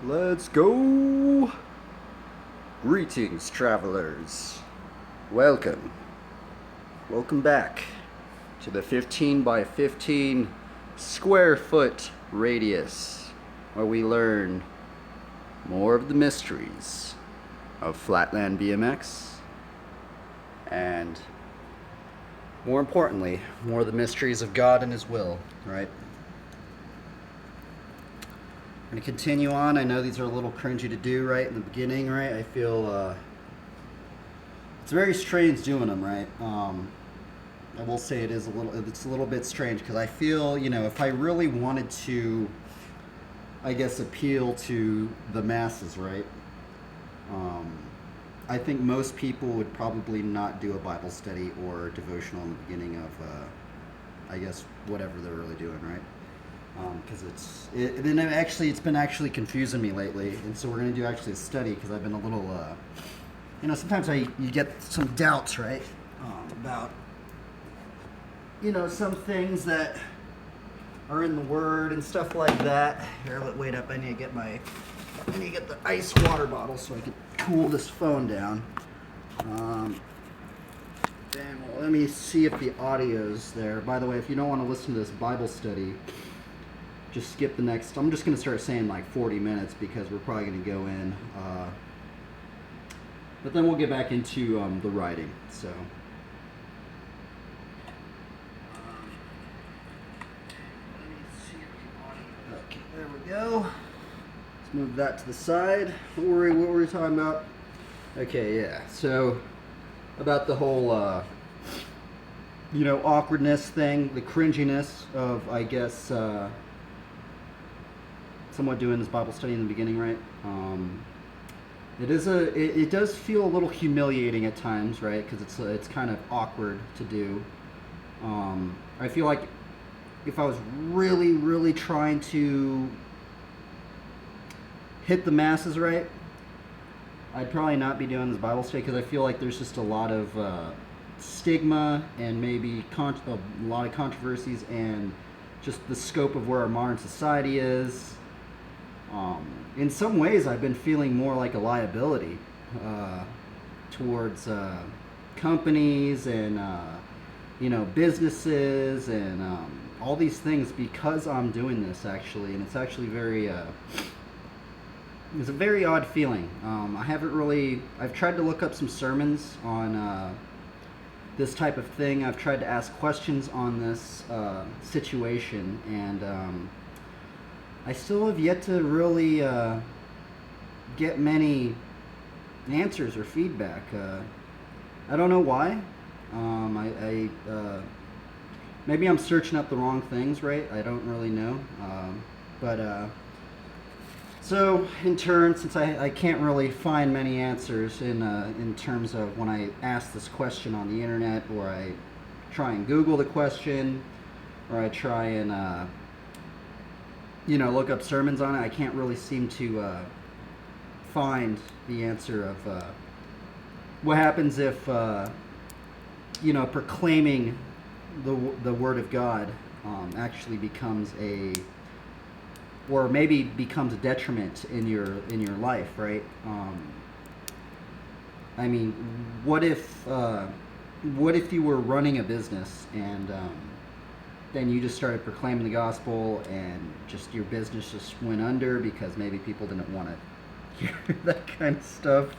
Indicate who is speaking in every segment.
Speaker 1: Let's go! Greetings, travelers. Welcome. Welcome back to the 15 by 15 square foot radius, where we learn more of the mysteries of flatland BMX and, more importantly, more of the mysteries of God and His will, right? I'm going to continue on. I know these are a little cringy to do right in the beginning, right? I feel it's very strange doing them, right? I will say it's a little bit strange because I feel, if I really wanted to, I guess, appeal to the masses, right? I think most people would probably not do a Bible study or devotional in the beginning of, I guess, whatever they're really doing, right? Because it's been actually confusing me lately, and so we're going to do actually a study because I've been a little, sometimes you get some doubts, right, about, some things that are in the Word and stuff like that. Here, wait up, I need to get the ice water bottle so I can cool this phone down. Well, let me see if the audio's there. By the way, if you don't want to listen to this Bible study, just skip the next. I'm just going to start saying like 40 minutes because we're probably going to go in. But then we'll get back into the writing. So. Let me see if the audio. Okay, there we go. Let's move that to the side. What were we talking about? Okay, yeah. So about the whole, awkwardness thing, the cringiness of, I guess, somewhat doing this Bible study in the beginning, right? It does feel a little humiliating at times, right? Because it's kind of awkward to do. I feel like if I was really, really trying to hit the masses, right, I'd probably not be doing this Bible study because I feel like there's just a lot of stigma and maybe a lot of controversies and just the scope of where our modern society is. In some ways, I've been feeling more like a liability towards companies and businesses and all these things because I'm doing this actually, and it's actually it's a very odd feeling. I've tried to look up some sermons on this type of thing. I've tried to ask questions on this situation, and I still have yet to really get many answers or feedback. I don't know why. Maybe I'm searching up the wrong things, right? I don't really know. So in turn, since I can't really find many answers in terms of when I ask this question on the internet, or I try and Google the question, or I try and look up sermons on it, I can't really seem to find the answer of what happens if proclaiming the Word of God actually becomes or maybe becomes a detriment in your life, right? I mean, what if you were running a business and then you just started proclaiming the gospel and just your business just went under because maybe people didn't want to hear that kind of stuff.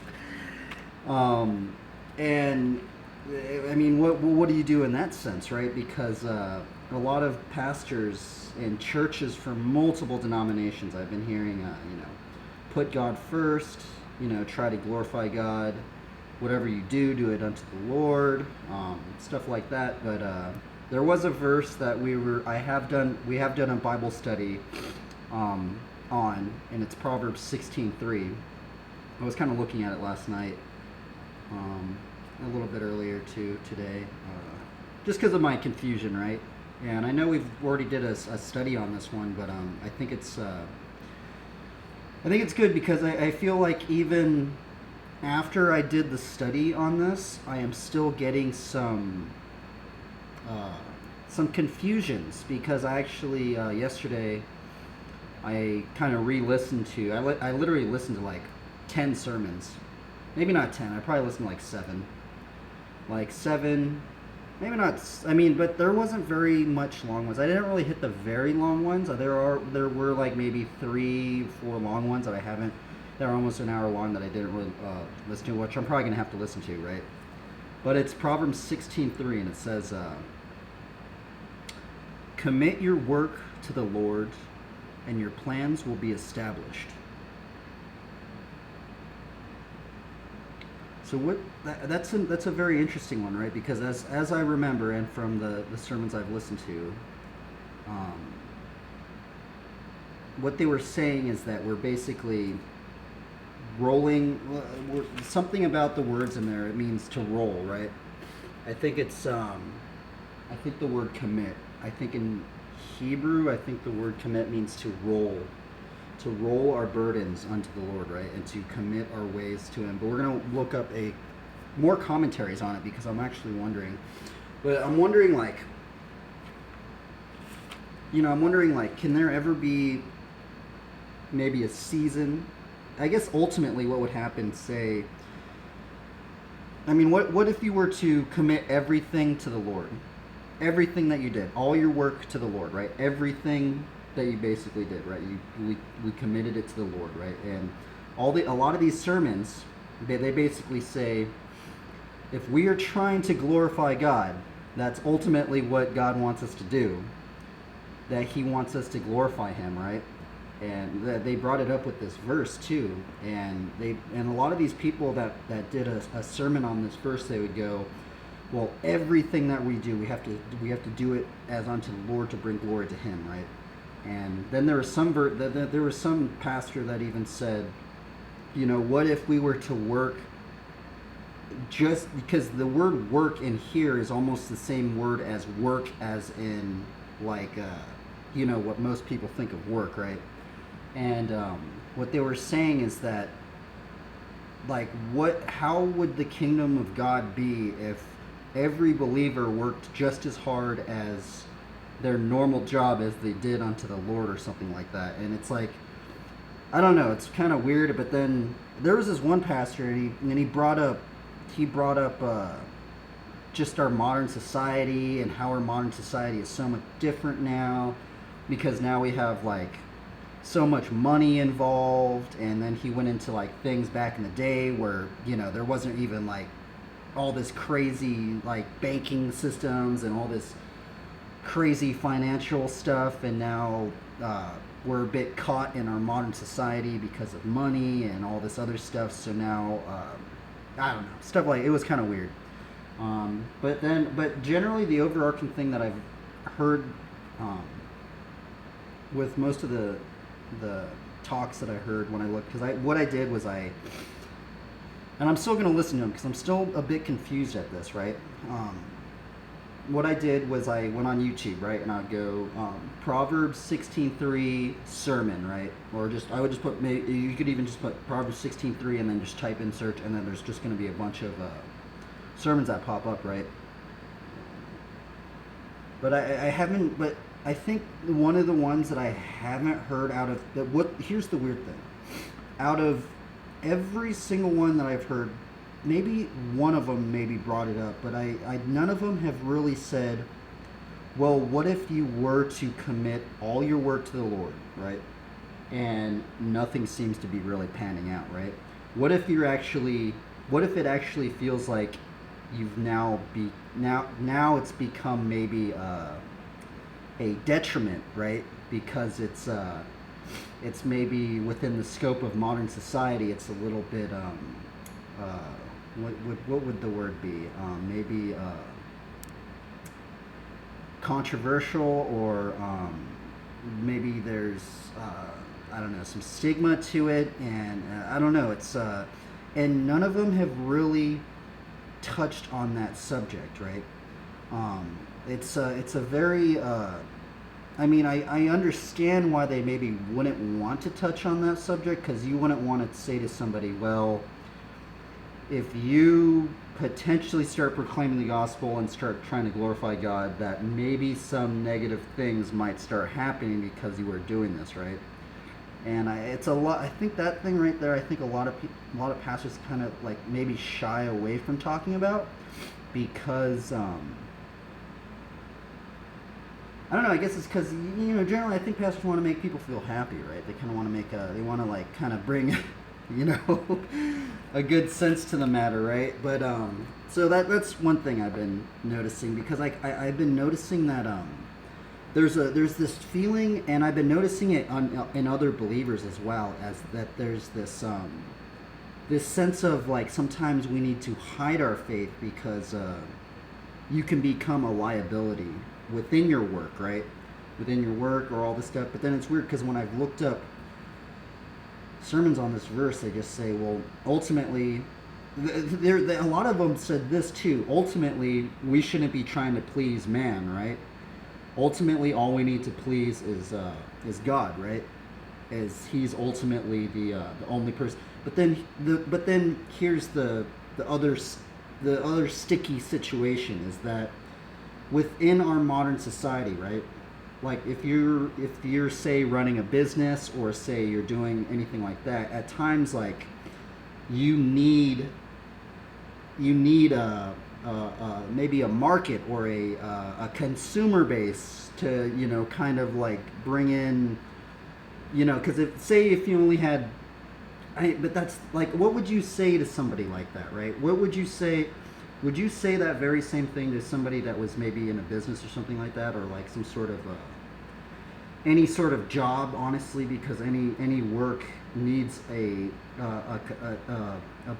Speaker 1: And I mean, what do you do in that sense, right? Because a lot of pastors and churches from multiple denominations, I've been hearing, put God first, try to glorify God. Whatever you do it unto the Lord, stuff like that. But there was a verse that we have done a Bible study on, and it's Proverbs 16:3. I was kind of looking at it last night, a little bit earlier today, just because of my confusion, right? And I know we've already did a study on this one, but I think it's good because I feel like even after I did the study on this, I am still getting some confusions because I actually yesterday I kind of re-listened to. I literally listened to like 10 sermons, maybe not 10. I probably listened to like seven, maybe not. I mean, but there wasn't very much long ones. I didn't really hit the very long ones. There were like maybe 3, 4 long ones that I haven't. They're almost an hour long that I didn't really listen to, which I'm probably gonna have to listen to, right? But it's Proverbs 16:3, and it says, "Commit your work to the Lord, and your plans will be established." So that's a very interesting one, right? Because as I remember, and from the sermons I've listened to, um, what they were saying is that we're basically rolling. Something about the words in there. It means to roll, right? I think it's. I think the word commit. I think in Hebrew, I think the word commit means to roll. To roll our burdens unto the Lord, right? And to commit our ways to Him. But we're going to look up more commentaries on it because I'm actually wondering. But I'm wondering, like, can there ever be maybe a season? I guess ultimately what would happen, say, I mean, what if you were to commit everything to the Lord? Everything that you did, all your work to the Lord, right? Everything that you basically did, right? We committed it to the Lord, right? And a lot of these sermons, they basically say, if we are trying to glorify God, that's ultimately what God wants us to do. That He wants us to glorify Him, right? And they brought it up with this verse too. And a lot of these people that did a sermon on this verse, they would go, well, everything that we do, we have to do it as unto the Lord to bring glory to Him, right? And then there was some pastor that even said, what if we were to work, just because the word work in here is almost the same word as work as in like what most people think of work, right? And what they were saying is that, like, how would the kingdom of God be if every believer worked just as hard as their normal job as they did unto the Lord, or something like that? And it's like, I don't know, it's kind of weird. But then there was this one pastor, and he brought up just our modern society, and how our modern society is so much different now, because now we have like so much money involved. And then he went into like things back in the day where there wasn't even like all this crazy like banking systems and all this crazy financial stuff, and now we're a bit caught in our modern society because of money and all this other stuff. So now I don't know, stuff like, it was kind of weird. But generally the overarching thing that I've heard with most of the talks that I heard when I looked, because what I did was and I'm still going to listen to them because I'm still a bit confused at this, right? What I did was I went on YouTube, right, and I'd go Proverbs 16:3 sermon, right, or I would just put, you could even just put Proverbs 16:3 and then just type in search, and then there's just going to be a bunch of sermons that pop up, right? But I haven't. But I think one of the ones that I haven't heard out of here's the weird thing, out of every single one that I've heard, maybe one of them maybe brought it up, but none of them have really said, well, what if you were to commit all your work to the Lord, right? And nothing seems to be really panning out, right? What if it actually feels like you've now it's become maybe a detriment, right? Because it's maybe within the scope of modern society, it's a little bit what would the word be? Maybe controversial, or maybe there's I don't know, some stigma to it, and I don't know. It's and none of them have really touched on that subject, right? It's a very I mean, I understand why they maybe wouldn't want to touch on that subject, because you wouldn't want to say to somebody, well, if you potentially start proclaiming the gospel and start trying to glorify God, that maybe some negative things might start happening because you were doing this, right? And it's a lot. I think that thing right there. I think a lot of pastors kind of like maybe shy away from talking about because I don't know. I guess it's because generally I think pastors want to make people feel happy, right? They kind of want to they want to like kind of bring, you know, a good sense to the matter, right? But so that's one thing I've been noticing because I've been noticing that there's this feeling, and I've been noticing it in other believers as well, as that there's this sense of like sometimes we need to hide our faith because you can become a liability within your work, right? Within your work or all this stuff. But then it's weird because when I've looked up sermons on this verse, they just say, well, ultimately, a lot of them said this too. Ultimately, we shouldn't be trying to please man, right? Ultimately, all we need to please is God, right? As He's ultimately the only person. But then here's the other sticky situation is that within our modern society, right? Like if you're say running a business or say you're doing anything like that, at times like you need maybe a market or a consumer base to kind of like bring in because if you only had but that's like what would you say to somebody like that, right? What would you say? Would you say that very same thing to somebody that was maybe in a business or something like that, or like some sort of any sort of job? Honestly, because any work needs a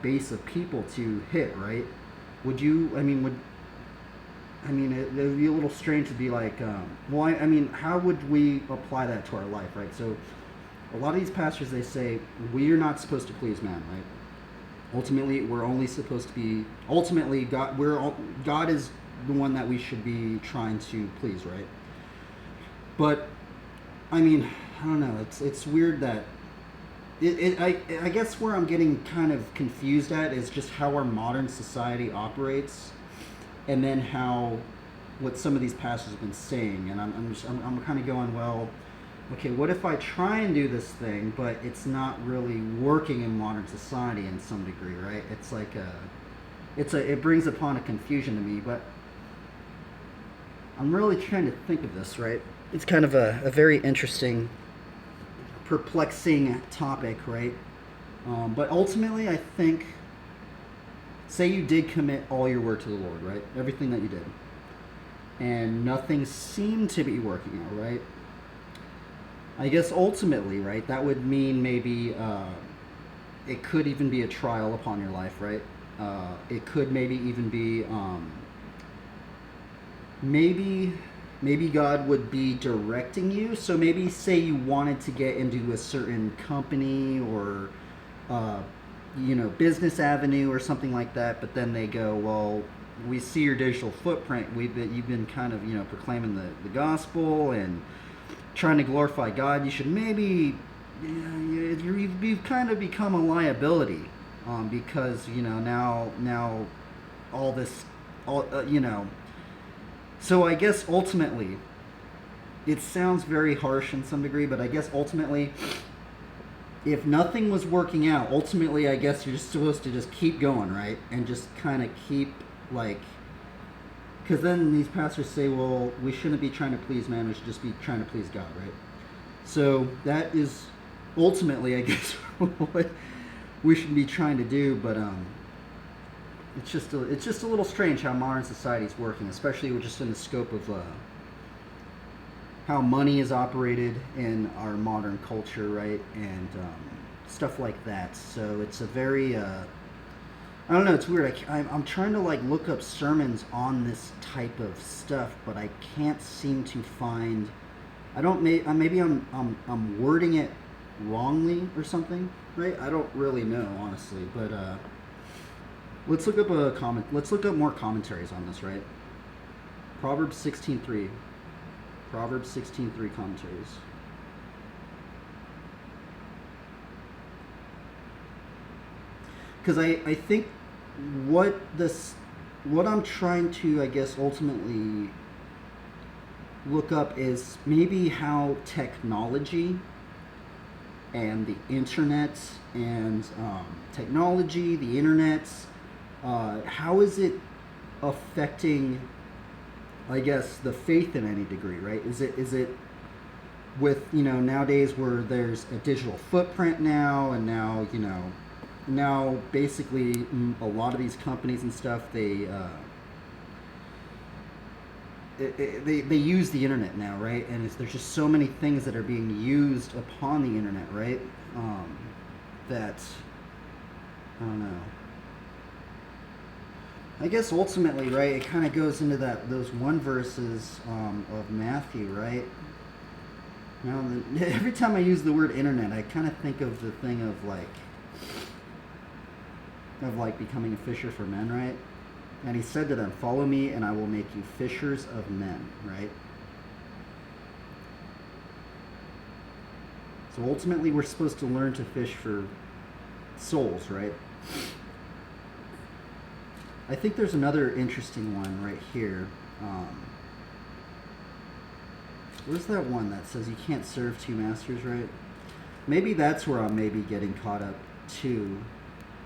Speaker 1: base of people to hit, right? Would you? It would be a little strange to be like, how would we apply that to our life, right? So, a lot of these pastors they say we are not supposed to please man, right? Ultimately, we're only supposed to be. Ultimately, God is the one that we should be trying to please, right? But I don't know. It's weird that I guess where I'm getting kind of confused at is just how our modern society operates, and then what some of these pastors have been saying, and I'm kind of going, well, okay, what if I try and do this thing, but it's not really working in modern society in some degree, right? It's like it brings upon a confusion to me, but I'm really trying to think of this, right? It's kind of a very interesting, perplexing topic, right? But ultimately, I think, say you did commit all your work to the Lord, right? Everything that you did, and nothing seemed to be working out, right? I guess ultimately, right, that would mean maybe it could even be a trial upon your life, right? It could maybe even be maybe God would be directing you. So maybe say you wanted to get into a certain company or business avenue or something like that, but then they go, well, we see your digital footprint. You've been kind of proclaiming the gospel and trying to glorify God. You should maybe you've kind of become a liability because now all this so I guess ultimately it sounds very harsh in some degree, but I guess ultimately if nothing was working out, ultimately I guess you're just supposed to just keep going, right? And just kind of keep like, because then these pastors say, well, we shouldn't be trying to please man, we should just be trying to please God, right? So that is ultimately, I guess, what we should be trying to do. But it's just a little strange how modern society is working, especially just in the scope of how money is operated in our modern culture, right? And stuff like that. So it's a very I don't know. It's weird. I'm trying to like look up sermons on this type of stuff, but I can't seem to find. I don't. Maybe I'm wording it wrongly or something, right? I don't really know, honestly. But let's look up a comment. Let's look up more commentaries on this, right? Proverbs 16:3. Proverbs 16:3 commentaries. Because I think what I'm trying to, I guess, ultimately look up is maybe how technology and the internet and technology, the internet, how is it affecting, I guess, the faith in any degree, right? Is it with, nowadays where there's a digital footprint now, and now basically a lot of these companies and stuff, they use the internet now, right? And there's just so many things that are being used upon the internet, right? That, I don't know. I guess ultimately, right, it kind of goes into those one verses of Matthew, right? Now, every time I use the word internet, I kind of think of the thing of like becoming a fisher for men, right? And he said to them, "Follow me, and I will make you fishers of men," right? So ultimately, we're supposed to learn to fish for souls, right? I think there's another interesting one right here. Where's that one that says you can't serve two masters, right? Maybe that's where I'm maybe getting caught up too.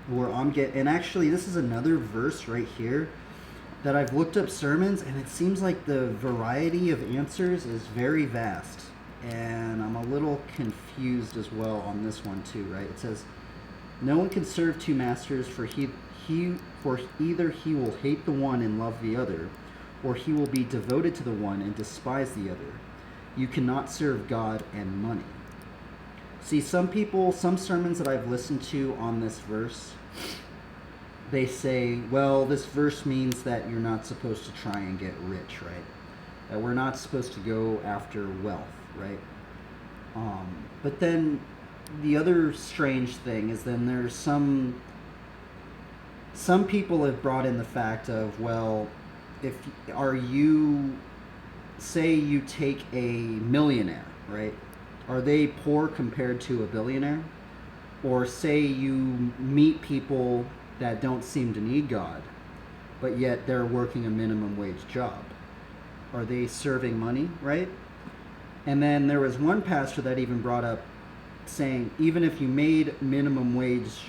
Speaker 1: And actually this is another verse right here that I've looked up sermons, and it seems like the variety of answers is very vast. And I'm a little confused as well on this one too, right? It says, "No one can serve two masters, for either he will hate the one and love the other, or he will be devoted to the one and despise the other. You cannot serve God and money." See, some sermons that I've listened to on this verse, they say, well, this verse means that you're not supposed to try and get rich, right? That we're not supposed to go after wealth, right? But then the other strange thing is then there's some people have brought in the fact of, well, say you take a millionaire, right? Are they poor compared to a billionaire? Or say you meet people that don't seem to need God, but yet they're working a minimum wage job. Are they serving money, right? And then there was one pastor that even brought up saying, even if you made minimum wage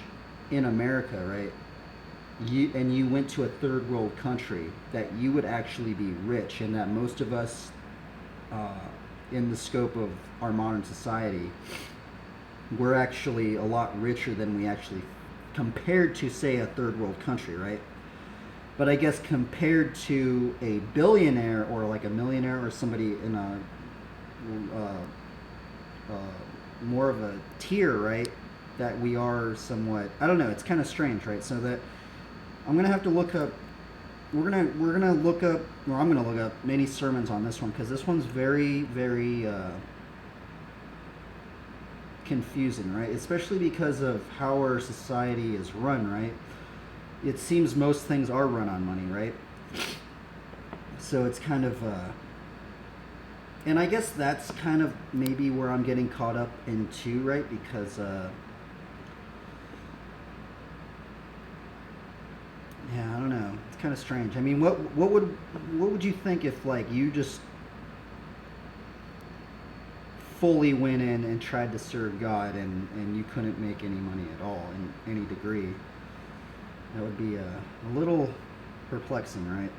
Speaker 1: in America, right, and you went to a third world country, that you would actually be rich, and that most of us in the scope of our modern society, we're actually a lot richer than we actually, compared to, say, a third world country, right? But I guess compared to a billionaire or like a millionaire or somebody in a more of a tier, right, that we are somewhat, I don't know, it's kind of strange, right? So that I'm gonna have to look up. I'm gonna look up many sermons on this one, because this one's very, very confusing, right? Especially because of how our society is run, right? It seems most things are run on money, right? So it's kind of, and I guess that's kind of maybe where I'm getting caught up in too, right? Because, yeah, I don't know. It's kind of strange. I mean, what would you think if, like, you just fully went in and tried to serve God, and you couldn't make any money at all in any degree? That would be a little perplexing, right?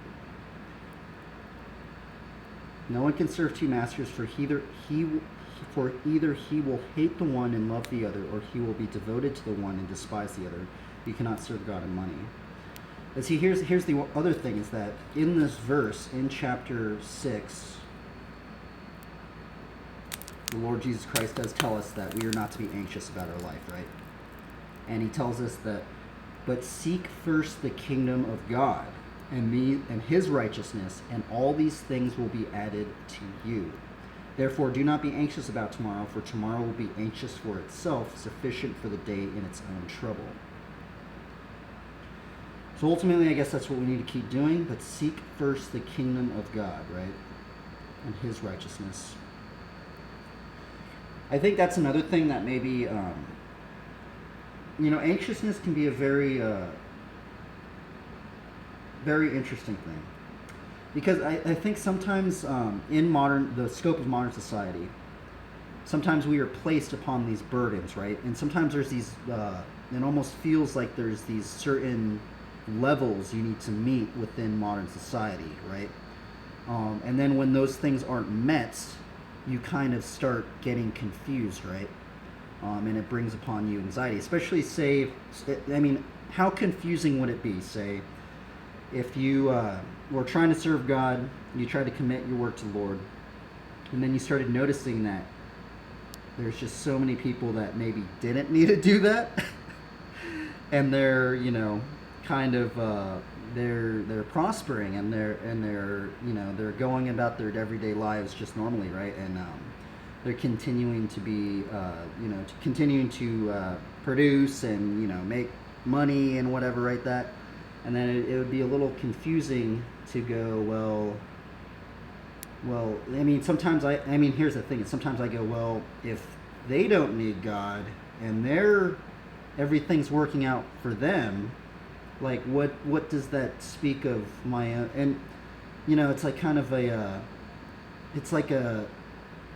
Speaker 1: No one can serve two masters, for either he will hate the one and love the other, or he will be devoted to the one and despise the other. You cannot serve God and money. But see, here's the other thing, is that in this verse, in chapter 6, the Lord Jesus Christ does tell us that we are not to be anxious about our life, right? And he tells us that, but seek first the kingdom of God and his righteousness, and all these things will be added to you. Therefore, do not be anxious about tomorrow, for tomorrow will be anxious for itself. Sufficient for the day in its own trouble. So ultimately, I guess that's what we need to keep doing, but seek first the kingdom of God, right? And his righteousness. I think that's another thing that maybe, anxiousness can be a very, very interesting thing. Because I think sometimes in the scope of modern society, sometimes we are placed upon these burdens, right? And sometimes there's these, it almost feels like there's these certain levels you need to meet within modern society, right? And then when those things aren't met, you kind of start getting confused, right? And it brings upon you anxiety, especially say, I mean, how confusing would it be, say, if you were trying to serve God, you tried to commit your work to the Lord, and then you started noticing that there's just so many people that maybe didn't need to do that, and they're, kind of they're prospering, and they're they're going about their everyday lives just normally, right? And they're continuing to be continuing to produce and make money and whatever, right? That, and then it would be a little confusing to go, well, I mean, sometimes here's the thing, is sometimes I go, well, if they don't need God and everything's working out for them, like what does that speak of my own? And it's like kind of it's like a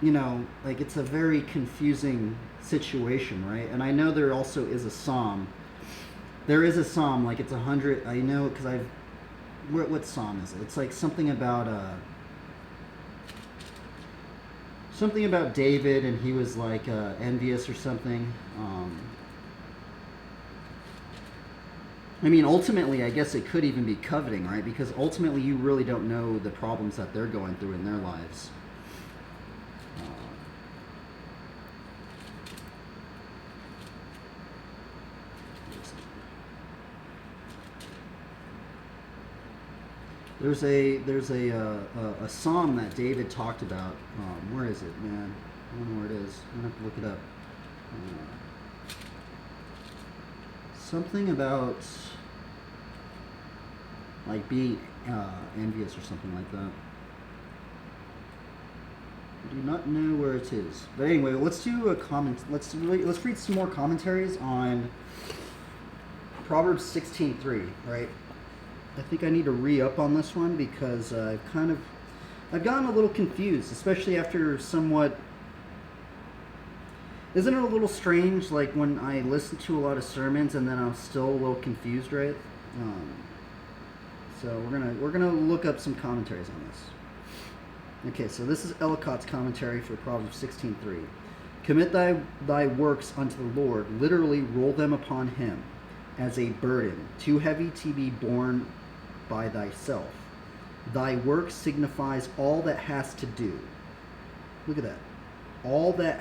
Speaker 1: like it's a very confusing situation, right? And I know there also is a psalm. There is a psalm, like it's 100. I know because what psalm is it? It's like something about David, and he was like envious or something. I mean, ultimately, I guess it could even be coveting, right? Because ultimately, you really don't know the problems that they're going through in their lives. There's a psalm that David talked about. Where is it, man? I don't know where it is. I'm gonna have to look it up. Something about like being envious or something like that. I do not know where it is. But anyway, let's do a comment. Let's read some more commentaries on Proverbs 16:3. Right. I think I need to re-up on this one because I've gotten a little confused, especially after somewhat. Isn't it a little strange, like when I listen to a lot of sermons and then I'm still a little confused, right? So we're gonna look up some commentaries on this. Okay, so this is Ellicott's commentary for Proverbs 16:3. Commit thy works unto the Lord, literally roll them upon him as a burden, too heavy to be borne by thyself. Thy work signifies all that has to do. Look at that. All that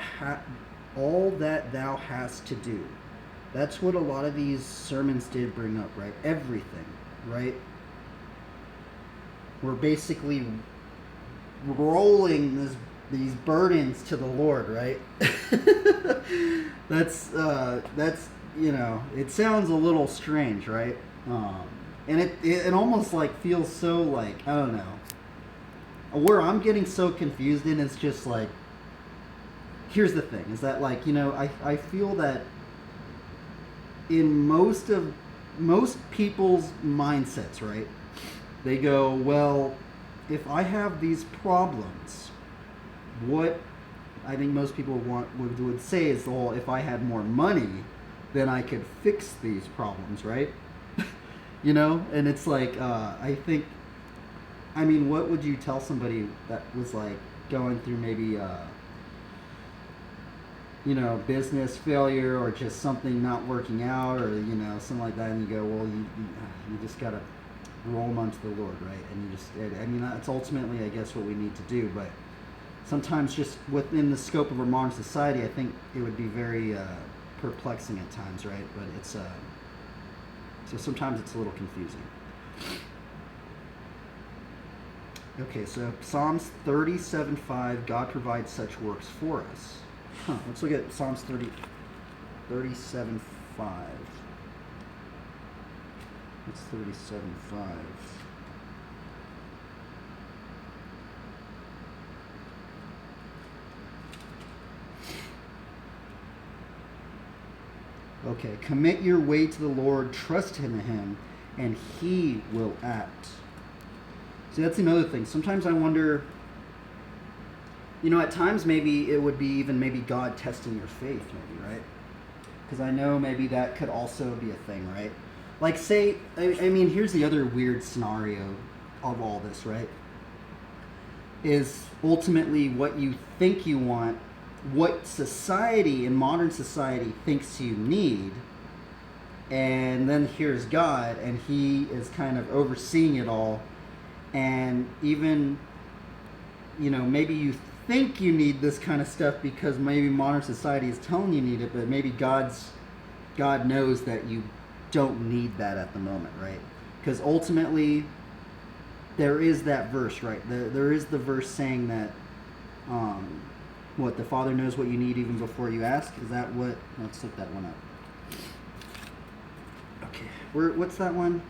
Speaker 1: thou hast to do. That's what a lot of these sermons did bring up, right? Everything, right? We're basically rolling these burdens to the Lord, right? That's it sounds a little strange, right? And it almost like feels so like, I don't know. Where I'm getting so confused in is just like, here's the thing, is that like, I feel that in most people's mindsets, right? They go, well, if I have these problems, what I think most people would say is, well, if I had more money, then I could fix these problems, right? And it's like, I think, what would you tell somebody that was like going through maybe, business failure or just something not working out or, something like that, and you go, well, you just got to roll them onto the Lord, right? And you just, that's ultimately, I guess, what we need to do, but sometimes just within the scope of our modern society, I think it would be very perplexing at times, right? But it's, so sometimes it's a little confusing. Okay, so Psalms 37:5, God provides such works for us. Let's look at Psalms 37:5. What's 37:5? Okay, commit your way to the Lord, trust in him, and he will act. See, that's another thing. Sometimes I wonder, At times maybe it would be even maybe God testing your faith, maybe, right? Because I know maybe that could also be a thing, right? Like, say, I mean, here's the other weird scenario of all this, right? Is ultimately what you think you want, what society in modern society thinks you need, and then here's God, and He is kind of overseeing it all, and even, maybe you think you need this kind of stuff because maybe modern society is telling you need it, but maybe God knows that you don't need that at the moment, right? Because ultimately, there is that verse, right? There is the verse saying that, the Father knows what you need even before you ask. Is that what? Let's look that one up. Okay, what's that one?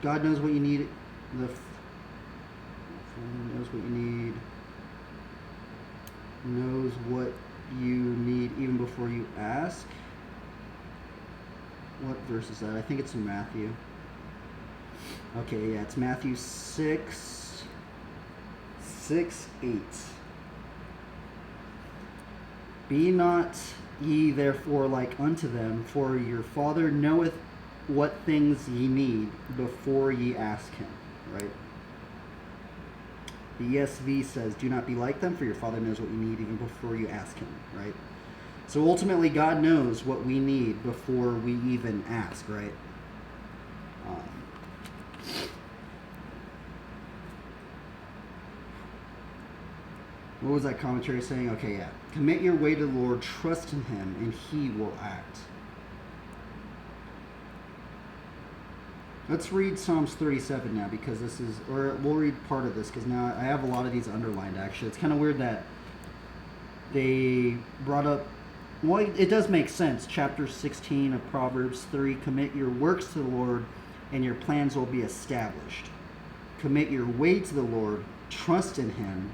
Speaker 1: God knows what you need. Father knows what you need. Knows what you need even before you ask. What verse is that? I think it's in Matthew. Okay, yeah, it's Matthew 6, 8. Be not ye therefore like unto them, for your Father knoweth what things ye need before ye ask Him, right? The ESV says, do not be like them, for your Father knows what you need even before you ask Him, right? So ultimately, God knows what we need before we even ask, right? What was that commentary saying? Okay, yeah. Commit your way to the Lord, trust in Him, and He will act. Let's read Psalms 37 now, because we'll read part of this, because now I have a lot of these underlined, actually. It's kind of weird that they brought up, well, it does make sense. Chapter 16 of Proverbs 3, commit your works to the Lord, and your plans will be established. Commit your way to the Lord, trust in Him,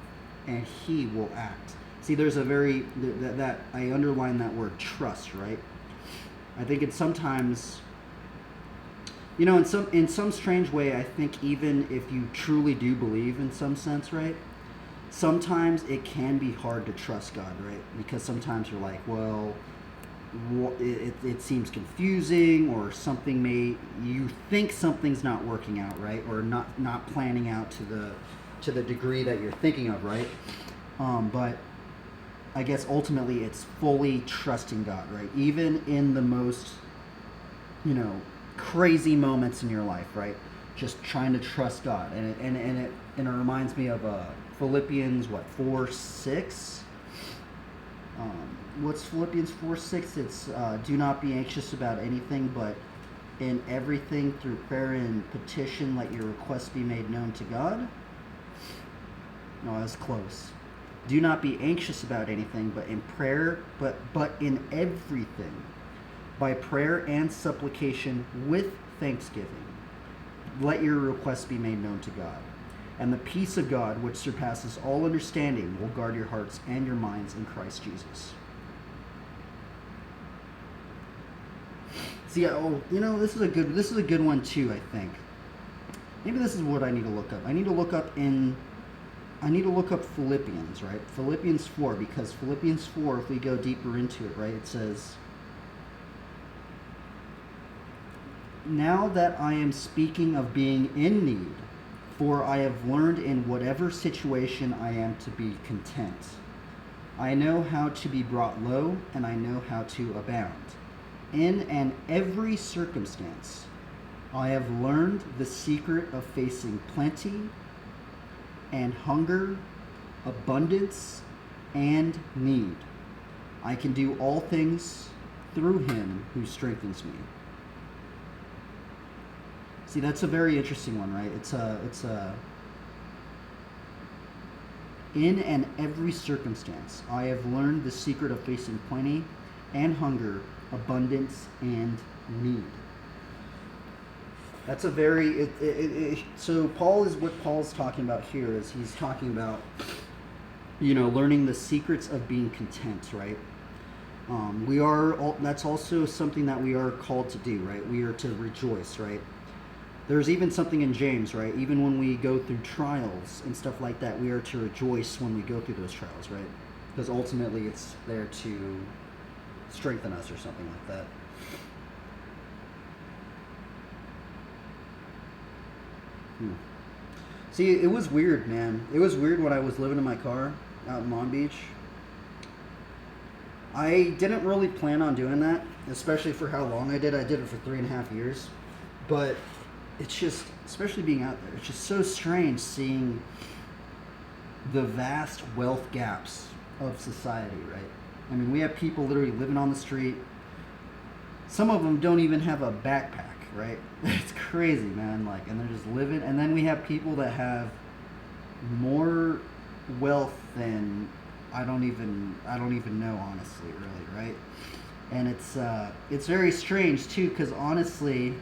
Speaker 1: and He will act. See, there's a that I underline that word trust, right? I think it's sometimes, in some strange way, I think even if you truly do believe in some sense, right? Sometimes it can be hard to trust God, right? Because sometimes you're like, well, it seems confusing, or you think something's not working out, right? Or not planning out to the degree that you're thinking of, right? But I guess ultimately it's fully trusting God, right? Even in the most, crazy moments in your life, right? Just trying to trust God, and it reminds me of Philippians 4:6. What's Philippians 4:6? It's do not be anxious about anything, but in everything through prayer and petition let your requests be made known to God. No, that's close. Do not be anxious about anything, but in prayer, but in everything, by prayer and supplication with thanksgiving, let your requests be made known to God. And the peace of God, which surpasses all understanding, will guard your hearts and your minds in Christ Jesus. See, this is a good one too, I think. Maybe this is what I need to look up. I need to look up Philippians, right? Philippians 4, because Philippians 4, if we go deeper into it, right, it says, now that I am speaking of being in need, for I have learned in whatever situation I am to be content. I know how to be brought low, and I know how to abound. In every circumstance, I have learned the secret of facing plenty and hunger, abundance and need. I can do all things through Him who strengthens me. See, that's a very interesting one, right? It's in every circumstance, I have learned the secret of facing plenty and hunger, abundance and need. That's a very so what Paul's talking about here is he's talking about learning the secrets of being content, right? That's also something that we are called to do, right? We are to rejoice, right? There's even something in James, right? Even when we go through trials and stuff like that, we are to rejoice when we go through those trials, right? Because ultimately it's there to strengthen us or something like that. See, it was weird, man. It was weird when I was living in my car out in Long Beach. I didn't really plan on doing that, especially for how long I did. I did it for 3.5 years. But it's just, especially being out there, it's just so strange seeing the vast wealth gaps of society, right? I mean, we have people literally living on the street. Some of them don't even have a backpack, right? It's crazy, man. Like, and they're just living. And then we have people that have more wealth than I don't even know, honestly, really, right? And it's very strange too, because honestly,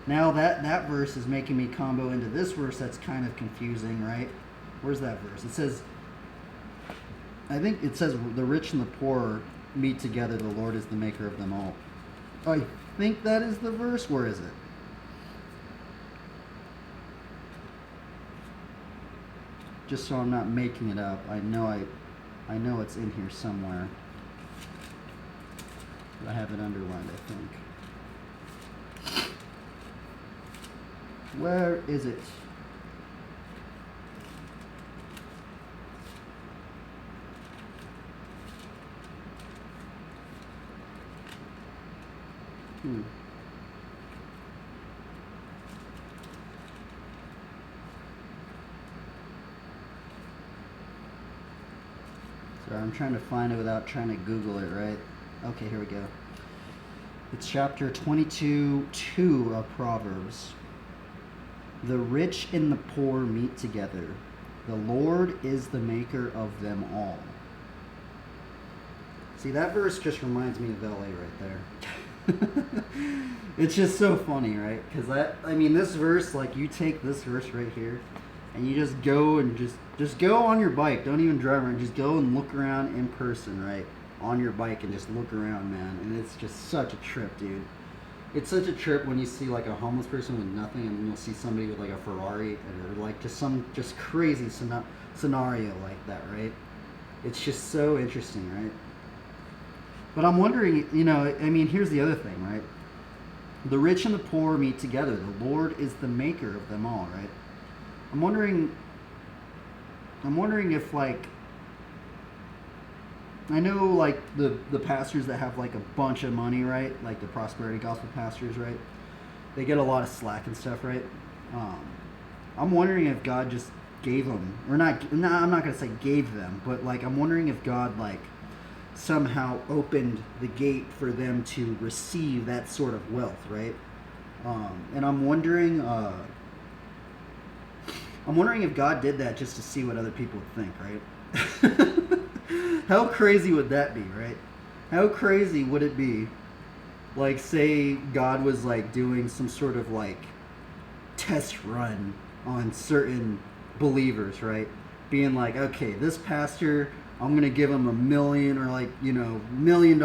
Speaker 1: now that verse is making me combo into this verse that's kind of confusing, right? Where's that verse? It says, I think it says, the rich and the poor meet together, the Lord is the maker of them all. I think that is the verse. Where is it? Just so I'm not making it up. I know it's in here somewhere. I have it underlined, I think. Where is it? Sorry, I'm trying to find it without trying to Google it, right? Okay, here we go. It's chapter 22:2 of Proverbs. The rich and the poor meet together. The Lord is the maker of them all. See, that verse just reminds me of LA right there. It's just so funny, right? Because this verse, like, you take this verse right here and you just go and just go on your bike. Don't even drive around. Just go and look around in person, right? On your bike and just look around, man. And it's just such a trip, dude. It's such a trip when you see like a homeless person with nothing, and you'll see somebody with like a Ferrari, or like some crazy scenario like that, right? It's just so interesting, right? But I'm wondering, here's the other thing, right? The rich and the poor meet together. The Lord is the maker of them all, right? I'm wondering if, like, I know, like, the pastors that have, like, a bunch of money, right? Like the prosperity gospel pastors, right? They get a lot of slack and stuff, right? I'm wondering if God just gave them, or not, I'm not going to say gave them, but, like, I'm wondering if God, like, somehow opened the gate for them to receive that sort of wealth, right? And I'm wondering if God did that just to see what other people would think, right? How crazy would that be, right? How crazy would it be, like, say God was, like, doing some sort of, like, test run on certain believers, right? Being like, okay, this pastor, I'm going to give him $1 million, or, like, $1 million.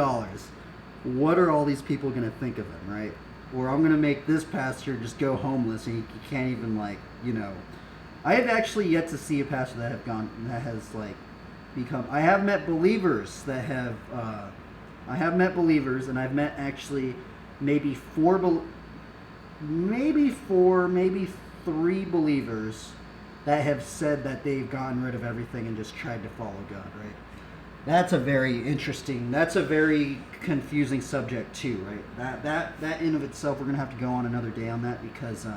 Speaker 1: What are all these people going to think of him, right? Or I'm going to make this pastor just go homeless and he can't even, like, I have actually yet to see a pastor that has, like, become, I have met believers that have, and I've met actually maybe maybe 3 believers that have said that they've gotten rid of everything and just tried to follow God, right? That's a very confusing subject too, right? That in of itself, we're gonna have to go on another day on that, because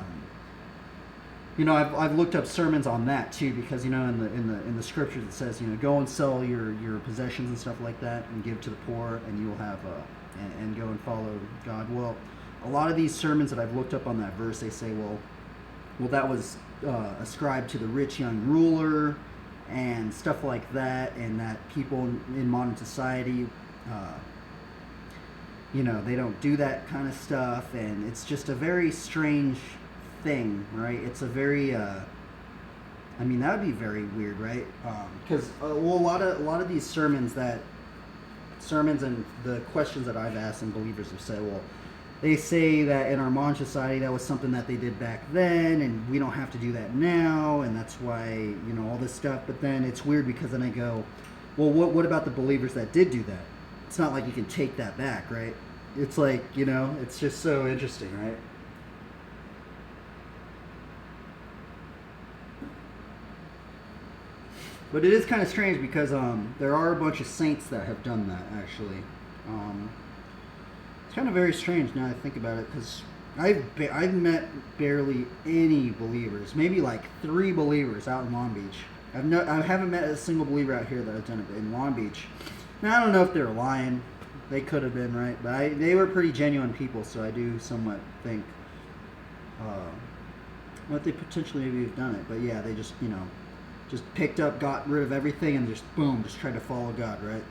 Speaker 1: I've looked up sermons on that too, because in the scriptures it says, go and sell your possessions and stuff like that and give to the poor, and you will have and go and follow God. Well, a lot of these sermons that I've looked up on that verse, they say, well that was ascribed to the rich young ruler and stuff like that, and that people in modern society, they don't do that kind of stuff, and it's just a very strange thing, right? It's a very, that would be very weird, right? Because a lot of these sermons and the questions that I've asked and believers have said, well, they say that in our modern society that was something that they did back then, and we don't have to do that now, and that's why, you know, all this stuff. But then it's weird because then I go, well, what about the believers that did do that? It's not like you can take that back, right? It's like, you know, it's just so interesting, right? But it is kind of strange because there are a bunch of saints that have done that, actually. It's kind of very strange now that I think about it, because I've met barely any believers, maybe like 3 believers out in Long Beach. I haven't met a single believer out here that has done it in Long Beach. Now, I don't know if they're lying. They could have been, right? But they were pretty genuine people, so I do somewhat think that they potentially maybe have done it. But yeah, they just, you know, just picked up, got rid of everything, and just boom, just tried to follow God, right?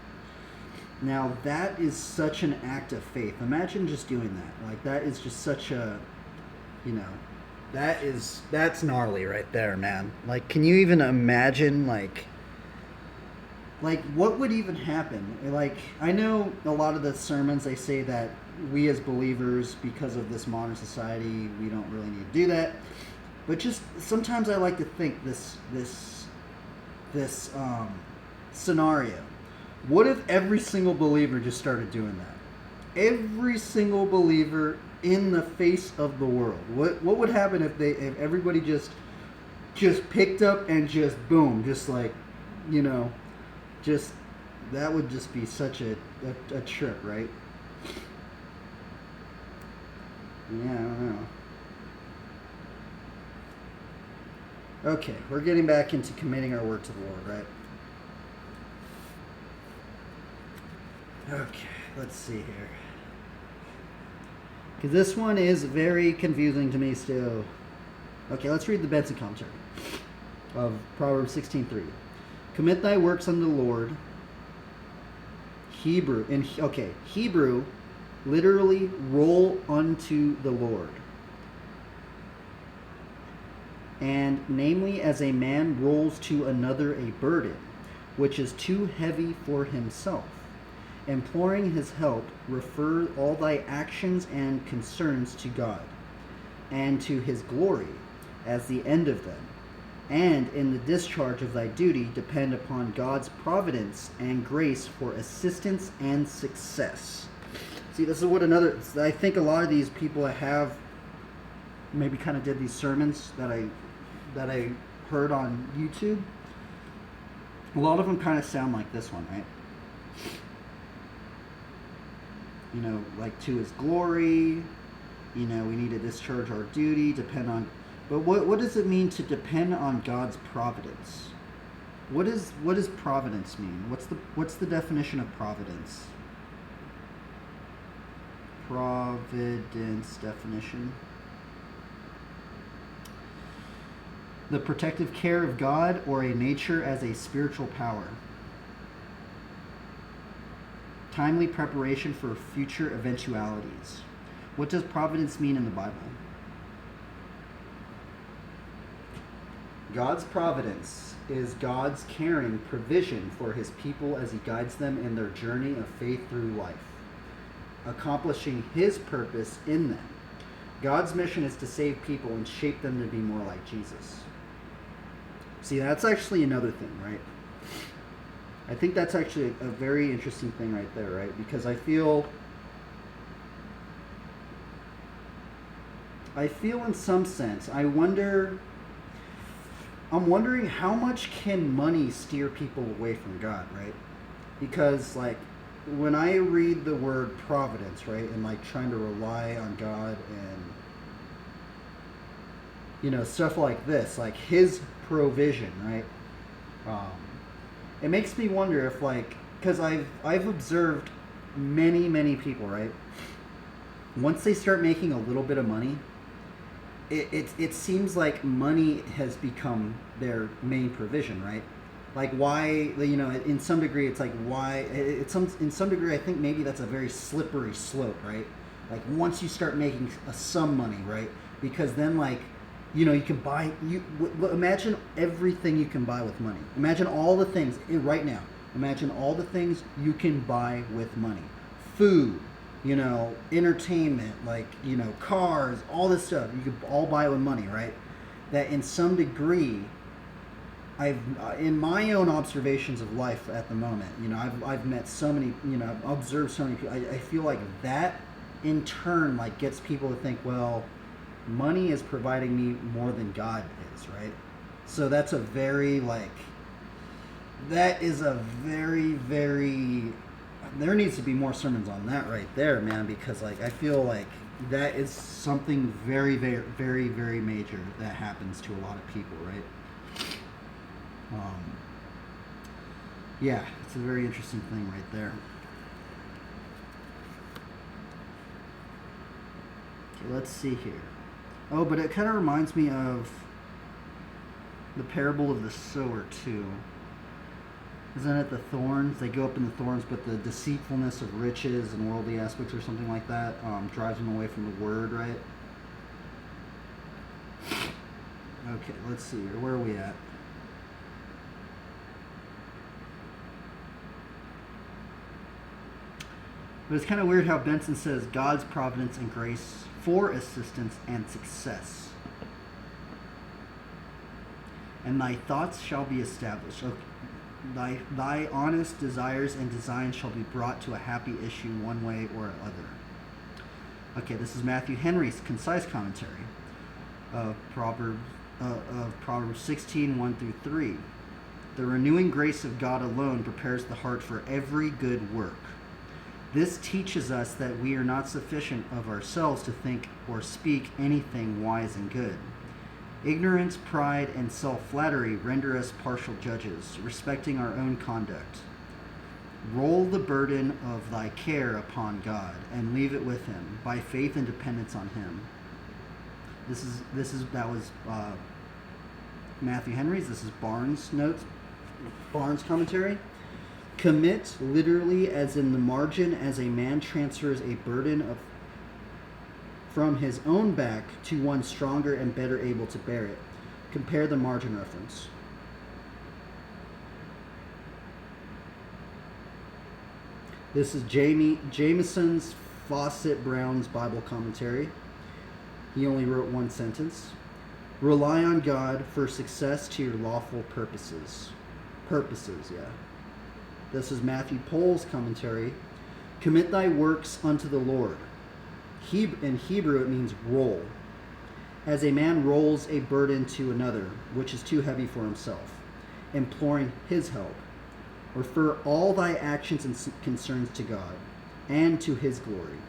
Speaker 1: Now, that is such an act of faith. Imagine just doing that. Like, that is just such a, you know, that's gnarly right there, man. Like, can you even imagine, like what would even happen? Like, I know a lot of the sermons, they say that we as believers, because of this modern society, we don't really need to do that. But just sometimes I like to think this scenario. What if every single believer just started doing that? Every single believer in the face of the world. What would happen if everybody just picked up and just boom, just like, you know, just, that would just be such a trip, right? Yeah, I don't know. Okay, we're getting back into committing our work to the Lord, right? Okay, let's see here. Because this one is very confusing to me still. Okay, let's read the Benson commentary of Proverbs 16:3. Commit thy works unto the Lord. Hebrew, literally roll unto the Lord. And namely, as a man rolls to another a burden, which is too heavy for himself. Imploring his help, refer all thy actions and concerns to God, and to his glory, as the end of them. And in the discharge of thy duty, depend upon God's providence and grace for assistance and success. See, this is what I think a lot of these people that have maybe kind of did these sermons that I heard on YouTube, a lot of them kind of sound like this one, right? You know, like to his glory, you know, we need to discharge our duty, depend on, but what does it mean to depend on God's providence? What does providence mean? What's the definition of providence? Providence definition. The protective care of God or a nature as a spiritual power. Timely preparation for future eventualities. What does providence mean in the Bible? God's providence is God's caring provision for his people as he guides them in their journey of faith through life, accomplishing his purpose in them. God's mission is to save people and shape them to be more like Jesus. See, that's actually another thing, right? I think that's actually a very interesting thing right there, right? Because I feel in some sense, I'm wondering how much can money steer people away from God, right? Because, like, when I read the word providence, right, and like trying to rely on God and, you know, stuff like this, like his provision, right? It makes me wonder if, like, because I've observed many people, right? Once they start making a little bit of money, it seems like money has become their main provision, right? Like, why, you know, in some degree, it's like, why, in some degree, I think maybe that's a very slippery slope, right? Like, once you start making some money, right? Because then, like, you know, you can buy, imagine everything you can buy with money. Imagine all the things, right now, imagine all the things you can buy with money. Food, entertainment, like, cars, all this stuff. You could all buy it with money, right? That in some degree, in my own observations of life at the moment, I've met so many, I've observed so many people. I feel like that in turn, like, gets people to think, well, money is providing me more than God is, right? So that is a very, very, there needs to be more sermons on that right there, man, because, like, I feel like that is something very, very, very, very major that happens to a lot of people, right? Yeah, it's a very interesting thing right there. Okay, let's see here. Oh, but it kind of reminds me of the parable of the sower, too. Isn't it the thorns? They go up in the thorns, but the deceitfulness of riches and worldly aspects or something like that drives them away from the word, right? Okay, let's see here. Where are we at? But it's kind of weird how Benson says God's providence and grace for assistance and success. And thy thoughts shall be established. Okay. Thy honest desires and designs shall be brought to a happy issue one way or other. Okay, this is Matthew Henry's concise commentary of Proverbs 16, 1 through 3. The renewing grace of God alone prepares the heart for every good work. This teaches us that we are not sufficient of ourselves to think or speak anything wise and good. Ignorance, pride, and self-flattery render us partial judges, respecting our own conduct. Roll the burden of thy care upon God, and leave it with him, by faith and dependence on him. That was Matthew Henry's. This is Barnes' notes, Barnes' commentary. Commit, literally, as in the margin, as a man transfers a burden from his own back to one stronger and better able to bear it. Compare the margin reference. This is Jameson's Fawcett Brown's Bible commentary. He only wrote one sentence. Rely on God for success to your lawful purposes. This is Matthew Pohl's commentary. Commit thy works unto the Lord. In Hebrew, it means roll. As a man rolls a burden to another, which is too heavy for himself, imploring his help. Refer all thy actions and concerns to God, and to his glory,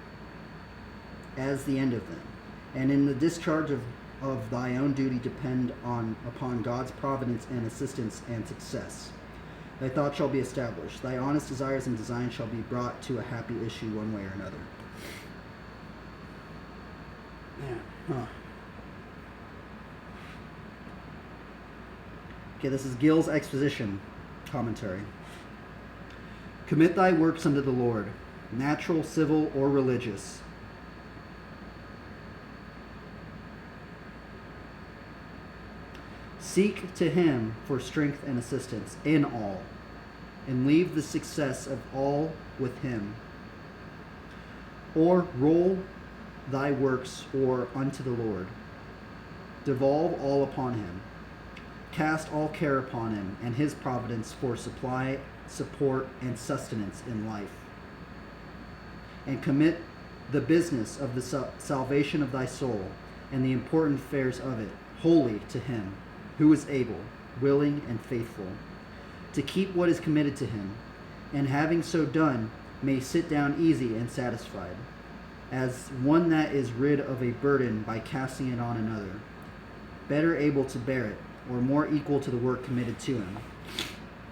Speaker 1: as the end of them. And in the discharge of thy own duty depend upon God's providence and assistance and success. Thy thoughts shall be established. Thy honest desires and designs shall be brought to a happy issue one way or another. Yeah. Huh. Okay, this is Gill's exposition commentary. Commit thy works unto the Lord, natural, civil, or religious. Seek to him for strength and assistance in all, and leave the success of all with him. Or roll thy works or unto the Lord. Devolve all upon him. Cast all care upon him and his providence for supply, support, and sustenance in life. And commit the business of the salvation of thy soul and the important affairs of it wholly to him, who is able, willing, and faithful, to keep what is committed to him, and having so done, may sit down easy and satisfied, as one that is rid of a burden by casting it on another, better able to bear it, or more equal to the work committed to him.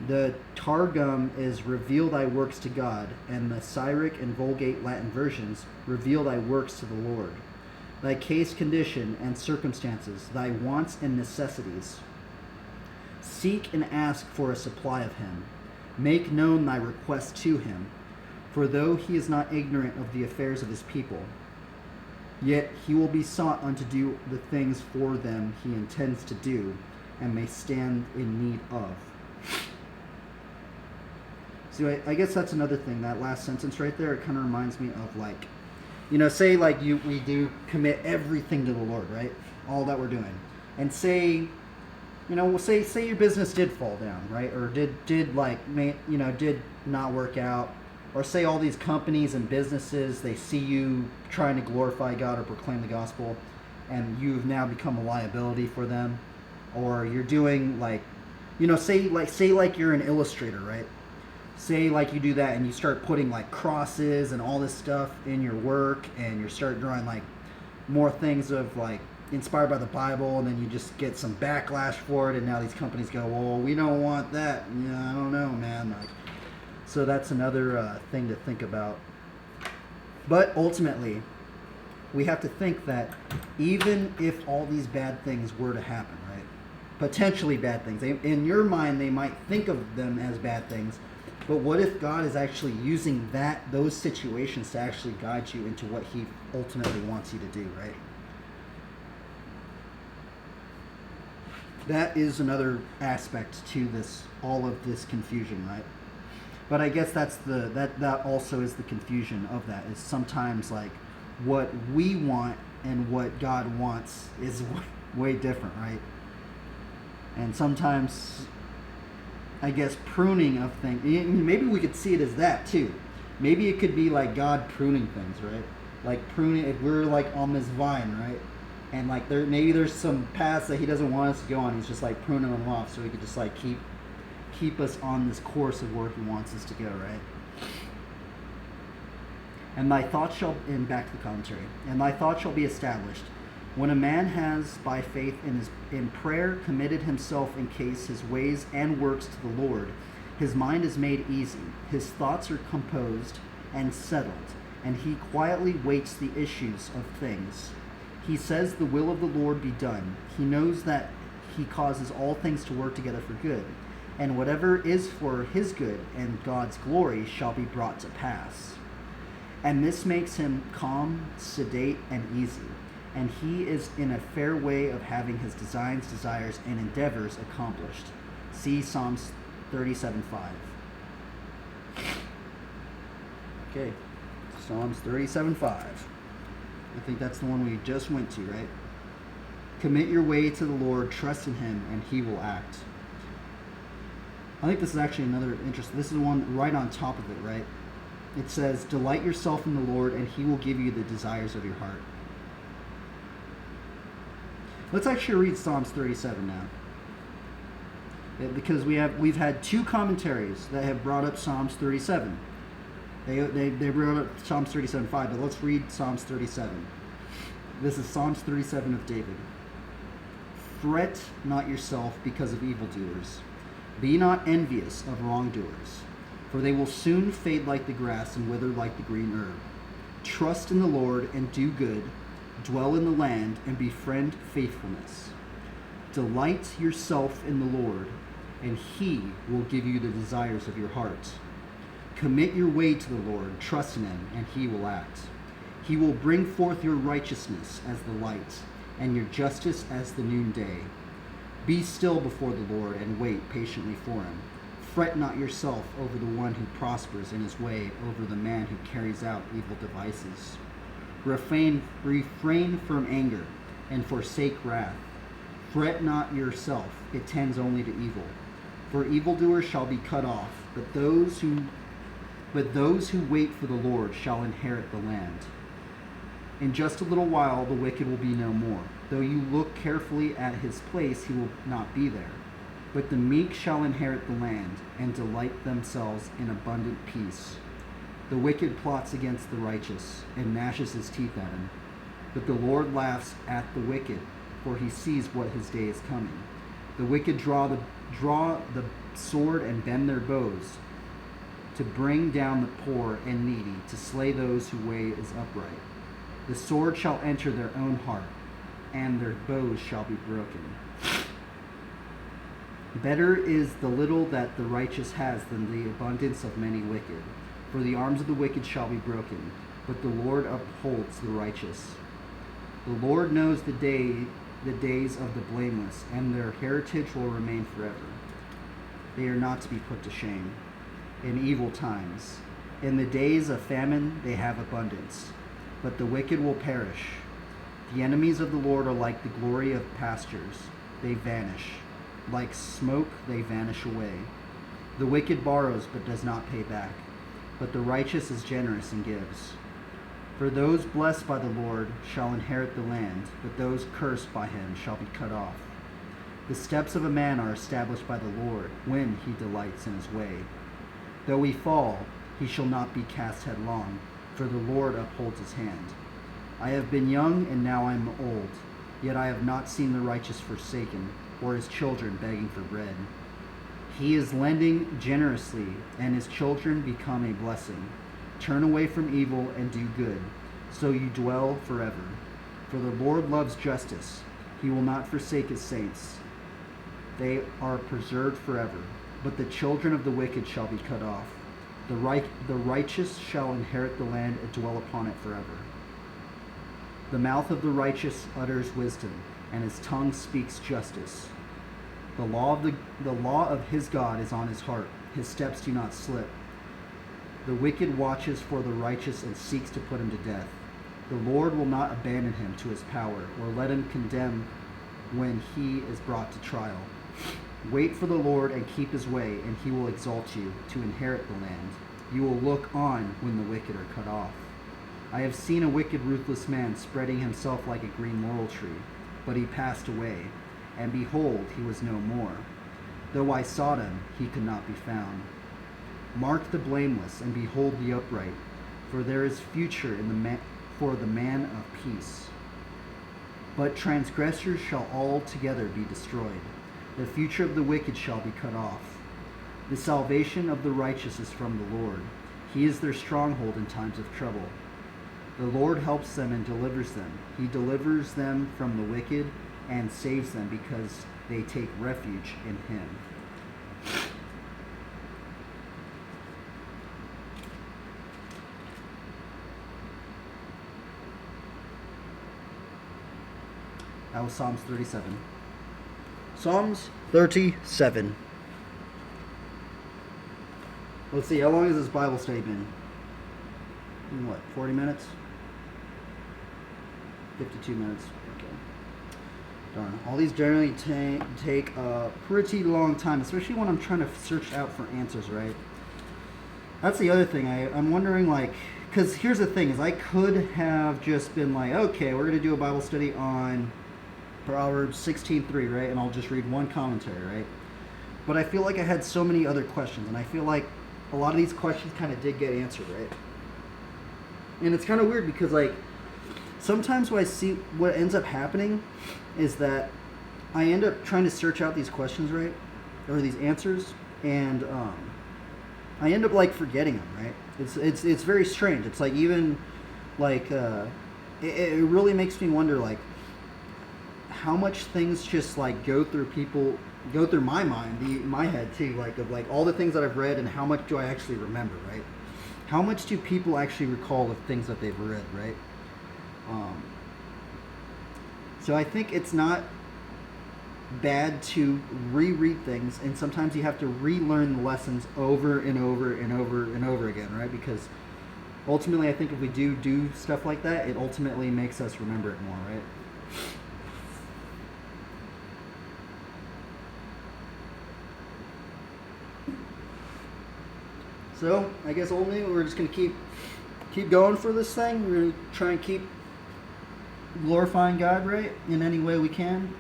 Speaker 1: The Targum is reveal thy works to God, and the Syriac and Vulgate Latin versions reveal thy works to the Lord. Thy case, condition, and circumstances, thy wants and necessities. Seek and ask for a supply of him. Make known thy request to him. For though he is not ignorant of the affairs of his people, yet he will be sought unto do the things for them he intends to do, and may stand in need of. So I guess that's another thing. That last sentence right there, it kind of reminds me of like, say like we do commit everything to the Lord, right? All that we're doing, and say, we'll say your business did fall down, right? Or did like did not work out, or say all these companies and businesses, they see you trying to glorify God or proclaim the gospel, and you've now become a liability for them, or you're doing like, say like you're an illustrator, right? Say like you do that and you start putting like crosses and all this stuff in your work, and you start drawing like more things of like inspired by the Bible, and then you just get some backlash for it, and now these companies go, well, we don't want that. Yeah, I don't know, man. Like, so that's another thing to think about. But ultimately, we have to think that even if all these bad things were to happen, right? Potentially bad things. In your mind, they might think of them as bad things. But what if God is actually using those situations to actually guide you into what He ultimately wants you to do, right? That is another aspect to all of this confusion, right? But I guess that also is the confusion of that, is sometimes like what we want and what God wants is way different, right? And sometimes, I guess, pruning of things, maybe we could see it as that too. Maybe it could be like God pruning things, right? Like pruning, if we're like on this vine, right? And like maybe there's some paths that He doesn't want us to go on. He's just like pruning them off so He could just like keep us on this course of where He wants us to go, right? And thy thoughts shall, and back to the commentary, and thy thoughts shall be established. When a man has, by faith in prayer, committed himself in case his ways and works to the Lord, his mind is made easy, his thoughts are composed and settled, and he quietly waits the issues of things. He says, the will of the Lord be done. He knows that He causes all things to work together for good, and whatever is for His good and God's glory shall be brought to pass. And this makes him calm, sedate, and easy, and he is in a fair way of having his designs, desires, and endeavors accomplished. See Psalms 37:5. Okay, Psalms 37:5. I think that's the one we just went to, right? Commit your way to the Lord, trust in Him, and He will act. I think this is actually another interesting. This is one right on top of it, right? It says, delight yourself in the Lord, and He will give you the desires of your heart. Let's actually read Psalms 37 now. Because we've had two commentaries that have brought up Psalms 37. They brought up Psalms 37:5, but let's read Psalms 37. This is Psalms 37 of David. Fret not yourself because of evildoers. Be not envious of wrongdoers, for they will soon fade like the grass and wither like the green herb. Trust in the Lord and do good. Dwell in the land and befriend faithfulness. Delight yourself in the Lord, and He will give you the desires of your heart. Commit your way to the Lord, trust in Him, and He will act. He will bring forth your righteousness as the light, and your justice as the noonday. Be still before the Lord, and wait patiently for Him. Fret not yourself over the one who prospers in his way, over the man who carries out evil devices. Refrain from anger, and forsake wrath. Fret not yourself, it tends only to evil. For evildoers shall be cut off, but those who wait for the Lord shall inherit the land. In just a little while the wicked will be no more. Though you look carefully at his place, he will not be there. But the meek shall inherit the land, and delight themselves in abundant peace. The wicked plots against the righteous, and gnashes his teeth at him. But the Lord laughs at the wicked, for He sees what his day is coming. The wicked draw the sword and bend their bows, to bring down the poor and needy, to slay those whose way is upright. The sword shall enter their own heart, and their bows shall be broken. Better is the little that the righteous has than the abundance of many wicked. For the arms of the wicked shall be broken, but the Lord upholds the righteous. The Lord knows the days of the blameless, and their heritage will remain forever. They are not to be put to shame. in evil times. In the days of famine they have abundance, but the wicked will perish. The enemies of the Lord are like the glory of pastures. They vanish. Like smoke they vanish away. The wicked borrows but does not pay back, but the righteous is generous and gives. For those blessed by the Lord shall inherit the land, but those cursed by him shall be cut off. The steps of a man are established by the Lord when he delights in his way. Though he fall, he shall not be cast headlong, for the Lord upholds his hand. I have been young and now I am old, yet I have not seen the righteous forsaken, or his children begging for bread. He is lending generously, and his children become a blessing. Turn away from evil and do good, so you dwell forever. For the Lord loves justice. He will not forsake his saints. They are preserved forever, but the children of the wicked shall be cut off. The righteous shall inherit the land and dwell upon it forever. The mouth of the righteous utters wisdom, and his tongue speaks justice. The law of his God is on his heart. His steps do not slip. The wicked watches for the righteous and seeks to put him to death. The Lord will not abandon him to his power, or let him condemn when he is brought to trial. Wait for the Lord and keep his way, and he will exalt you to inherit the land. You will look on when the wicked are cut off. I have seen a wicked, ruthless man spreading himself like a green laurel tree, but he passed away, and behold, he was no more. Though I sought him, he could not be found. Mark the blameless, and behold the upright, for there is future for the man of peace. But transgressors shall altogether be destroyed. The future of the wicked shall be cut off. The salvation of the righteous is from the Lord. He is their stronghold in times of trouble. The Lord helps them and delivers them. He delivers them from the wicked and saves them because they take refuge in him. That was Psalms 37. Psalms 37. Let's see, how long has this Bible study been? What, 40 minutes? 52 minutes. Okay. Darn. All these generally take a pretty long time, especially when I'm trying to search out for answers, right? That's the other thing. I'm wondering, like, because here's the thing, is I could have just been like, okay, we're going to do a Bible study on Proverbs 16:3, right? And I'll just read one commentary, right? But I feel like I had so many other questions, and I feel like a lot of these questions kind of did get answered, right? And it's kind of weird because, like, sometimes what I see, what ends up happening is that I end up trying to search out these questions, right? Or these answers, and I end up, like, forgetting them, right? It's very strange. It's like, even, like, it really makes me wonder, like, how much things just, like, go through my mind, my head too, like, of, like, all the things that I've read, and how much do I actually remember, right? How much do people actually recall of things that they've read, right? So I think it's not bad to reread things, and sometimes you have to relearn the lessons over and over and over and over again, right? Because ultimately, I think if we do stuff like that, it ultimately makes us remember it more, right? So I guess ultimately we're just gonna keep going for this thing. We're gonna try and keep glorifying God, right, in any way we can.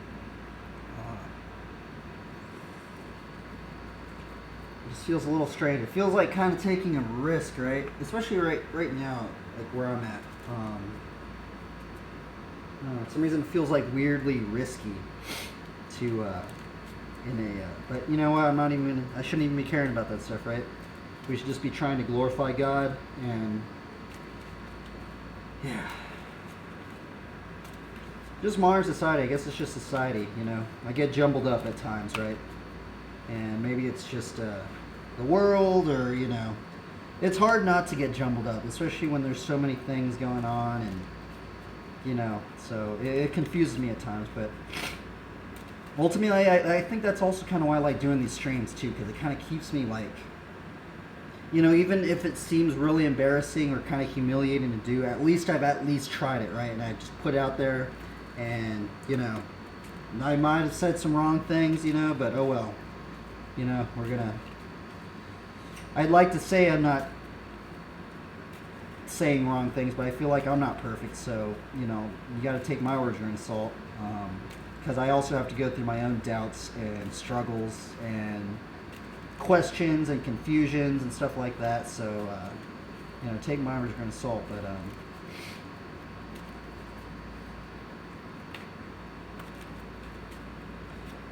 Speaker 1: It just feels a little strange. It feels like kind of taking a risk, right? Especially right now, like where I'm at. I don't know, for some reason it feels like weirdly risky to but you know what? I shouldn't even be caring about that stuff, right? We should just be trying to glorify God, and yeah. Just modern society, I guess it's just society, you know. I get jumbled up at times, right? And maybe it's just the world, or, you know. It's hard not to get jumbled up, especially when there's so many things going on, and, you know, so it confuses me at times, but ultimately I think that's also kind of why I like doing these streams too, because it kind of keeps me, like, even if it seems really embarrassing or kind of humiliating to do, at least I've at least tried it, right? And I just put it out there, and I might have said some wrong things, but oh well. We're gonna. I'd like to say I'm not saying wrong things, but I feel like I'm not perfect, so you got to take my words with a grain of salt, because I also have to go through my own doubts and struggles and questions and confusions and stuff like that. So take my words with a grain of salt, but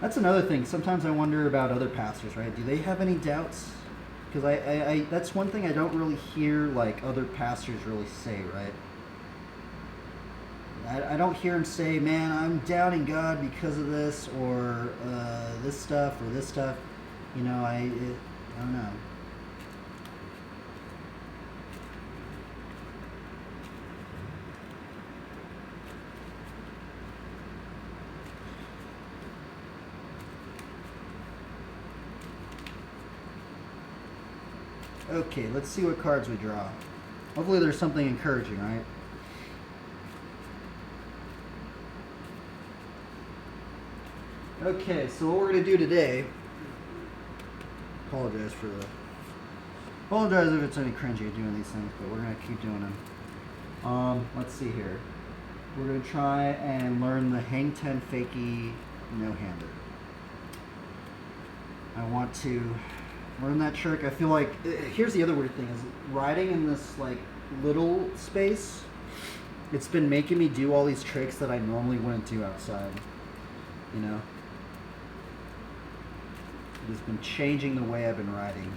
Speaker 1: that's another thing. Sometimes I wonder about other pastors, right? Do they have any doubts? Because I that's one thing I don't really hear like other pastors really say, right? I don't hear them say, man, I'm doubting God because of this or this stuff or this stuff. I don't know. Okay, let's see what cards we draw. Hopefully there's something encouraging, right? Okay, so what we're going to do today, apologize if it's any cringy doing these things, but we're going to keep doing them. Let's see here. We're going to try and learn the hang 10 fakie no-hander. I want to learn that trick. I feel like, here's the other weird thing, is riding in this like little space, it's been making me do all these tricks that I normally wouldn't do outside. It's been changing the way I've been riding.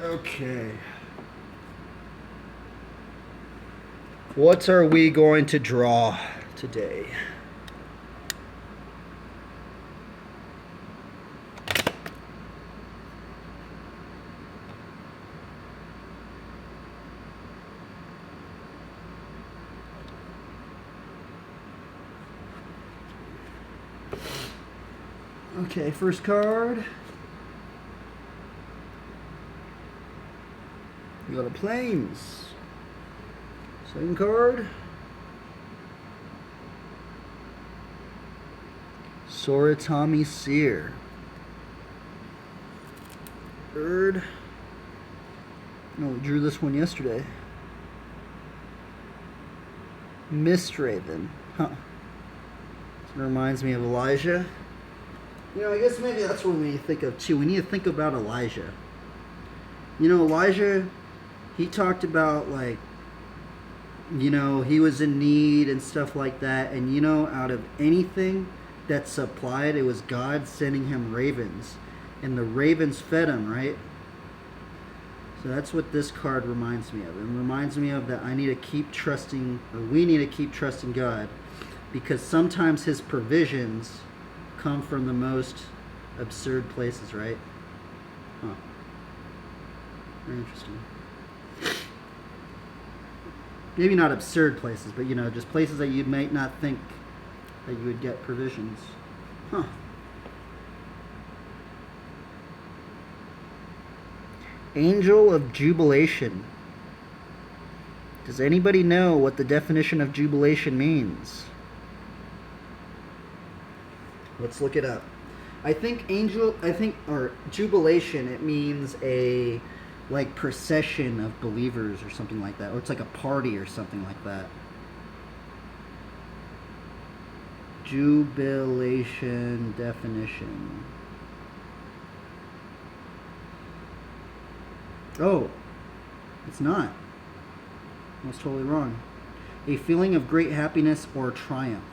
Speaker 1: Okay. What are we going to draw today? Okay, first card. We got a plains. Second card. Soratami Seer. Third. No, we drew this one yesterday. Mist Raven. Huh. This reminds me of Elijah. I guess maybe that's what we need to think of too. We need to think about Elijah. Elijah, he talked about like, he was in need and stuff like that. And out of anything that supplied, it was God sending him ravens. And the ravens fed him, right? So that's what this card reminds me of. It reminds me of that I need to keep trusting, or we need to keep trusting God. Because sometimes his provisions come from the most absurd places, right? Huh. Very interesting. Maybe not absurd places, but just places that you might not think that you would get provisions. Huh. Angel of Jubilation. Does anybody know what the definition of jubilation means? Let's look it up. Or jubilation, it means a like procession of believers or something like that. Or it's like a party or something like that. Jubilation definition. Oh, it's not. I was totally wrong. A feeling of great happiness or triumph.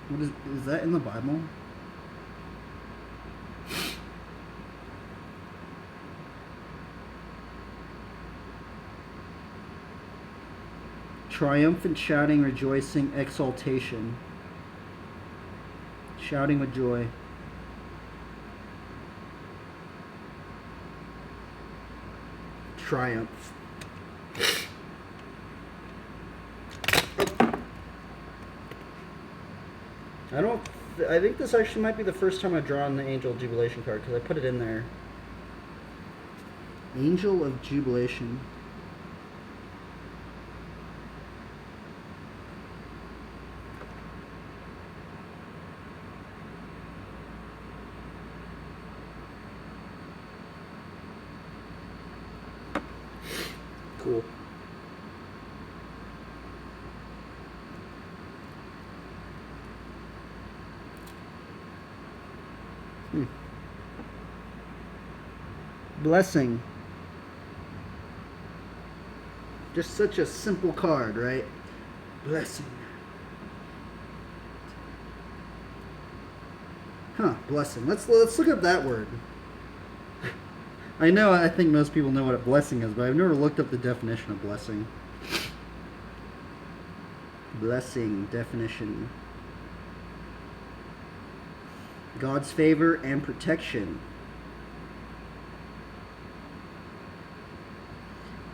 Speaker 1: What is that in the Bible? Triumphant shouting, rejoicing, exultation. Shouting with joy. Triumph. I think this actually might be the first time I've drawn the Angel of Jubilation card because I put it in there. Angel of Jubilation. Cool. Blessing. Just such a simple card, right? Blessing. Huh, blessing. Let's look up that word. I think most people know what a blessing is, but I've never looked up the definition of blessing. Blessing definition. God's favor and protection.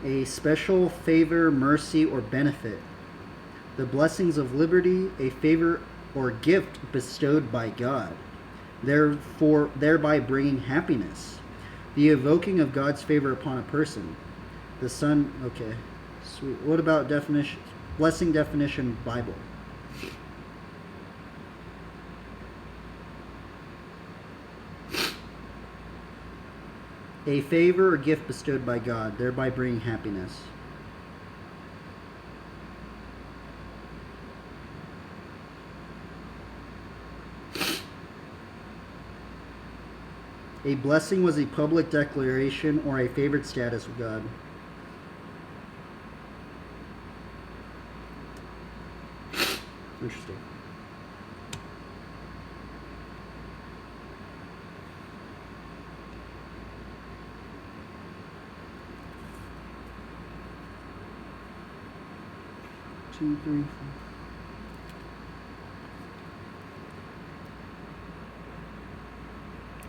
Speaker 1: A special favor, mercy, or benefit. The blessings of liberty, a favor or gift bestowed by God, thereby bringing happiness. The evoking of God's favor upon a person. The Son, okay, sweet. What about definition? Blessing definition, Bible. A favor or gift bestowed by God, thereby bringing happiness. A blessing was a public declaration or a favored status of God. Interesting. Two, three, four.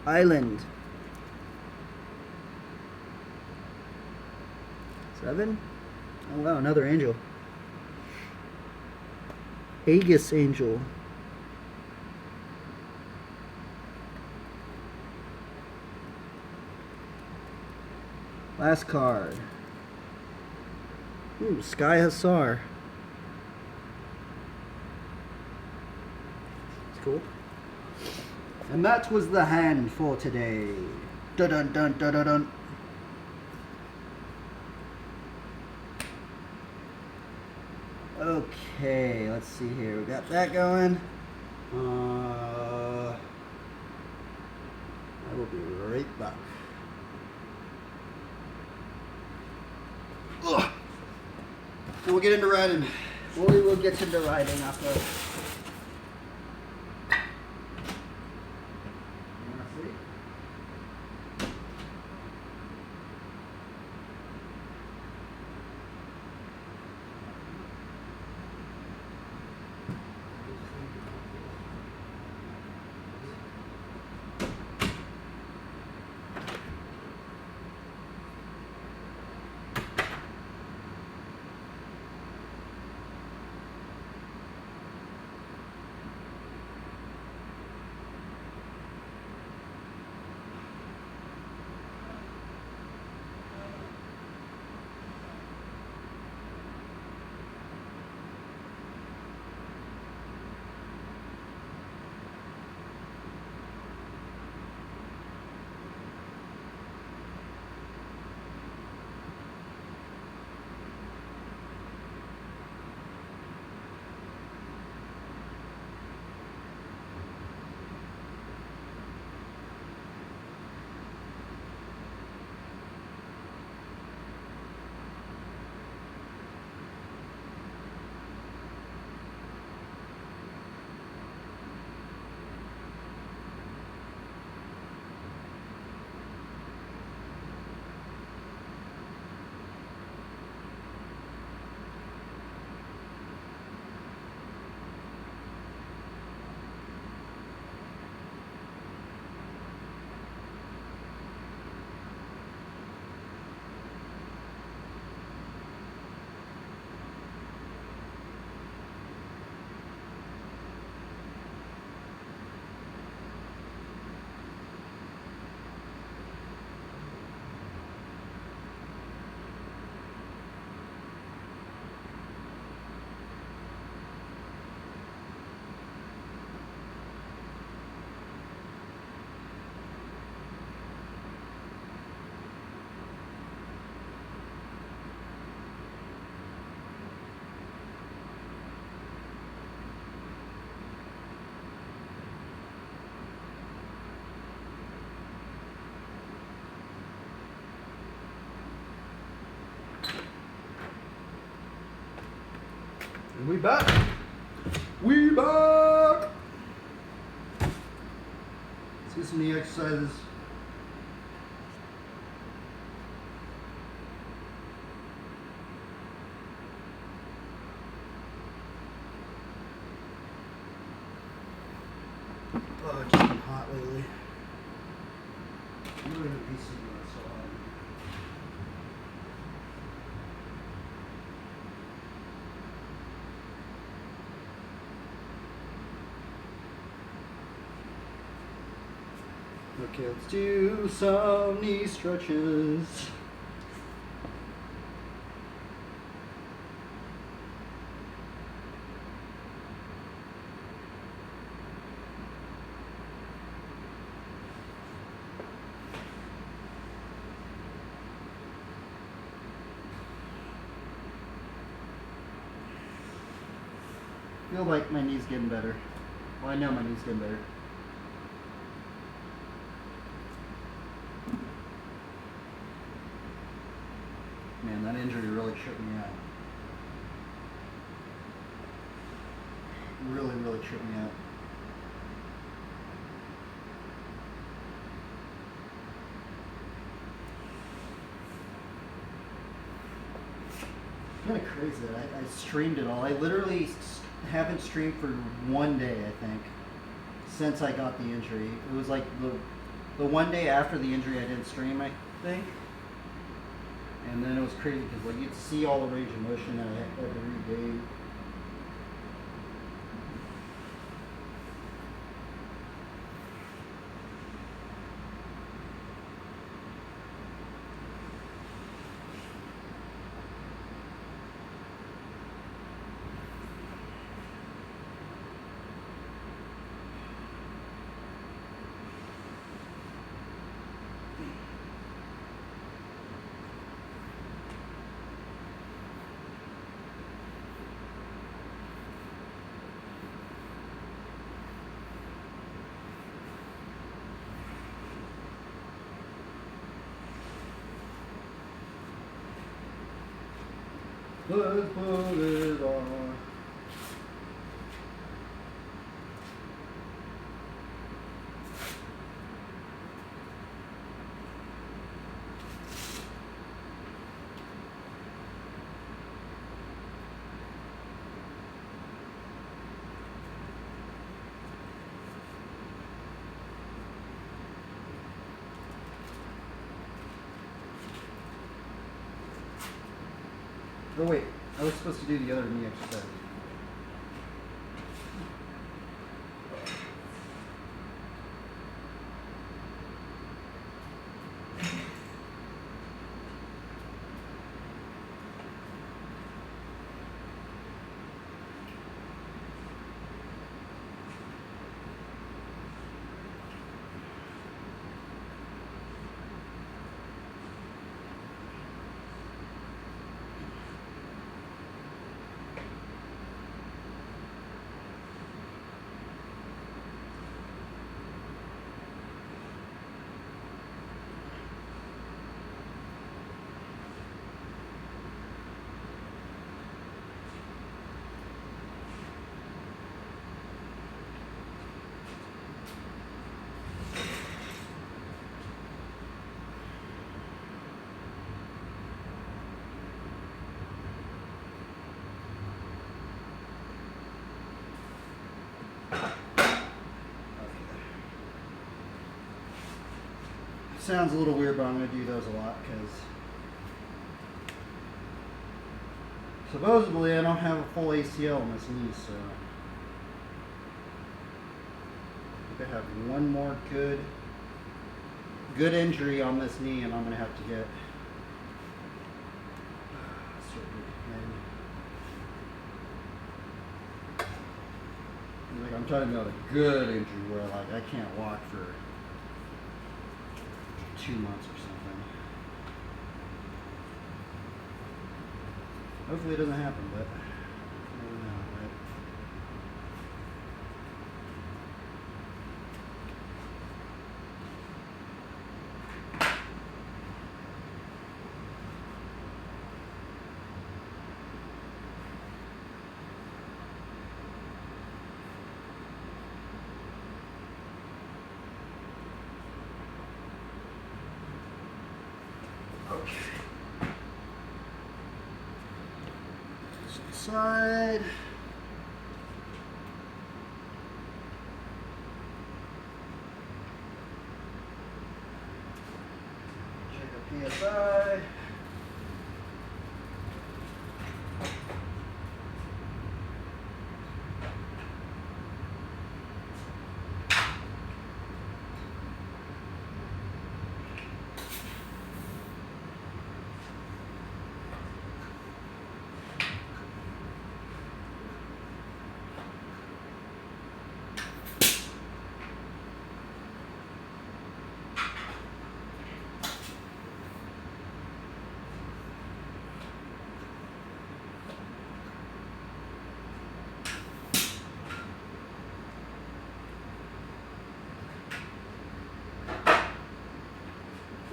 Speaker 1: Island. 7. Oh wow, another angel. Aegis angel. Last card. Ooh, Sky Hussar. It's cool. And that was the hand for today. Dun dun dun dun dun dun. Okay, let's see here. We got that going. I will be right back. Ugh. We'll get into riding. We will get into riding after. We back. We back. Let's get some knee exercises. Oh, it's just been hot lately. I'm really gonna be sitting there so hot. Okay, let's do some knee stretches. I feel like my knee's getting better. Well, I know my knee's getting better. Man, that injury really tripped me out. Really, really tripped me out. It's kind of crazy that I streamed it all. I literally haven't streamed for one day, I think, since I got the injury. It was like the one day after the injury I didn't stream, I think. And then it was crazy because like you'd see all the range of motion that I had every day. Let's put it on. Oh wait, I was supposed to do the other knee exercise. Sounds a little weird, but I'm going to do those a lot because supposedly I don't have a full ACL in this knee, so I think I have one more good injury on this knee, and I'm going to have to get surgery. Like I'm talking about a good injury where like I can't walk for 2 months or something. Hopefully it doesn't happen, but you never know, right? Okay. Side. Check the PSI.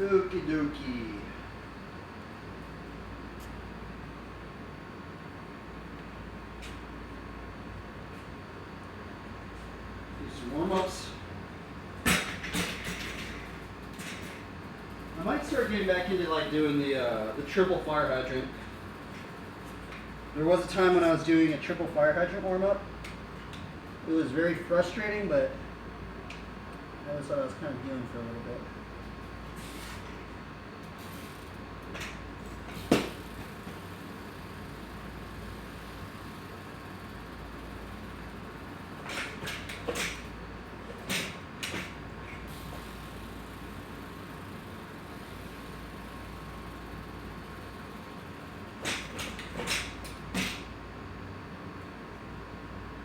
Speaker 1: Okie dokie. Do some warm-ups. I might start getting back into like doing the triple fire hydrant. There was a time when I was doing a triple fire hydrant warm-up. It was very frustrating, but I always thought I was kind of healing for a little bit.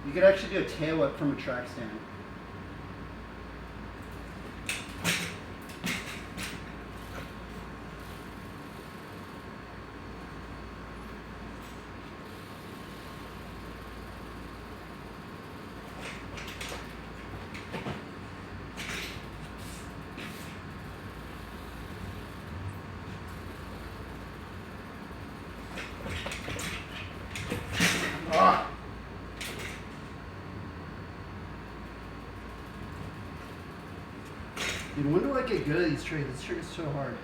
Speaker 1: You could actually do a tail whip from a track stand. Ah! Dude, when do I get good at these tricks? This trick is so hard.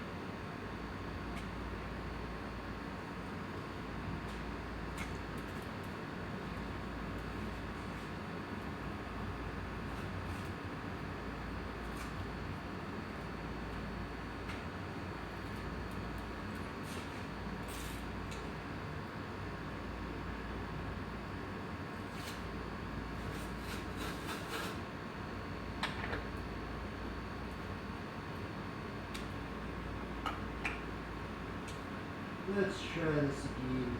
Speaker 1: Let's try this again.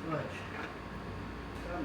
Speaker 1: Clutch. Come on.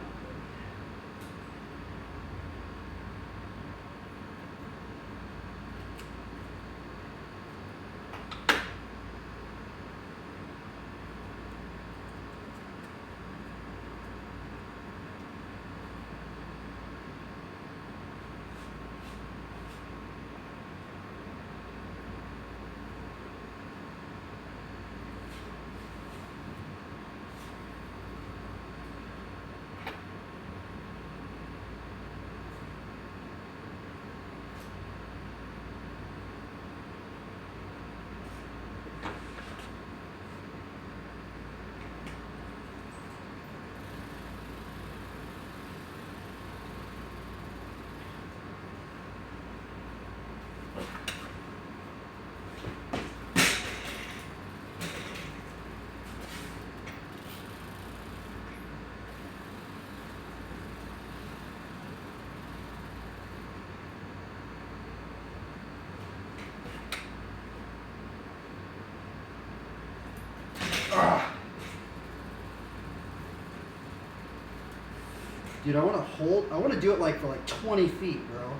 Speaker 1: Dude, I want to do it like for like 20 feet, bro.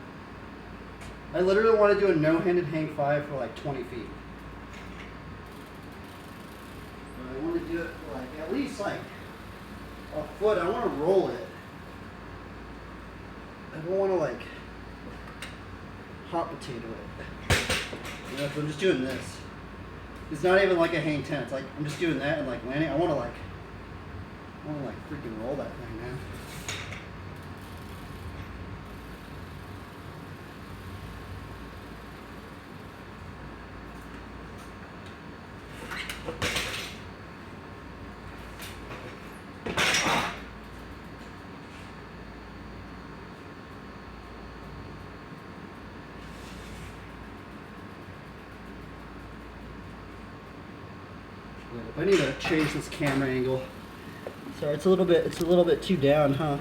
Speaker 1: I literally want to do a no-handed hang five for like 20 feet. But I want to do it for like at least like a foot. I want to roll it. I don't want to like hot potato it. You know, if I'm just doing this. It's not even like a hang 10. It's like I'm just doing that and like landing. I want to like freaking roll that thing, man. I need to change this camera angle. Sorry, it's a little bit too down, huh?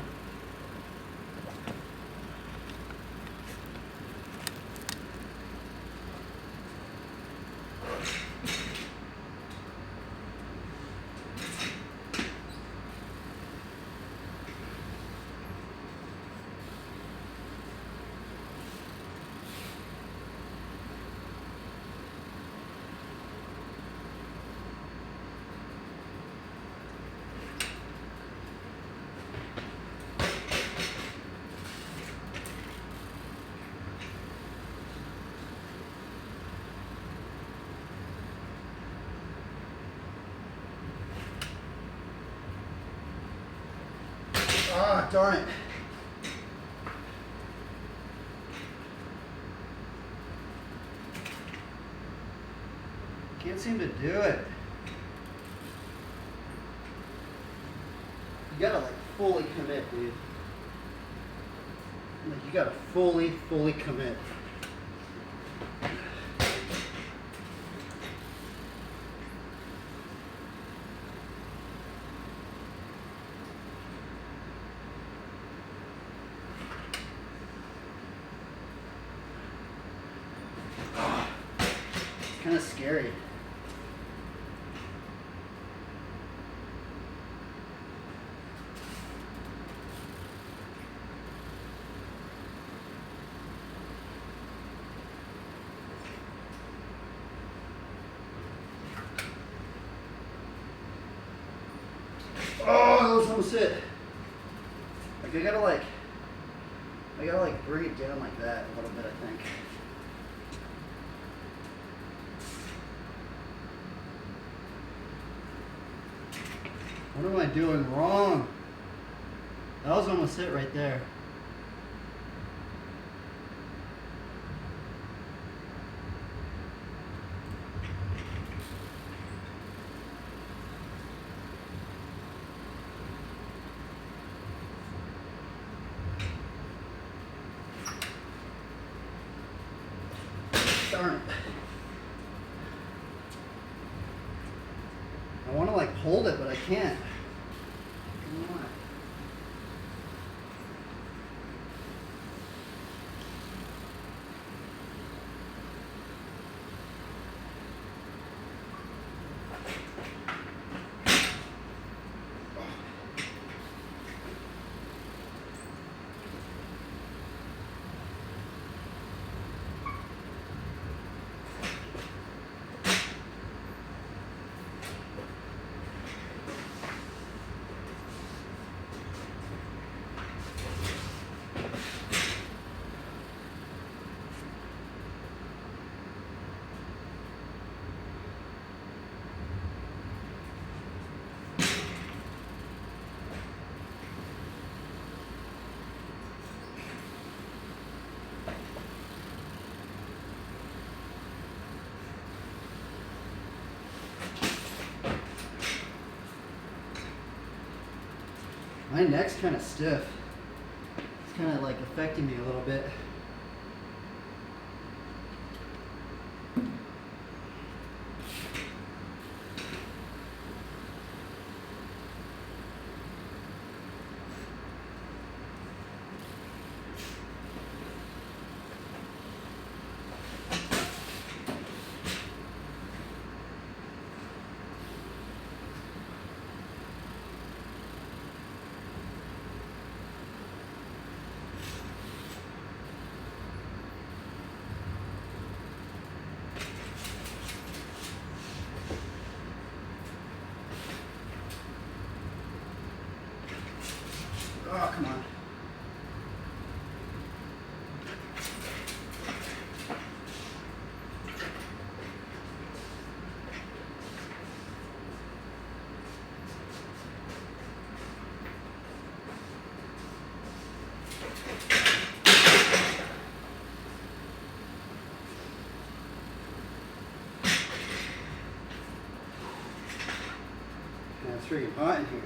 Speaker 1: Ah, darn it. Can't seem to do it. You gotta like fully commit, dude. Like you gotta fully commit. Kind of scary. Oh, that was almost it. Like I gotta bring it down like that a little bit, I think. What am I doing wrong? That was almost it right there. Darn it. I want to like hold it, but I can't. Come on. My neck's kind of stiff. It's kind of like affecting me a little bit. Oh, come on. It's freaking hot in here.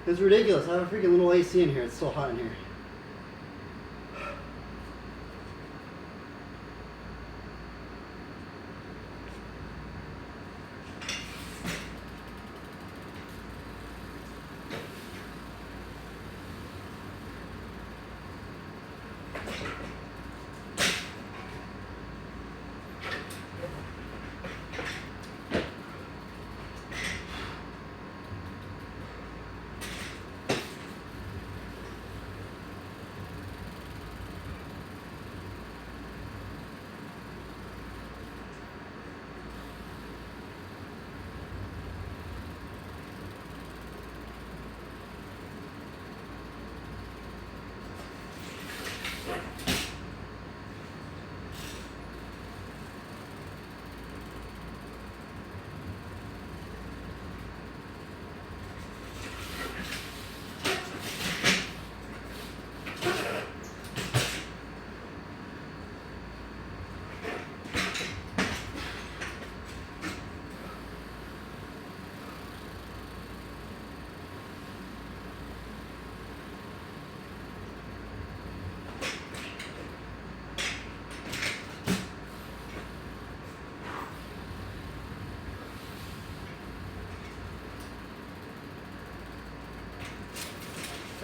Speaker 1: It's ridiculous. I have a freaking little AC in here. It's so hot in here.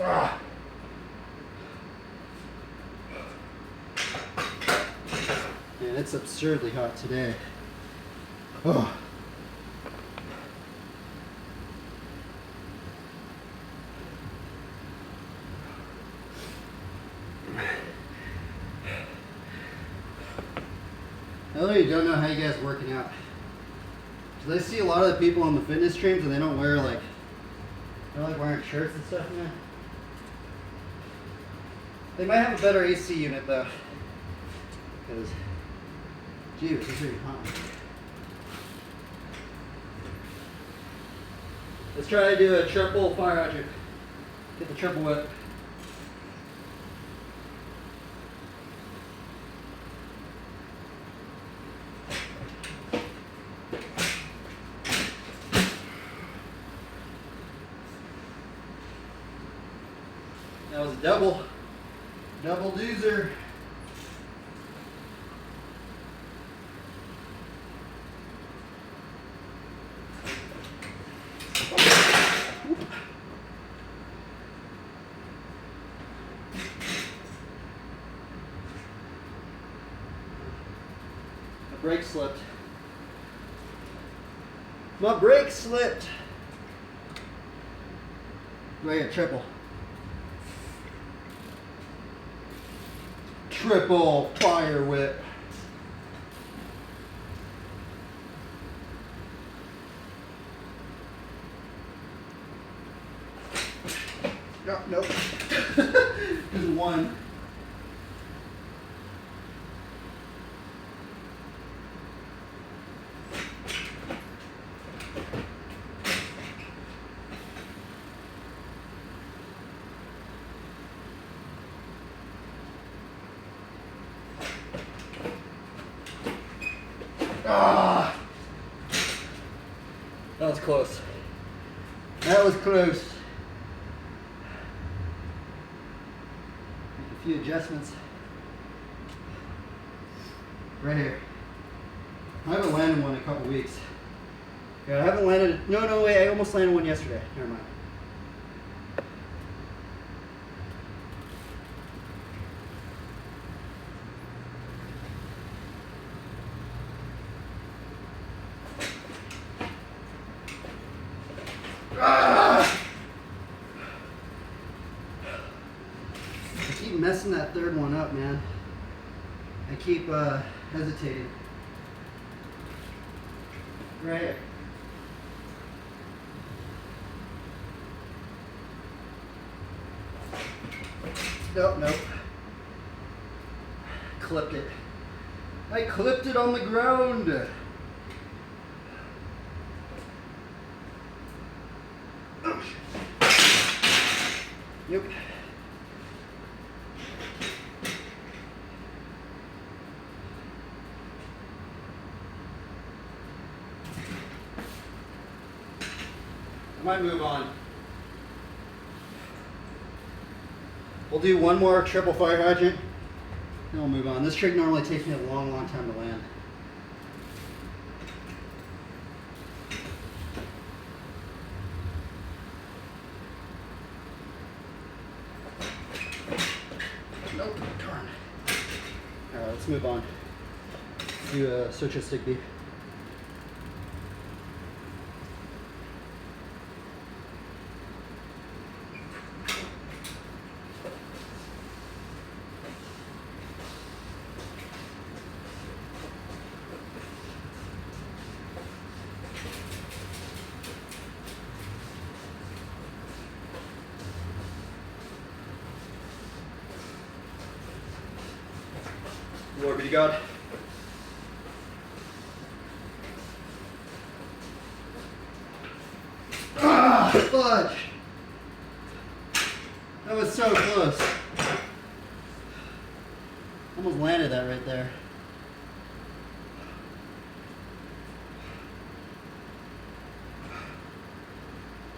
Speaker 1: Ah. Man, it's absurdly hot today. Oh. I really don't know how you guys are working out. Because I see a lot of the people on the fitness streams and they don't wear like, they're like wearing shirts and stuff, man. They might have a better AC unit though. Because, gee, it's really hot. Let's try to do a triple fire hydrant. Get the triple whip. That was a double doozer. My brake slipped. My brake slipped. Right here, triple. Triple fire whip. No, nope. Just one. Ah, that was close. That was close. Make a few adjustments. Right here. I haven't landed one in a couple weeks. Yeah, I haven't landed. No, wait. I almost landed one yesterday. Never mind. I keep messing that third one up, man. I keep hesitating. Right here. Nope, nope. Clipped it. I clipped it on the ground. Oh, shit. Yep. I might move on. We'll do one more triple fire hydrant, then we'll move on. This trick normally takes me a long, long time to land. Nope, darn. Alright, let's move on. Do a search and stick beef. Glory be to God. Ah, fudge! That was so close. Almost landed that right there.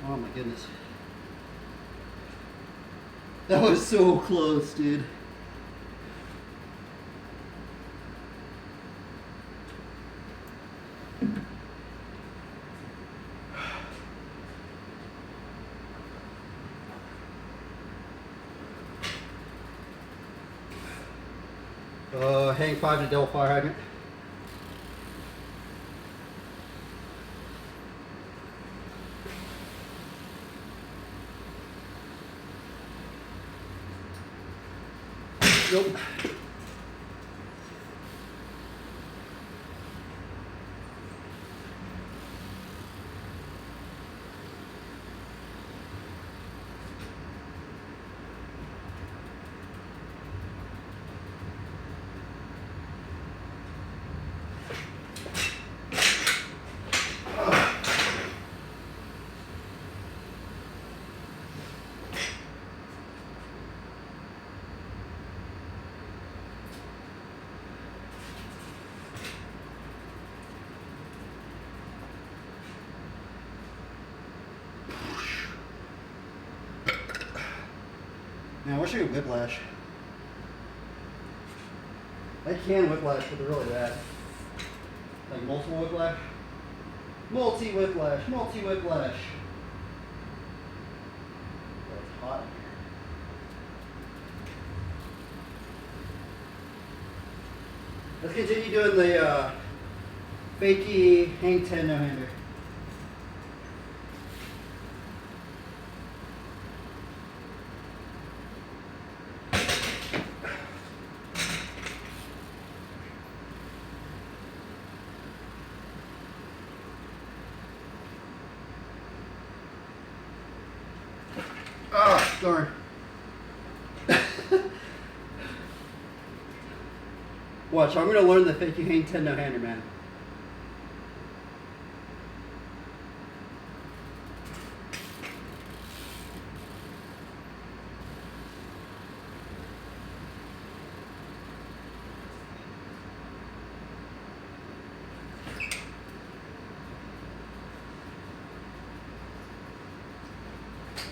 Speaker 1: Oh my goodness. That was so close, dude. Hang 5 to double fire hydrant. Nope. Man, I wish I could whiplash. I can whiplash, but they're really bad. Like multiple whiplash. Multi-whiplash, multi-whiplash. Oh, it's hot in here. Let's continue doing the fakie hang 10 no-hander. Oh, darn. Watch, I'm going to learn the fake you hang 10 no-hander, man.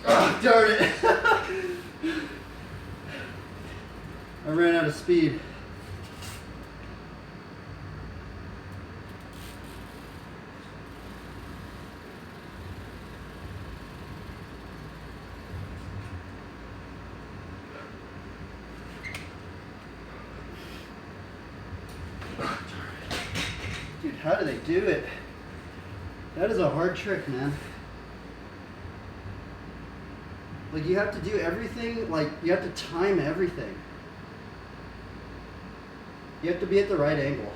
Speaker 1: Oh, darn it. I ran out of speed. Dude, how do they do it? That is a hard trick, man. Like, you have to do everything, like, you have to time everything. You have to be at the right angle.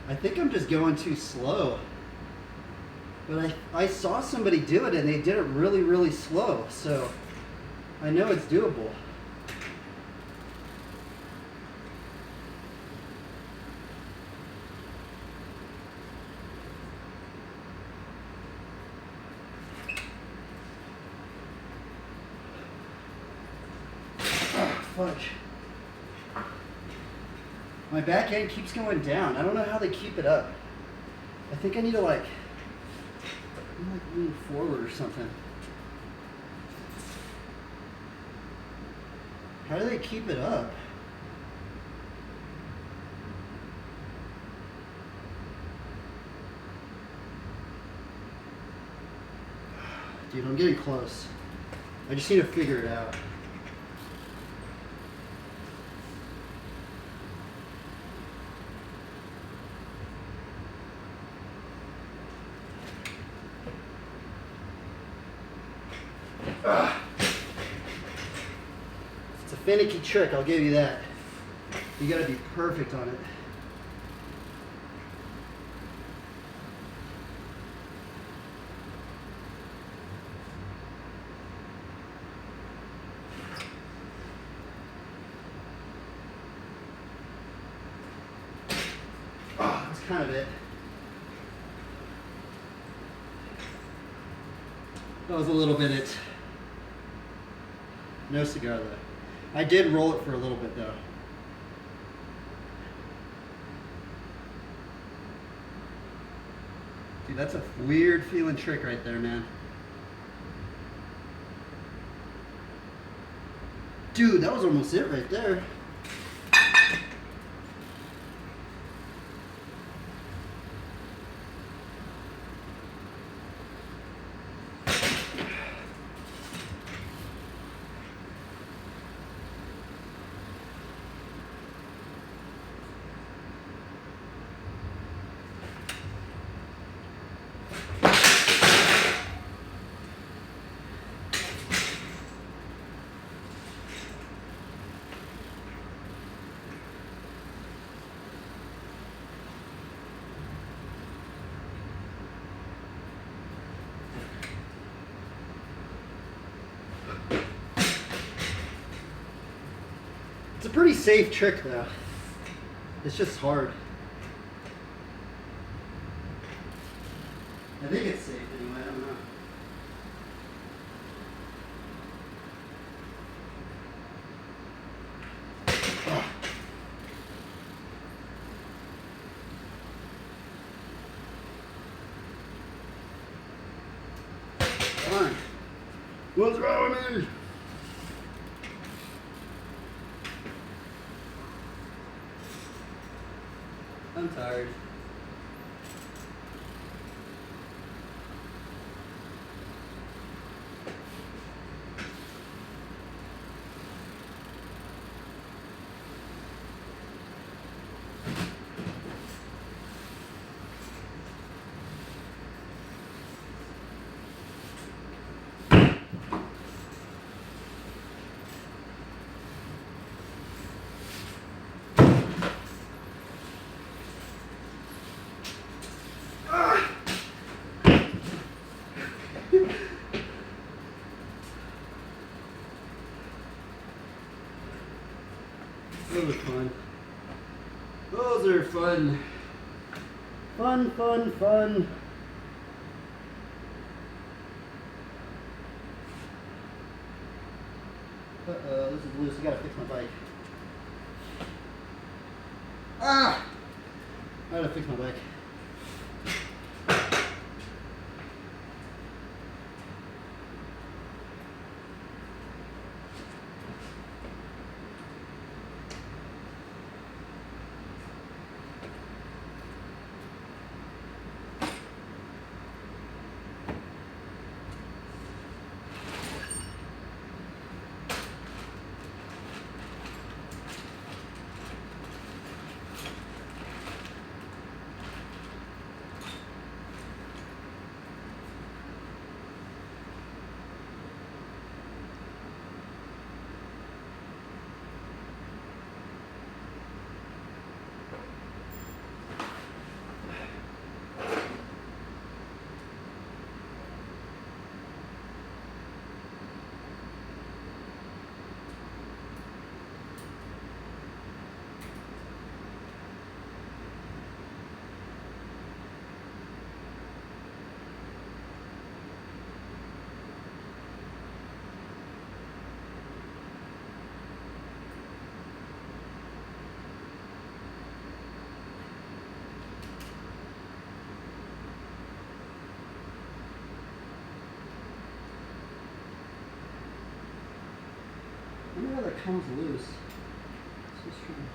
Speaker 1: I think I'm just going too slow. But I saw somebody do it and they did it really, really slow. So I know it's doable. Fudge. My back end keeps going down. I don't know how they keep it up. I think I need to like lean forward or something. How do they keep it up? Dude, I'm getting close. I just need to figure it out. It's a finicky trick, I'll give you that. You gotta be perfect on it. That's kind of it. That was a little bit it. No cigar though. I did roll it for a little bit though. Dude, that's a weird feeling trick right there, man. Dude, that was almost it right there. It's a pretty safe trick though. It's just hard. I think it's safe anyway, I don't know. Fine. What's wrong with me? I'm tired. Those are fun. Those are fun. Fun, fun, fun. Uh-oh, this is loose. I gotta fix my bike. Ah! I gotta fix my bike. I wonder how that comes loose. It's so strange.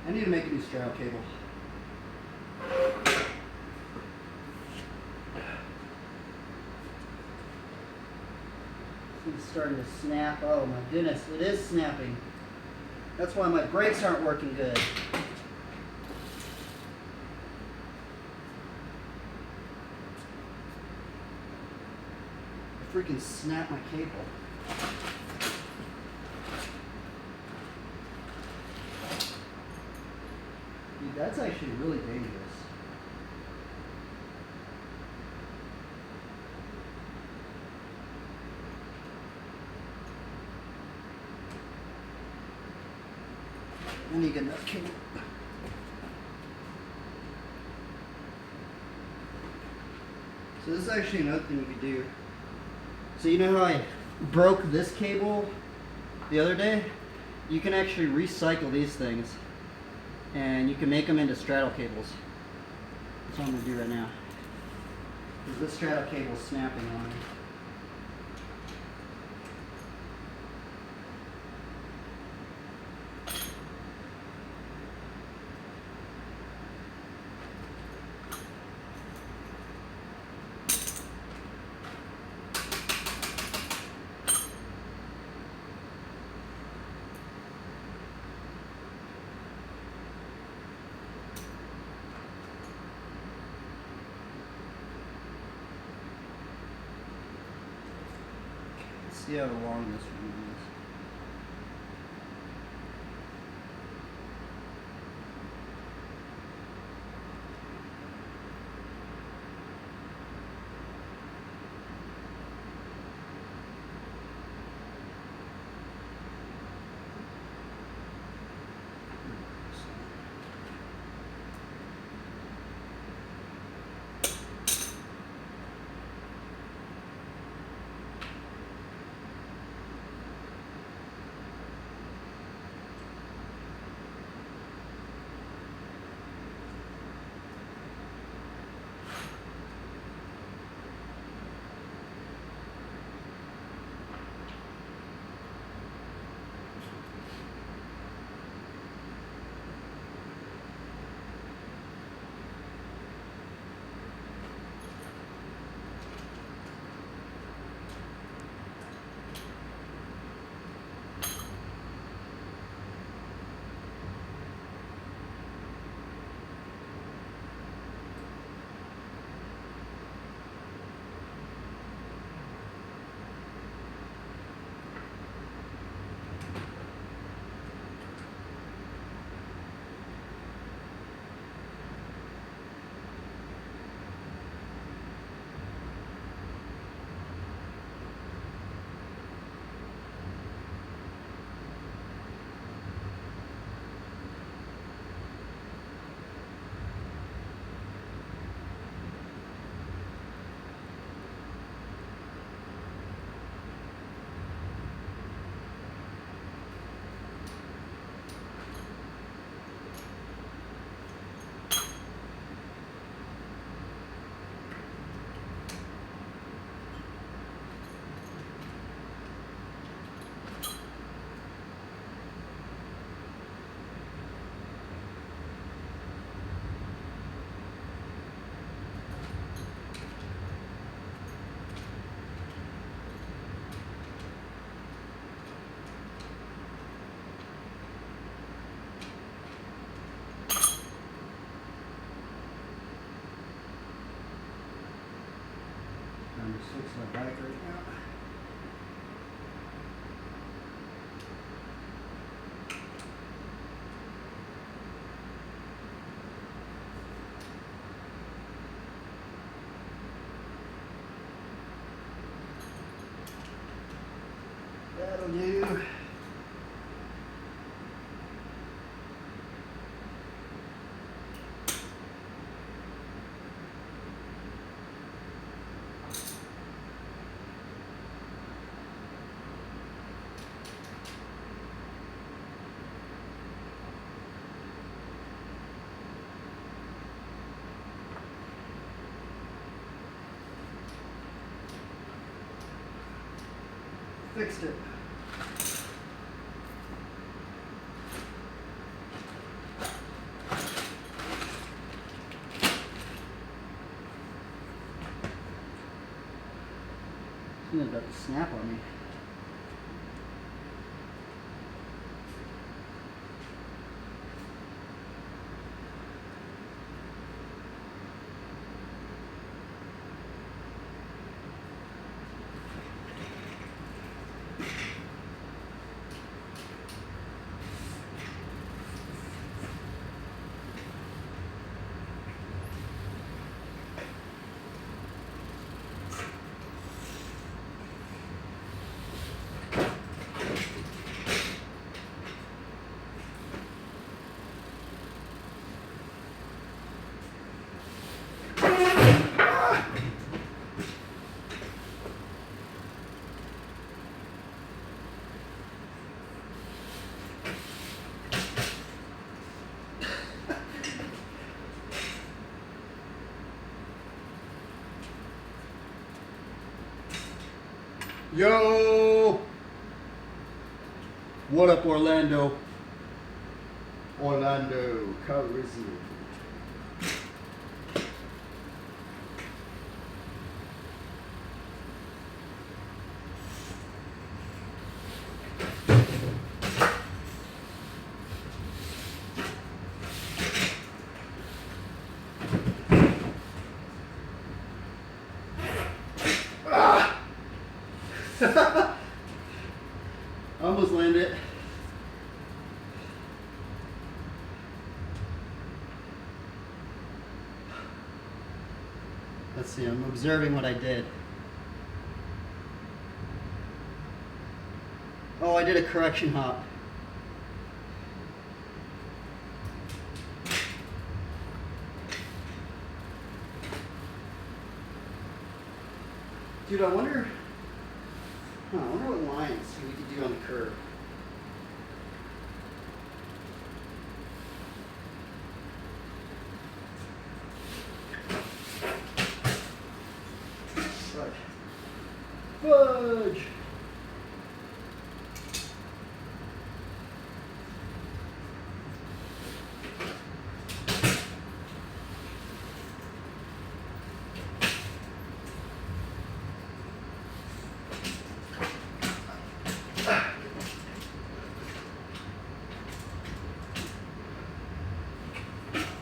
Speaker 1: I need to make a new straddle cable. It's starting to snap. Oh my goodness, it is snapping. That's why my brakes aren't working good. I freaking snapped my cable. Dude, that's actually really dangerous. I need to get enough cable. So this is actually another thing you could do. So you know how I broke this cable the other day? You can actually recycle these things and you can make them into straddle cables. That's what I'm going to do right now. Because this straddle cable is snapping on me. See how long this one is. That'll do. Fixed it. It's about to snap on me. Yo! What up, Orlando? Orlando Calrissian. Almost landed it. Let's see, I'm observing what I did. Oh, I did a correction hop. Dude, I wonder what lines we could do on the curve. Fudge!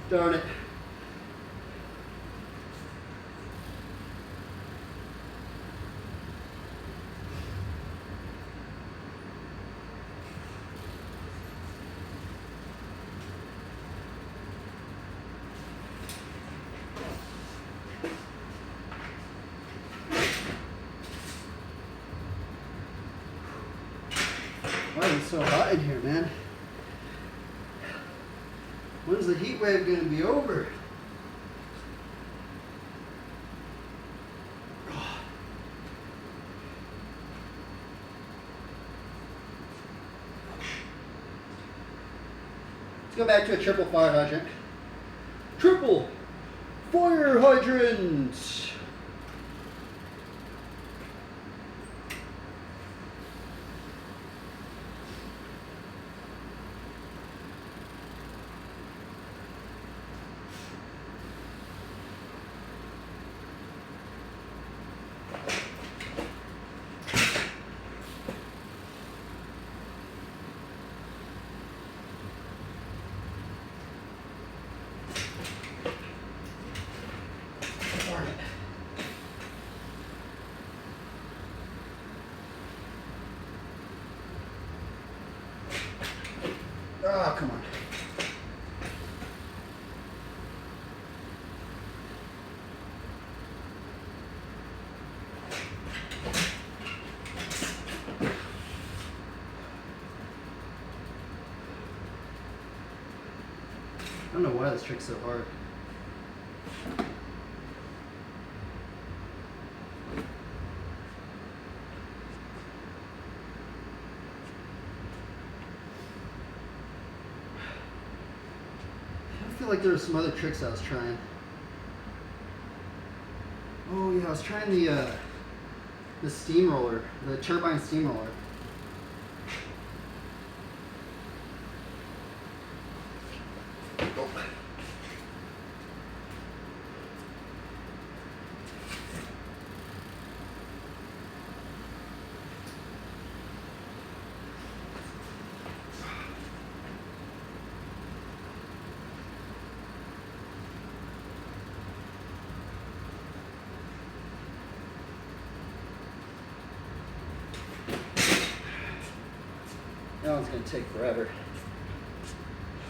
Speaker 1: Darn it. Why is it so hot in here, man? When's the heat wave going to be over? Let's go back to a triple fire hydrant. Triple fire hydrant! Oh, come on. don't know why this trick's so hard. I feel like there were some other tricks I was trying. Oh yeah, I was trying the steamroller, the turbine steamroller. That one's gonna take forever.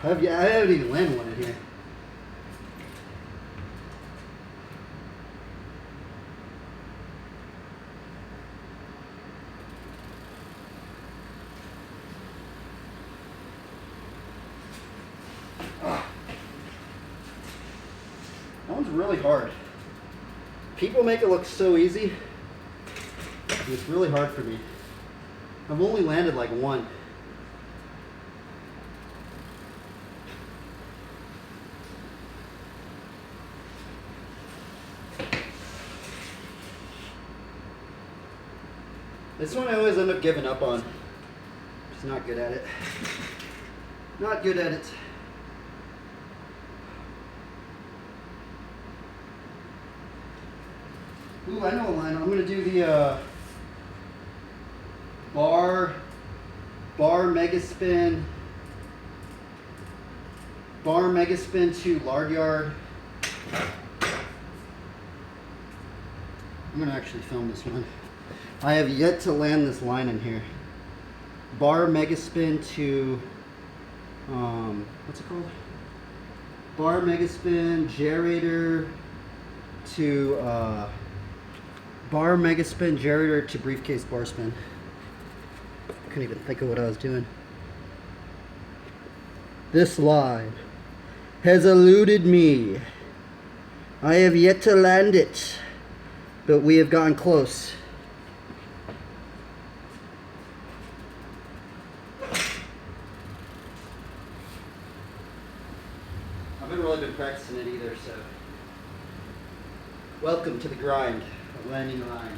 Speaker 1: I haven't even landed one in here. That one's really hard. People make it look so easy. It's really hard for me. I've only landed like one. This one I always end up giving up on. Just not good at it. Not good at it. Ooh, I know a line. I'm gonna do the bar mega spin to lard yard. I'm gonna actually film this one. I have yet to land this line in here. Bar mega spin to what's it called? Bar mega spin gyrator to bar mega spin gyrator to briefcase bar spin. I couldn't even think of what I was doing. This line has eluded me. I have yet to land it, but we have gotten close. I haven't really been practicing it either, so welcome to the grind of landing the line.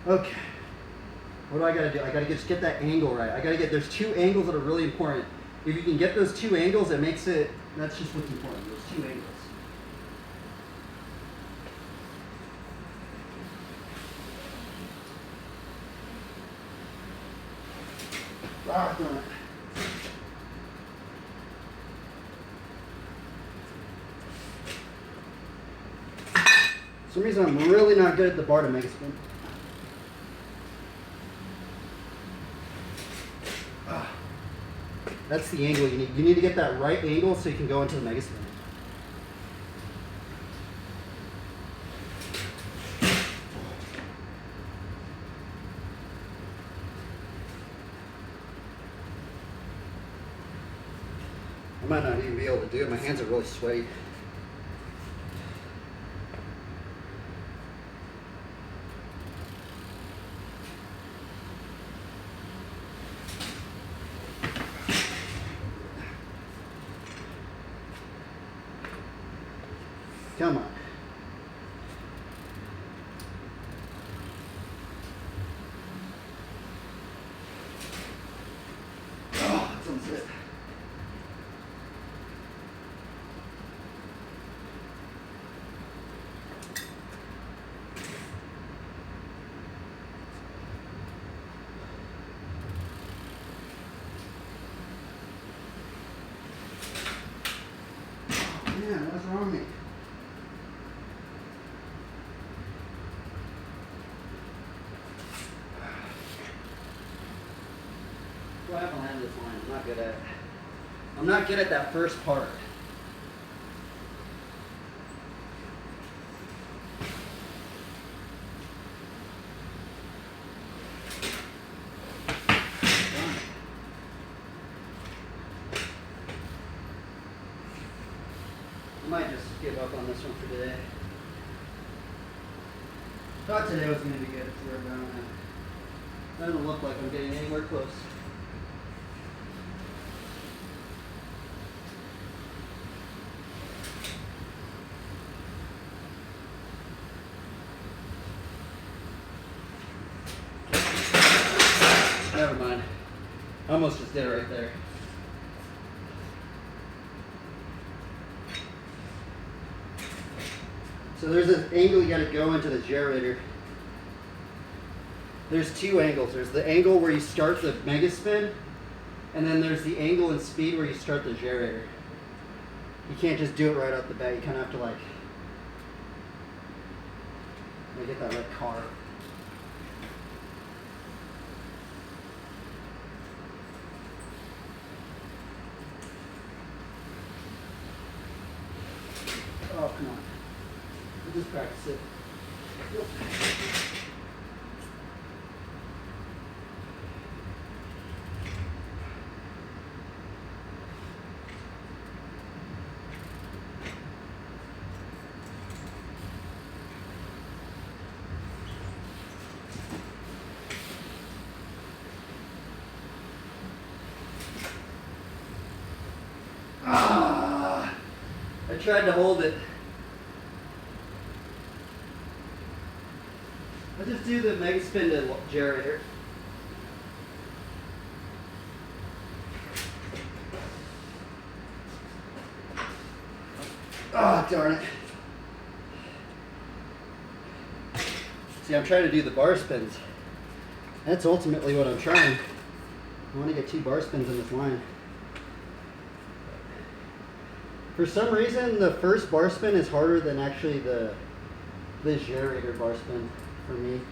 Speaker 1: Okay, what do I gotta do? I gotta just get that angle right. There's two angles that are really important. If you can get those two angles, it makes it, that's just what's important, those two angles. Ah, darn it. For some reason I'm really not good at the bar to mega spin. That's the angle you need. You need to get that right angle so you can go into the mega spin. I might not even be able to do it. My hands are really sweaty. Come on. Oh, that sounds good. Oh, man, what's wrong with me? I haven't landed this line. I'm not good at it. I'm not good at that first part. I might just give up on this one for today. Thought today was going to be good for around that. Doesn't look like I'm getting anywhere close. Never mind. I almost just did it right there. So there's an angle you got to go into the gyrator. There's two angles. There's the angle where you start the mega spin, and then there's the angle and speed where you start the gyrator. You can't just do it right off the bat. You kind of have to like get that right car. Oh, come on. We'll just practice it. I tried to hold it. I'll just do the mega spin to gyrator. Oh, darn it. See, I'm trying to do the bar spins. That's ultimately what I'm trying. I want to get 2 bar spins in this line. For some reason, the first bar spin is harder than actually the gyrator bar spin for me.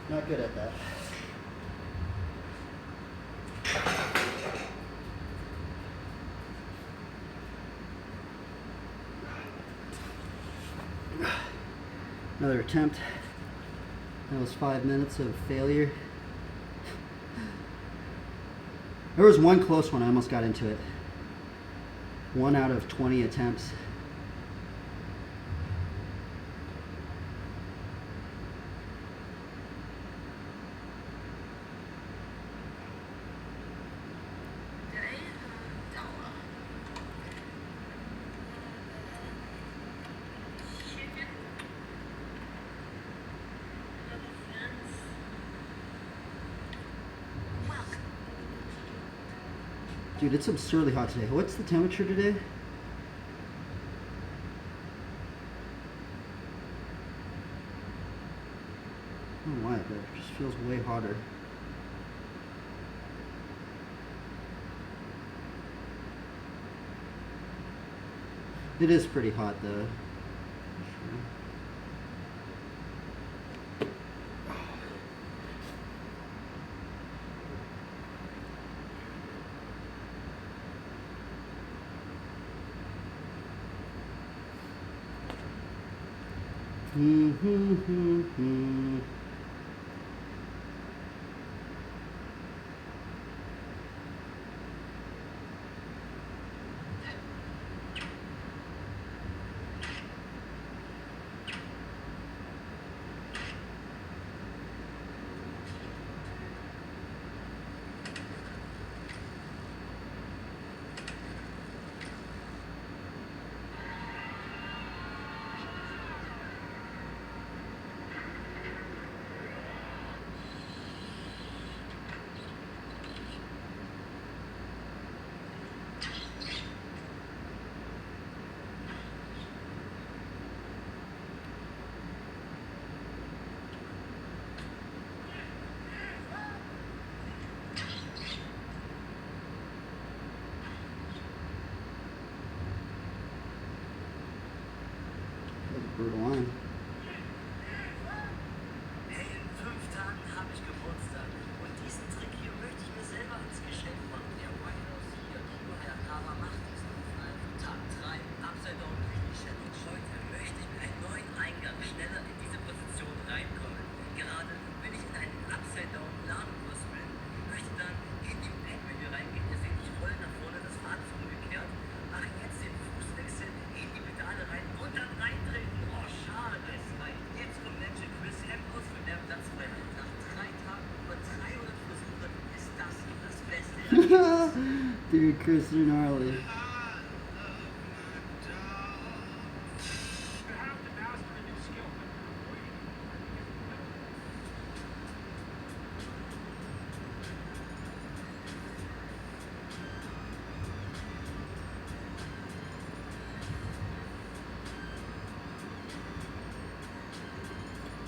Speaker 1: Not good at that. Another attempt. That was 5 minutes of failure. There was one close one, I almost got into it. 1 out of 20 attempts. Dude, it's absurdly hot today. What's the temperature today? I don't know why, but it just feels way hotter. It is pretty hot though. Brutal line. Dude, Chris, you're gnarly.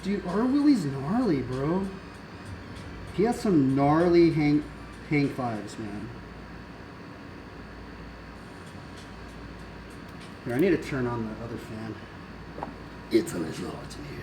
Speaker 1: Dude, R. Willie's gnarly, bro. He has some gnarly hang fives, man. Here, I need to turn on the other fan. It's a little hot in here.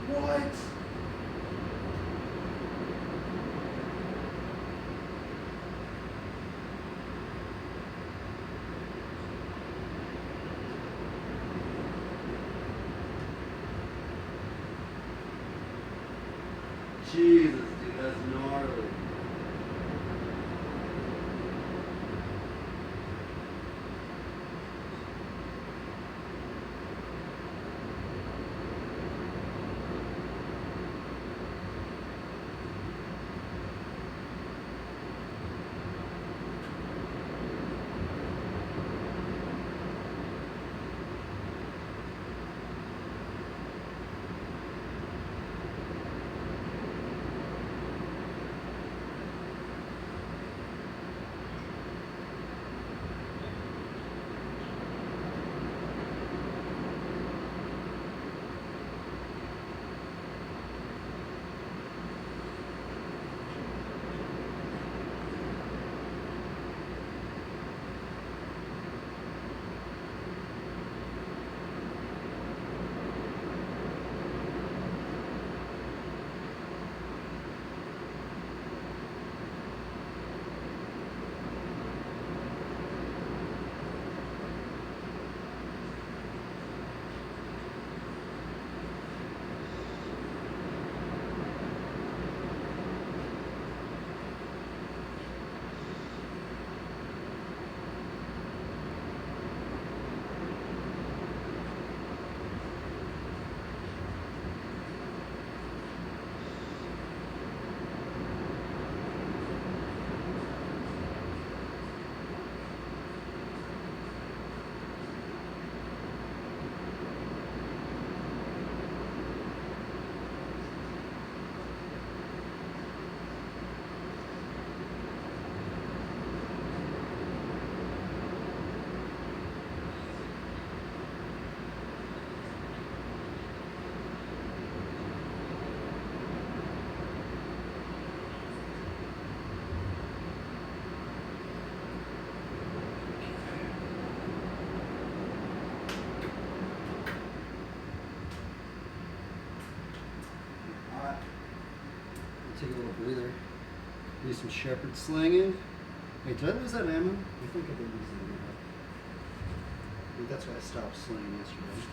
Speaker 1: What? Jesus, dude, that's gnarly. Take a little breather. Do some shepherd slinging. Wait, did I lose that ammo? I think I did lose that ammo. I think that's why I stopped slinging yesterday.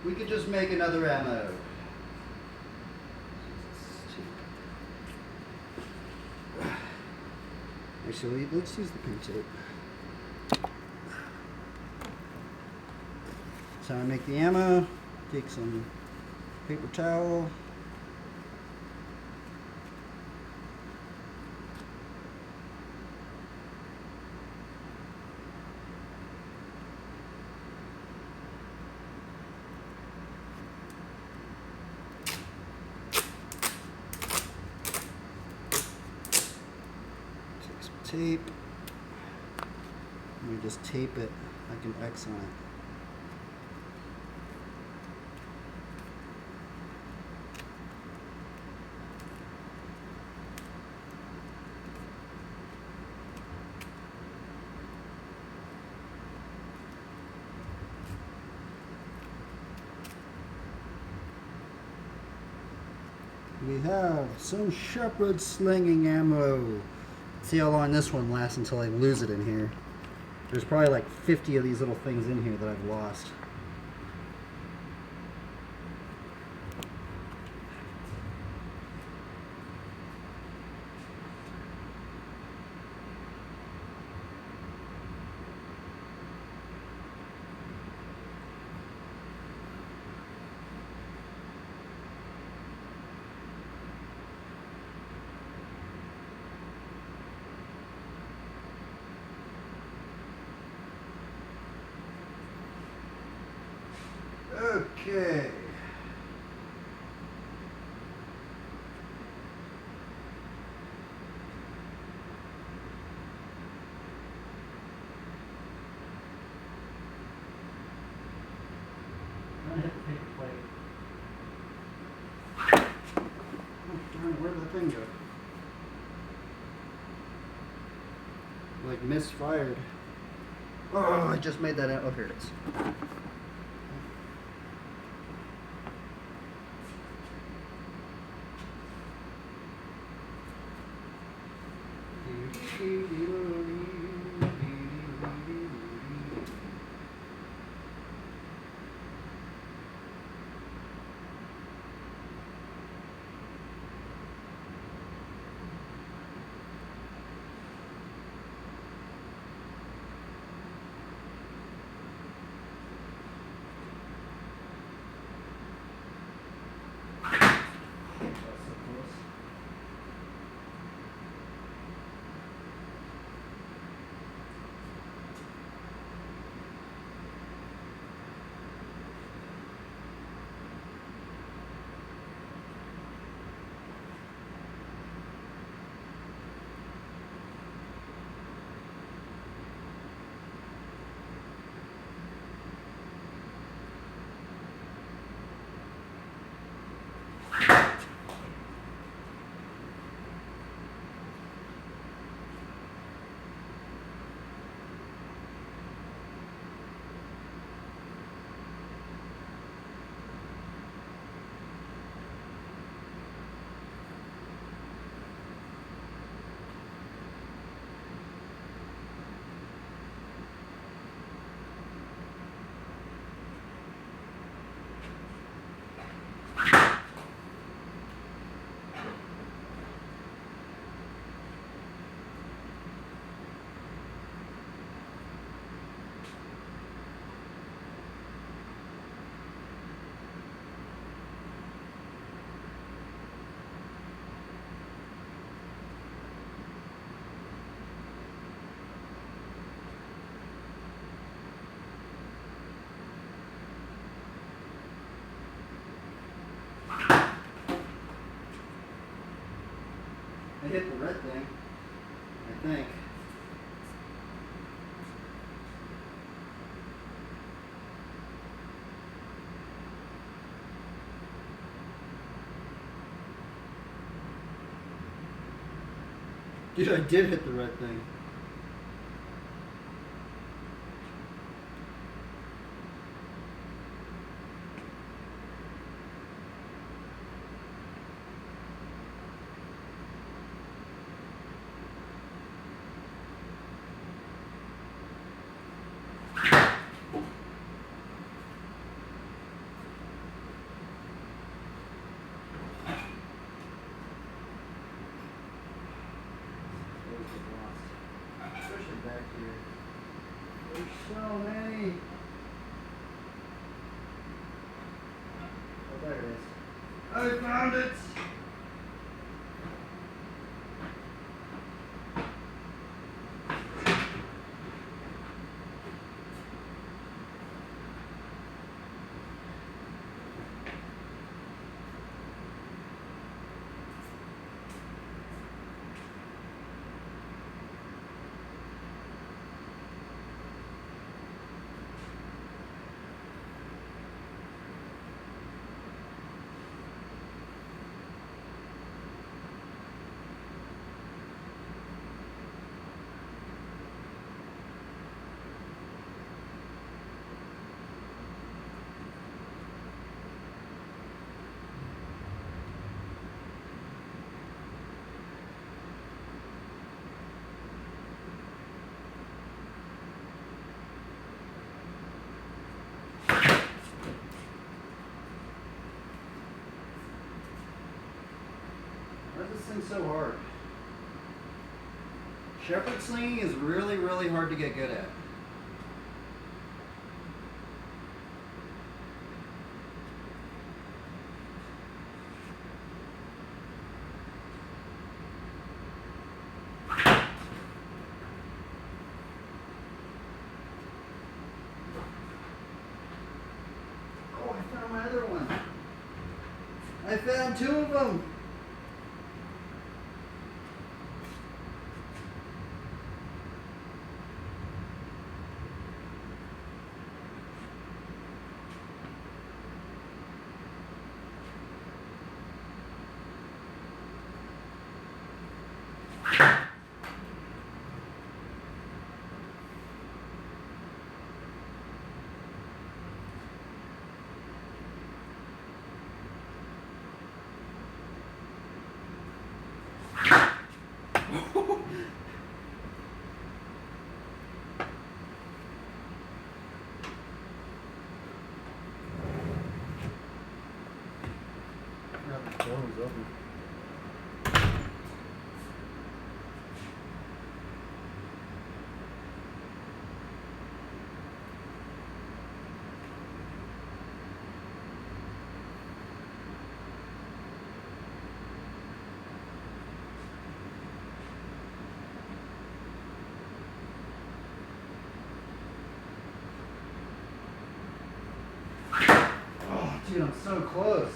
Speaker 1: We could just make another ammo. Actually, let's use the pink tape. That's how I make the ammo. Take some paper towel. Tape. And we just tape it like an X on it. We have some shepherd slinging ammo. See how long this one lasts until I lose it in here. There's probably like 50 of these little things in here that I've lost. Okay. I'm gonna hit the paper plate. Oh, darn it, where did the thing go? Like misfired. Oh, I just made that out. Oh, here it is. I hit the red thing, I think. Dude, I did hit the red thing. Lost. There's so many. Oh, there it is. I found it! Why is this thing so hard? Shepherd slinging is really, really hard to get good at. Oh, I found my other one. I found two of them. The door was open. Oh, dude, I'm so close.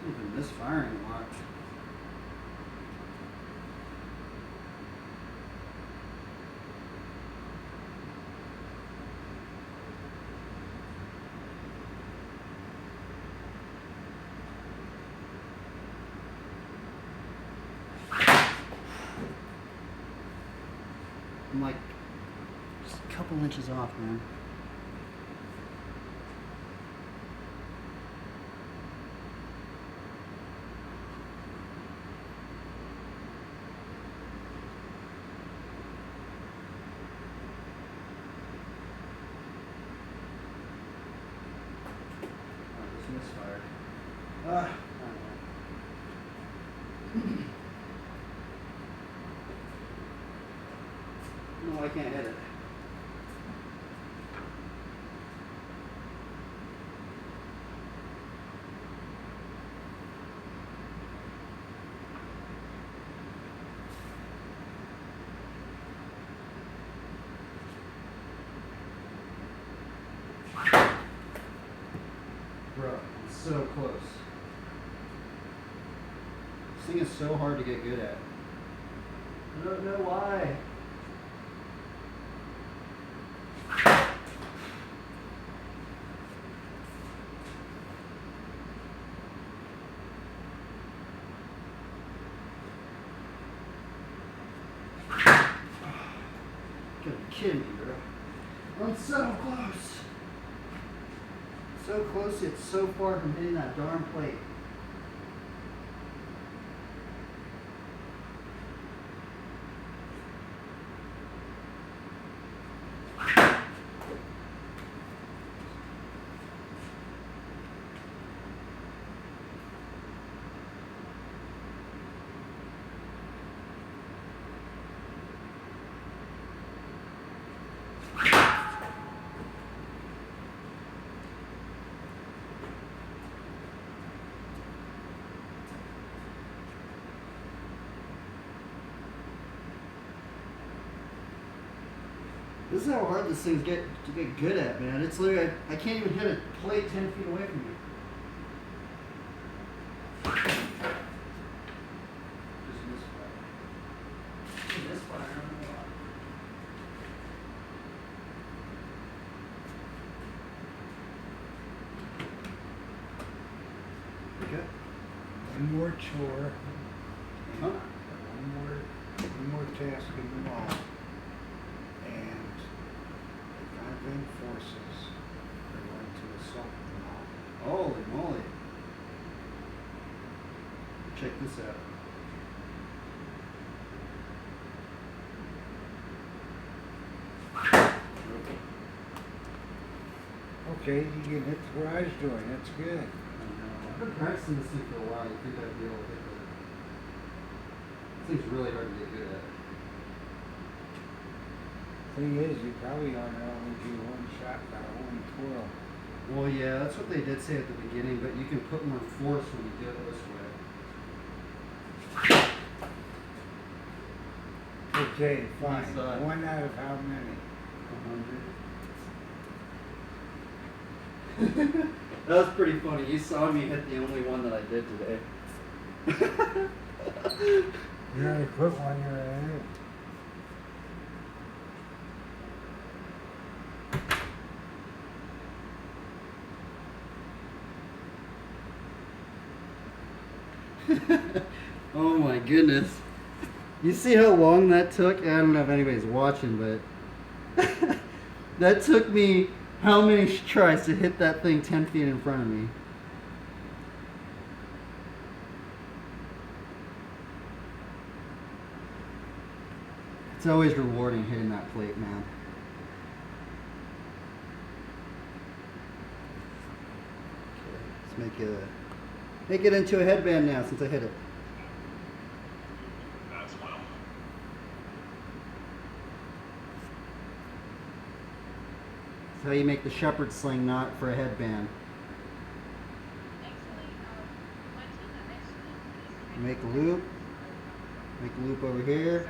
Speaker 1: I've been misfiring a lot. I'm like just a couple inches off, man. Misfired. No, I can't hit it. Bro, it's so close. This thing is so hard to get good at. I don't know why. kidding me, bro. I'm so close. So close, it's so far from hitting that darn plate. This is how hard this thing's get good at, man. It's literally, I can't even hit a plate 10 feet away from me. Just misfire. Misfire, I don't know why. Okay.
Speaker 2: One more chore.
Speaker 1: Huh?
Speaker 2: One more task in the wall. And the convent forces are going to assault the mall.
Speaker 1: Holy moly. Check this out.
Speaker 2: Okay, you can hit the garage door. That's good.
Speaker 1: I've been practicing this thing for a while. You think I'd be able to hit it? This thing's really hard to get good at.
Speaker 2: Thing is, you probably ought to only do one shot, not one twirl.
Speaker 1: Well, yeah, that's what they did say at the beginning, but you can put more force when you do it this way.
Speaker 2: Okay, fine.
Speaker 1: Nice,
Speaker 2: One out of how many?
Speaker 1: 100. That was pretty funny. You saw me hit the only one that I did today.
Speaker 2: You already put one in your head.
Speaker 1: Oh my goodness. You see how long that took? I don't know if anybody's watching, but that took me how many tries to hit that thing 10 feet in front of me? It's always rewarding hitting that plate, man. Okay, let's make it into a headband now since I hit it. That's how you make the shepherd sling knot for a headband. Make a loop. Make a loop over here.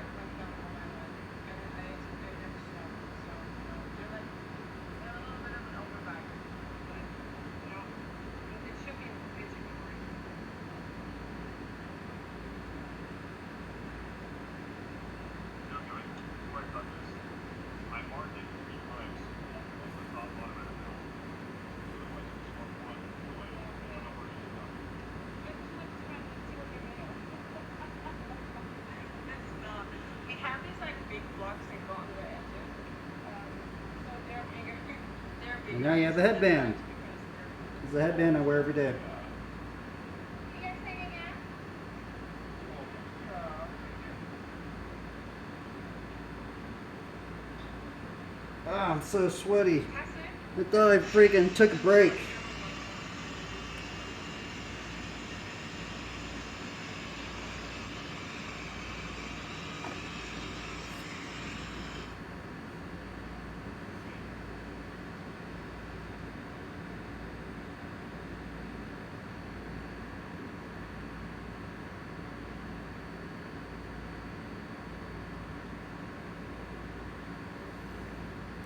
Speaker 1: And now you have the headband. This is the headband I wear every day. Ah, I'm so sweaty. I thought I freaking took a break.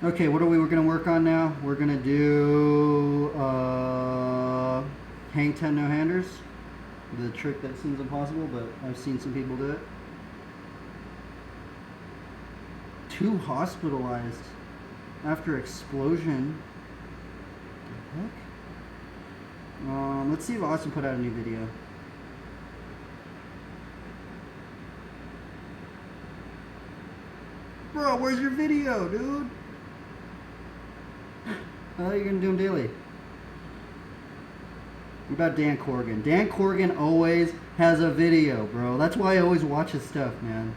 Speaker 1: Okay, what are we going to work on now? We're going to do hang 10 no-handers. The trick that seems impossible, but I've seen some people do it. 2 hospitalized after explosion. What the heck? Let's see if Austin put out a new video. Bro, where's your video, dude? I thought you were gonna do them daily. What about Dan Corrigan? Dan Corrigan always has a video, bro. That's why I always watch his stuff, man.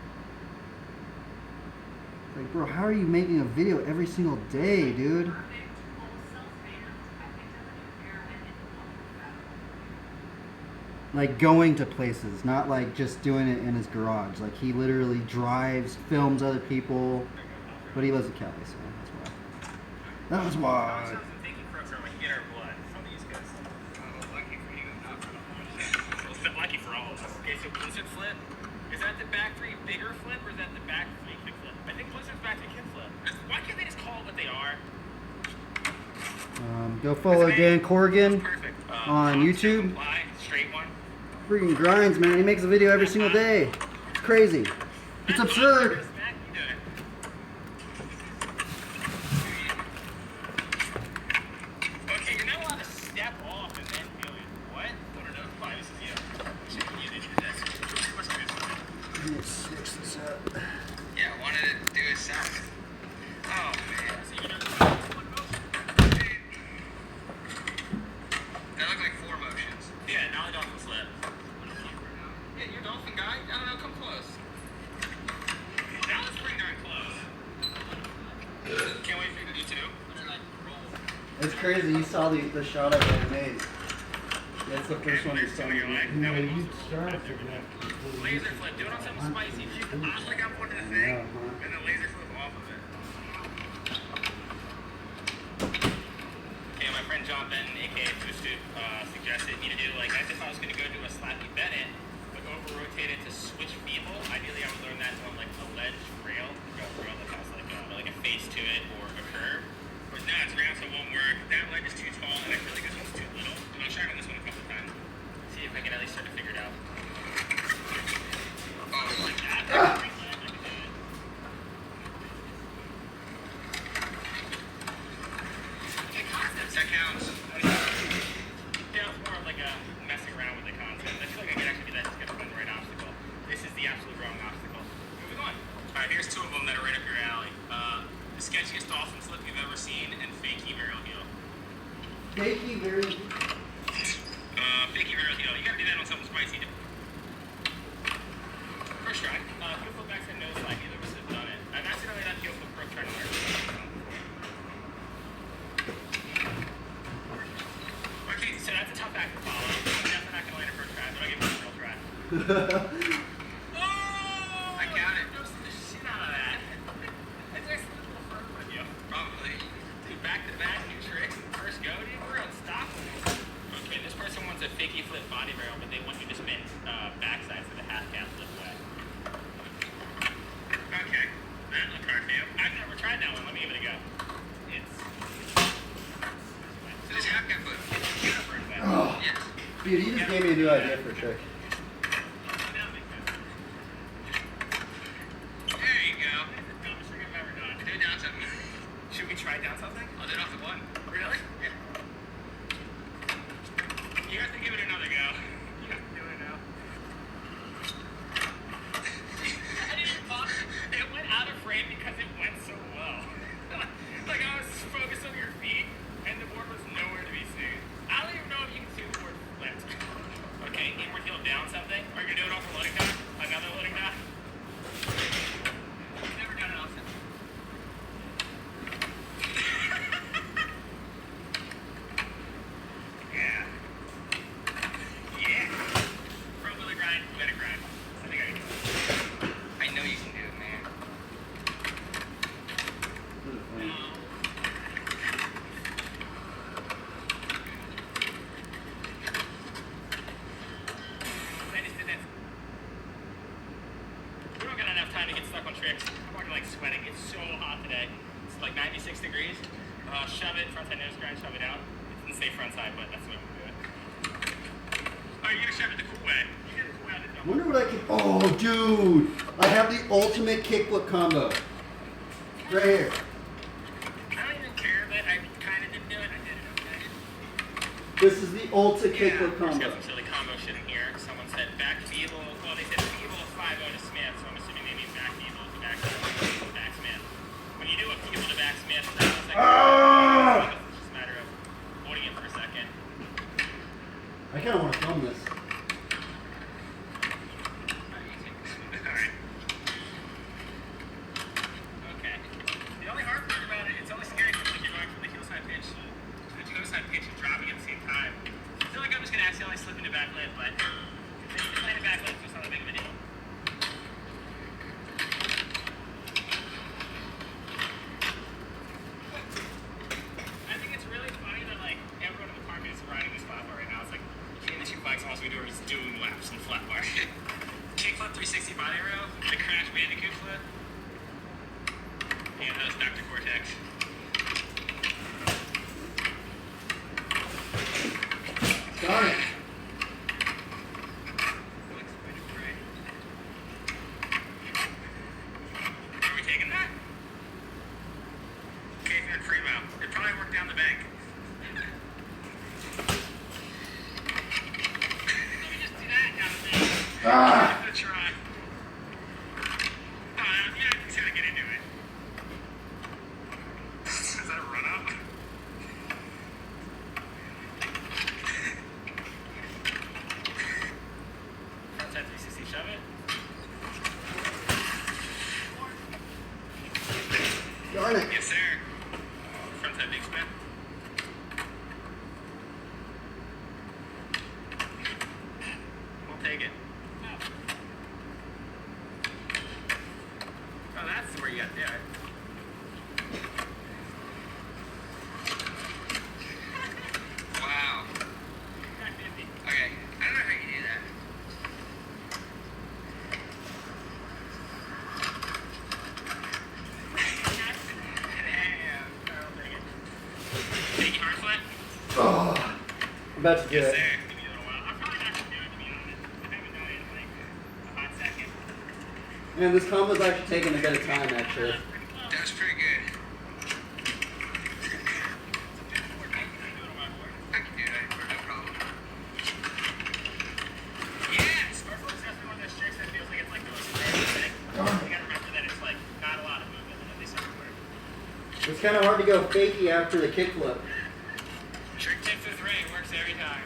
Speaker 1: Like, bro, how are you making a video every single day, dude? Like going to places, not like just doing it in his garage. Like he literally drives, films other people, but he lives in Cali, so that's why. That's why.
Speaker 3: Lucky for all of us. Okay, so Blizzard flip, is that the back three bigger flip or is that the back three kick flip? I think Blizzard's back three kick flip. Why can't they just call it what they are?
Speaker 1: Go follow Dan Corrigan on YouTube.
Speaker 3: Apply, straight one.
Speaker 1: Freaking grinds, man. He makes a video every single day. It's crazy. It's absurd.
Speaker 3: Okay, you're not allowed to step off and then do it. What? No, fine. This is you. You did this. What's this?
Speaker 1: Let me switch this up.
Speaker 3: Yeah, I wanted to do it south. Oh, man. So you know, one motion. That looked like 4 motions. Yeah, now the dolphin slip. Yeah, you're a dolphin guy? I don't know, come close. That was pretty darn close. Can't wait for you to do 2.
Speaker 1: It's crazy. You saw the shot I made. That's the first one you saw.
Speaker 2: You started to that.
Speaker 3: Laser flip, do it on something spicy. Like I'm one of the thing,
Speaker 1: Yeah,
Speaker 3: and then laser flip off of it. Okay, my friend John Benton, aka Fustu, suggested me to do like as if I was going to go do a slappy Bennett, but over-rotate it to switch feeble. Ideally, I would learn that on like a ledge rail that has like a face to it or a curve. But no, it's round, so it won't work. That ledge is too tall, and I feel like this one's too little. And I'll try on this one a couple times. See if I can at least start to figure it out. Oh, like that. I can do it. The concept, that counts. Yeah, it's more of like a messing around with the concept. I feel like I could actually do that just to find the right obstacle. This is the absolute wrong obstacle. Moving on. Alright, here's 2 of them that are right up your alley. The sketchiest dolphin flip you've ever seen and fakie varial heel.
Speaker 1: Fakey, very.
Speaker 3: Fakie varial heel. You gotta do that on something spicy. First try. Heel flip back to nose slide. Neither of us have done it. I've accidentally done heel flip pro try to learn. Okay, so that's a tough act to follow. I'm definitely not gonna land a first try, but I'll give it a real try. Oh! I count it. Roasted the shit out of that. It's actually a little further with you. Probably. Dude, back to back, new tricks. First go, dude. We're unstoppable. Okay, this person wants a fakie flip body barrel, but they want you to spin backside for the half cab flip way. Okay. That looked hard for you. I've never tried that one. Let me give it a go. It's. So this half cab flip.
Speaker 1: Oh.
Speaker 3: Yes.
Speaker 1: Dude, you just gave me a new idea for a trick.
Speaker 3: There you go. This is the dumbest trick I've ever done. Do it down something. Should we try down something? I'll do it off the one. Really? Yeah. You have to give it another go. You have to do it now. I didn't pause. It went out of frame because it went so well. Like I was focused on your feet and the board was nowhere to be seen. I don't even know if you can see the board flipped. Okay, inward heel down something. Are you gonna do it off a loading dock? Another loading dock? Never done it off something. Yeah. Yeah. Pro wheeler grind, let it grind. I think I can do it. I know you can do it, man. No. I just did this. We don't got enough time to get stuck on tricks. I'm fucking like sweating. It's so hot today. It's like 96 degrees. Shove it, front side nose grind, shove it out. It didn't say front side, but that's the way we do it. Oh, you're gonna shove it the cool way. You get the cool way out of the
Speaker 1: I wonder what I can. Oh, dude! I have the ultimate kickflip combo. Right here.
Speaker 3: I don't even care that I kind of didn't do it. I did it, okay?
Speaker 1: This is the ultimate kickflip
Speaker 3: Just
Speaker 1: combo.
Speaker 3: got some silly combo shit in here. Someone said back feeble. Well, they said feeble 5-0 to Smith, so I'm assuming they mean back feeble to back Smith. when you do a people to back smash, it's like
Speaker 1: Ah!
Speaker 3: it's just a matter of holding it for a second.
Speaker 1: I kind of want to film this.
Speaker 3: Alright. Okay. The only hard part about it, it's only scary because like, you're going from the heel side pitch to the toe side pitch and dropping at the same time. I feel like I'm just going to accidentally slip into back leg, but just landing back leg is just not that big of a deal. I think it's really funny that like everyone in the park is riding this flat bar right now. It's like me and the two bikes almost we do is doing laps on flat bar. Kickflip 360 body row, the crash bandicoot flip, and that was Dr. Cortex.
Speaker 1: Darn it.
Speaker 3: Are we taking that? Okay, if you're in Fremont, it'd probably work down the bank. Let me just do that down the bank.
Speaker 1: Ah!
Speaker 3: Give it a try. Yeah, I just gotta get into it. Is that a run up? Frontside 360, shove it.
Speaker 1: Darn it.
Speaker 3: Yes, sir. Frontside big spin. We'll take it. Oh, that's where you got there. Wow. Okay, I don't know how you do that. Damn. I'll take it. Take your hard flat?
Speaker 1: Oh, I'm about to do
Speaker 3: Yes,
Speaker 1: it.
Speaker 3: sir. Give me a little while. I'm probably not gonna do it, to be honest. I haven't done it in like a hot second.
Speaker 1: Man, this combo's actually taking a bit of time, actually.
Speaker 3: That was pretty good. I can do it, no problem. Yes! Sparkle's definitely one of those tricks that feels like it's like the most rare thing. You gotta remember that it's like not a lot of movement and then they start to work.
Speaker 1: It's kind of hard to go fakey after the kickflip.
Speaker 3: Trick tip to three works every time.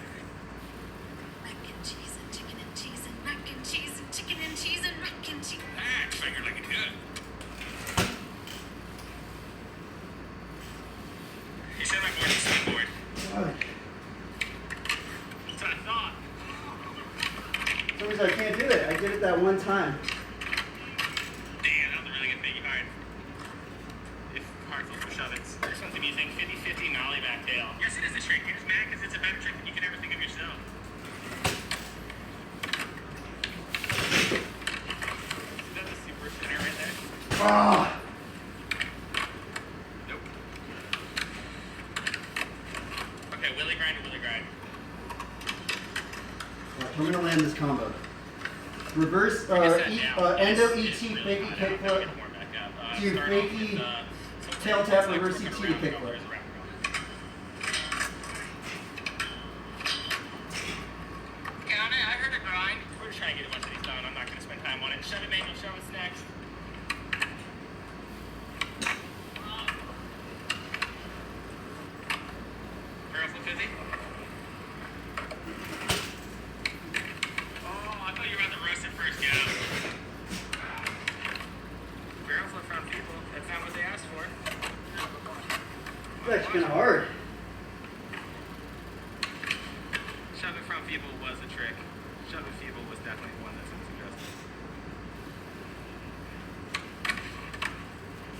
Speaker 4: Mac and cheese and chicken and cheese and mac and cheese and chicken and cheese and mac and cheese.
Speaker 3: Ah, I figured I could do it. He said my board's a skateboard. That's what I thought.
Speaker 1: For some reason I can't do it. I did it that one time.
Speaker 3: Damn, that was a really good figure hard. If hard flip or shove it. There's something you think 50-50 nollie back tail. Yes, it is a trick. You're just mad because it's a better trick than you can ever think of yourself. Is that the super spinner right there?
Speaker 1: Ah!
Speaker 3: Nope. Okay, willy grind or willy grind.
Speaker 1: Alright, I'm gonna land this combo. Reverse, endo ET, fakey kickflip. Dude, fakey tail tap, reverse ET to kickflip.
Speaker 3: Count it, I heard a grind. We're just trying to get a bunch of these done. I'm not going to spend time on it. Shove it, Manuel. Show what's next. Barrel flip 50. Oh, I thought you were about to roast it first. Get out. Barrel flip front people. That's not what they asked for.
Speaker 1: It's actually kind of hard.
Speaker 3: Shove it front feeble was a trick. Shove it feeble was definitely one that's been suggested.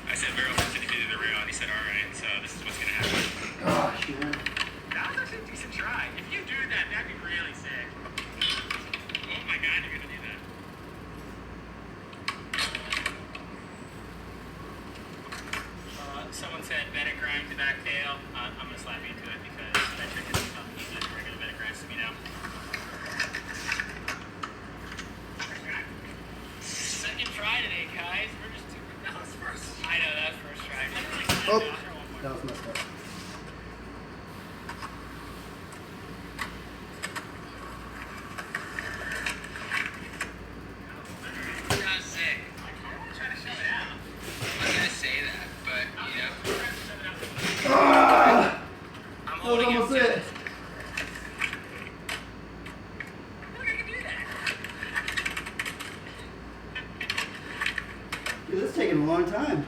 Speaker 3: I said barrel flip 50 to the rail, and he said, alright, so this is what's going to happen.
Speaker 1: Gosh, man.
Speaker 3: That was actually a decent try. If you do that, that'd be really sick. Oh my god, you're going to do that. Someone said Bennett grind to back tail. I'm going to slap you into it because that trick is something easy as regular Bennett grinds to me now. Second try today, guys. We're just too. That was first. I know, that was first try.
Speaker 1: Oh, that was messed up. long time.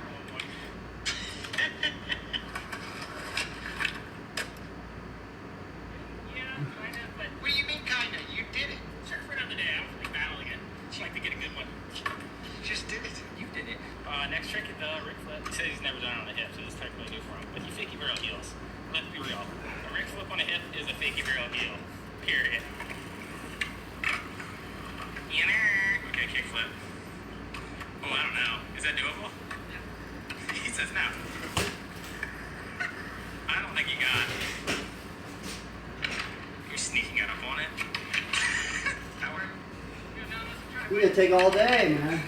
Speaker 3: Yeah, kind of, but
Speaker 5: What do you mean, kinda? You did it.
Speaker 3: sure for another day. I was like battling it. Just like to get a good one.
Speaker 5: You just did it.
Speaker 3: You did it. Next trick is the Rick flip. He says he's never done it on the hip, so this technically new for him. But he fakey barrel heels. Let's be real. A Rick flip on a hip is a fakey barrel heel. Period. Okay, kick flip. Oh, I don't know. Is that doable? He says no. I don't think he got. You're sneaking it up on it. Howard?
Speaker 1: You're gonna take all day, man.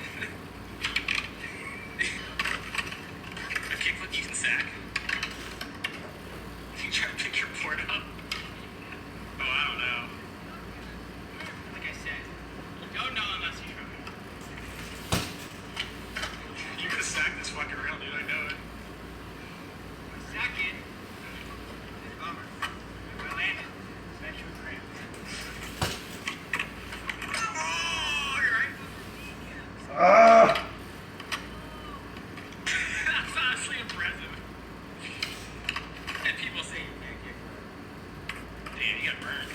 Speaker 3: A kickflip you can sack. You try to pick your board up. Oh, I don't know. Like I said, you don't know unless you try. You could sack this fucking rail, dude. I know it. Sack it. Bummer. I landed. Smash you with cramp. Oh, you're right.
Speaker 1: Ah!
Speaker 3: That's honestly impressive. And people say you can't kick her. Damn, you got burned.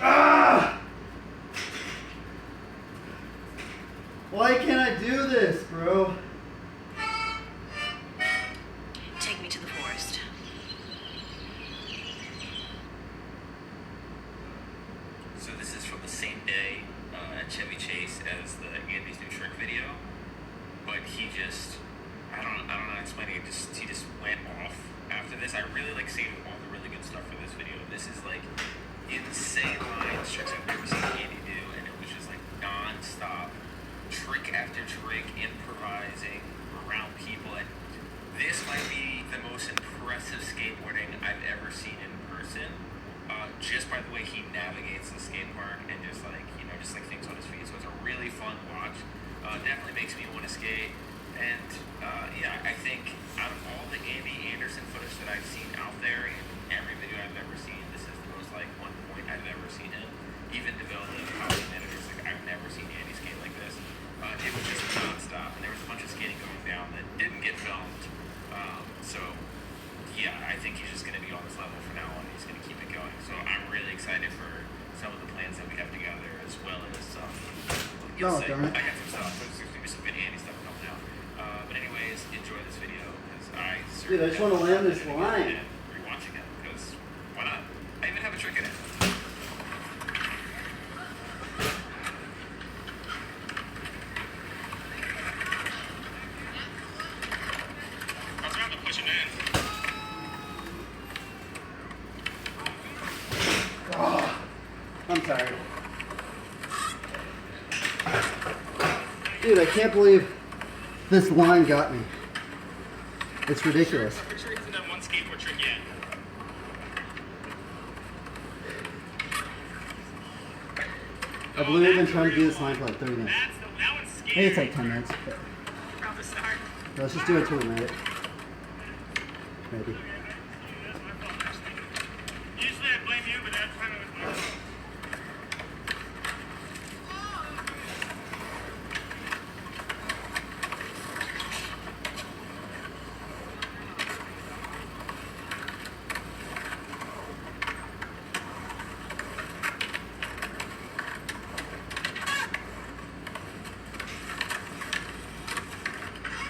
Speaker 1: Ah! Why can't I do this, bro?
Speaker 4: Take me to the forest.
Speaker 3: So this is from the same day at Chevy Chase as the Andy's new trick video, but he just I don't know how to explain it. He just went off after this. I really like saving all the really good stuff for this video. This is like insane lines, tricks I've never seen Andy do, and it was just like non-stop trick after trick, improvising around people, and this might be the most impressive skateboarding I've ever seen in person. Just by the way he navigates the skate park and just like things on his feet. So it's a really fun watch. Definitely makes me want to skate. And yeah, I think out of all the Andy Anderson footage that I've seen out there in every video I've ever seen, this is the most like on point I've ever seen him. Even developing power managers, like I've never seen Andy skate like this. It was just non-stop, and there was a bunch of skating going down that didn't get filmed. So yeah, I think he's just going to be on this level from now on. He's going to keep it going. So I'm really excited for some of the plans that we have together, as well as
Speaker 1: Oh, darn it.
Speaker 3: I got some stuff. There's going to be some good Andy stuff coming out. But anyways, enjoy this video because
Speaker 1: Dude, I just want to land this line.
Speaker 3: Rewatching it because why not? I even have a trick in it. I was about to push it in.
Speaker 1: Oh, I'm tired. Dude, I can't believe this line got me. It's ridiculous.
Speaker 3: I'm pretty sure he hasn't done one skateboard trick yet.
Speaker 1: I believe I've been trying to do this line for like 30 minutes.
Speaker 3: That one's scary.
Speaker 1: Maybe it's like 10 minutes. But
Speaker 3: From the start.
Speaker 1: let's just do it till we made it. Maybe.
Speaker 3: Usually I blame you, but that time it was my fault.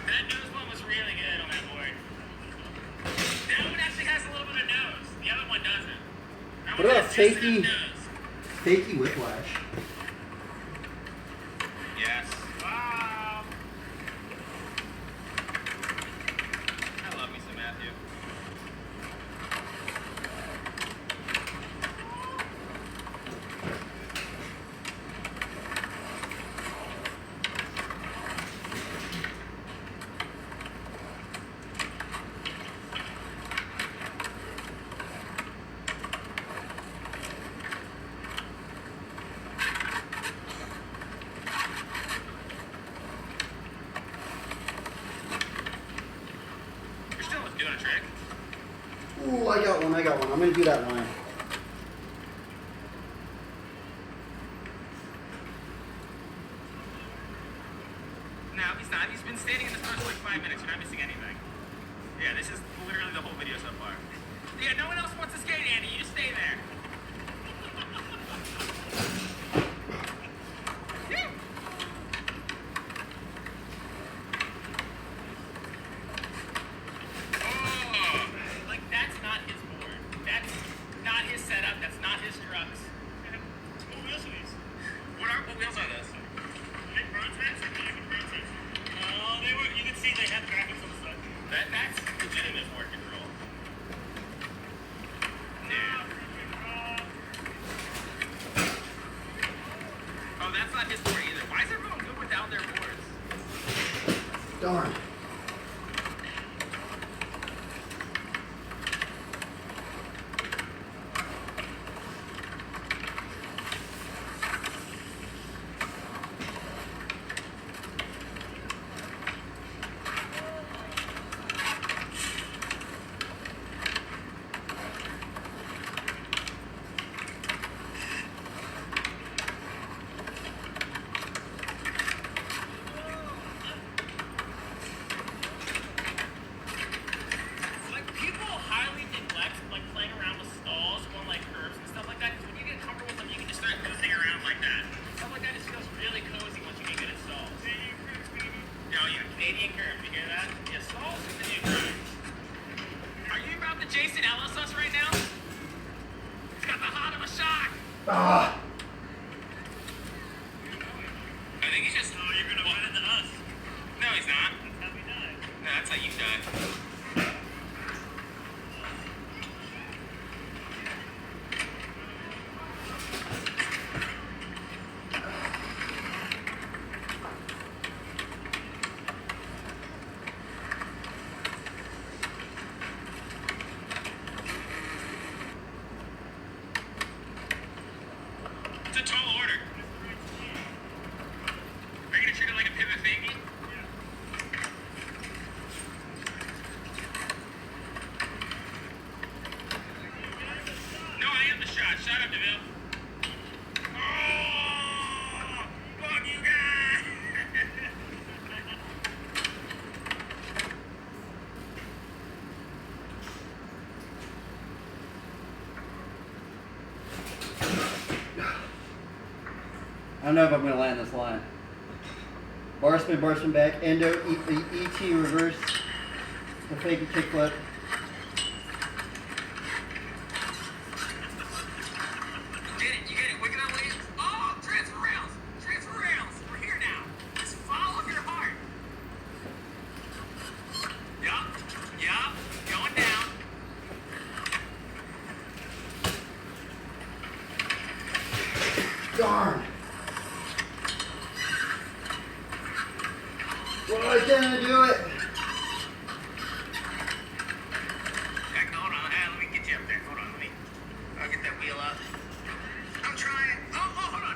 Speaker 3: That nose one was really good on that board. That one actually has a little bit of nose. The other one doesn't. That
Speaker 1: What
Speaker 3: one
Speaker 1: about
Speaker 3: has just
Speaker 1: fakey?
Speaker 3: enough nose.
Speaker 1: Fakey whiplash.
Speaker 3: Yes. Wow. I love me some Matthew. You're still doing a trick.
Speaker 1: Ooh, I got one. I'm gonna do that line.
Speaker 3: this is literally the whole video so far. Yeah, no one else wants to skate, Andy. You just stay there. Oh, like that's not his board. That's not his setup. That's not his trucks. What wheels are these? What wheels are those? Are they bronze mats or not even bronze mats? Oh, they were. You can see they have graphics on the side. That's legitimate board control. Yeah. Oh, that's not his board either. Why is everyone good without their boards?
Speaker 1: Darn.
Speaker 3: Like people highly neglect like playing around with stalls on like curves and stuff like that. Because when you get comfortable with them, you can just start moving around like that. Stuff like that just feels really cozy once you get good at stalls. Canadian curves, baby. Oh yeah, Canadian curves. You hear that? Yeah, stalls is the new curve. Are you about to Jason Ellis us right now? He's got the heart of a shark.
Speaker 1: Ah.
Speaker 3: I think he's just. Oh, you're gonna run into us. No, he's not. That's how we die. No, that's how you die. It's a tall order. Are you gonna treat it like a pivot thingy? No, I am the shot. Shut up, DeVille. Oh, fuck you guys.
Speaker 1: I don't know if I'm going to land this line. Bar spin back, endo, ET reverse, the fake kickflip.
Speaker 3: You get it. Wicked on ways. Oh, transfer rails. Transfer rails. We're here now. Just follow your heart. Yup. Going down.
Speaker 1: Darn! Why can't I do it?
Speaker 3: Heck, hold on. Let me get you up there. Hold on. I'll get that wheel up. I'm trying. Oh, hold on.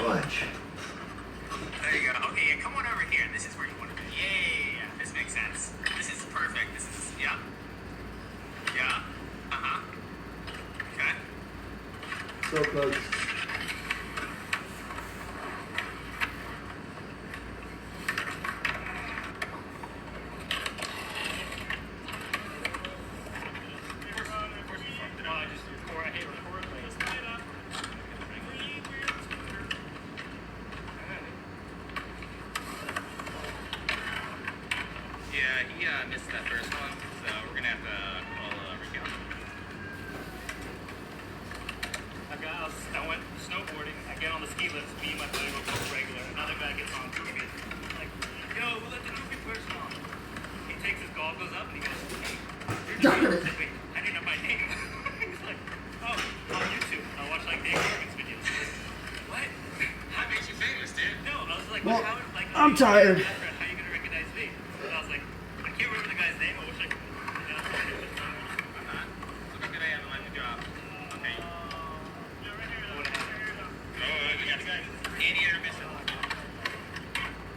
Speaker 1: Fudge.
Speaker 3: There you go. Okay, yeah, come on over here. This is where you want to be. Yeah. This makes sense. This is perfect. Yeah. Uh-huh. Okay.
Speaker 1: So close.
Speaker 3: Yeah, he missed that first one, so we're gonna have to call recount. I went snowboarding. I get on the ski lifts. Me and my buddy go regular. Another guy gets on goofy. Like, yo, we'll let the goofy person on. He takes his goggles up and he goes, hey, you're Wait, I didn't know my name. He's like, oh, on YouTube. I watch like Dave Morgan's videos. Like, what? That makes you famous, dude. No, I was like,
Speaker 1: Well,
Speaker 3: how, like,
Speaker 1: I'm tired.
Speaker 3: How are you gonna recognize me? And I was like, I can't remember the guy's name. I wish I could. You know, look how good I am at my job. Okay. We got the guy. Andy intermission.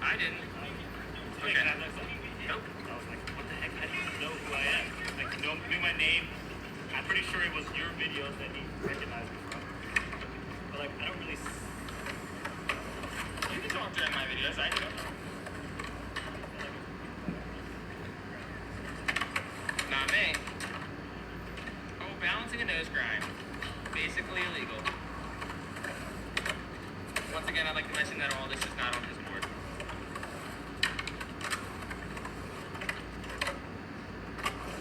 Speaker 3: I didn't. Okay. Nope. I was like, what the heck? How do you know who I am? Like, knew my name. I'm pretty sure it was your videos that he recognized me from. But like, I don't really. You can talk during my videos. I don't know. Not me. Oh, balancing a nose grind. Basically illegal. Once again, I'd like to mention that all this is not on his board.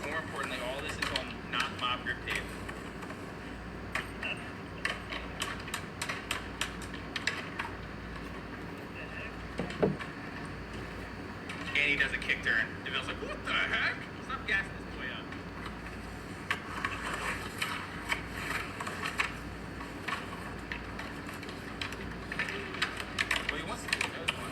Speaker 3: More importantly, all this is on not mob grip tape. And he does a kick turn. DeVille's like, what the heck? Stop gassing this boy up. Well, he wants to do the nose one.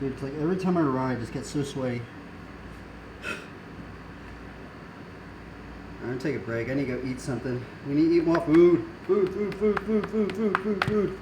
Speaker 1: Dude, it's like every time I ride, I just get so sweaty. I'm gonna take a break. I need to go eat something. We need to eat more food. Food.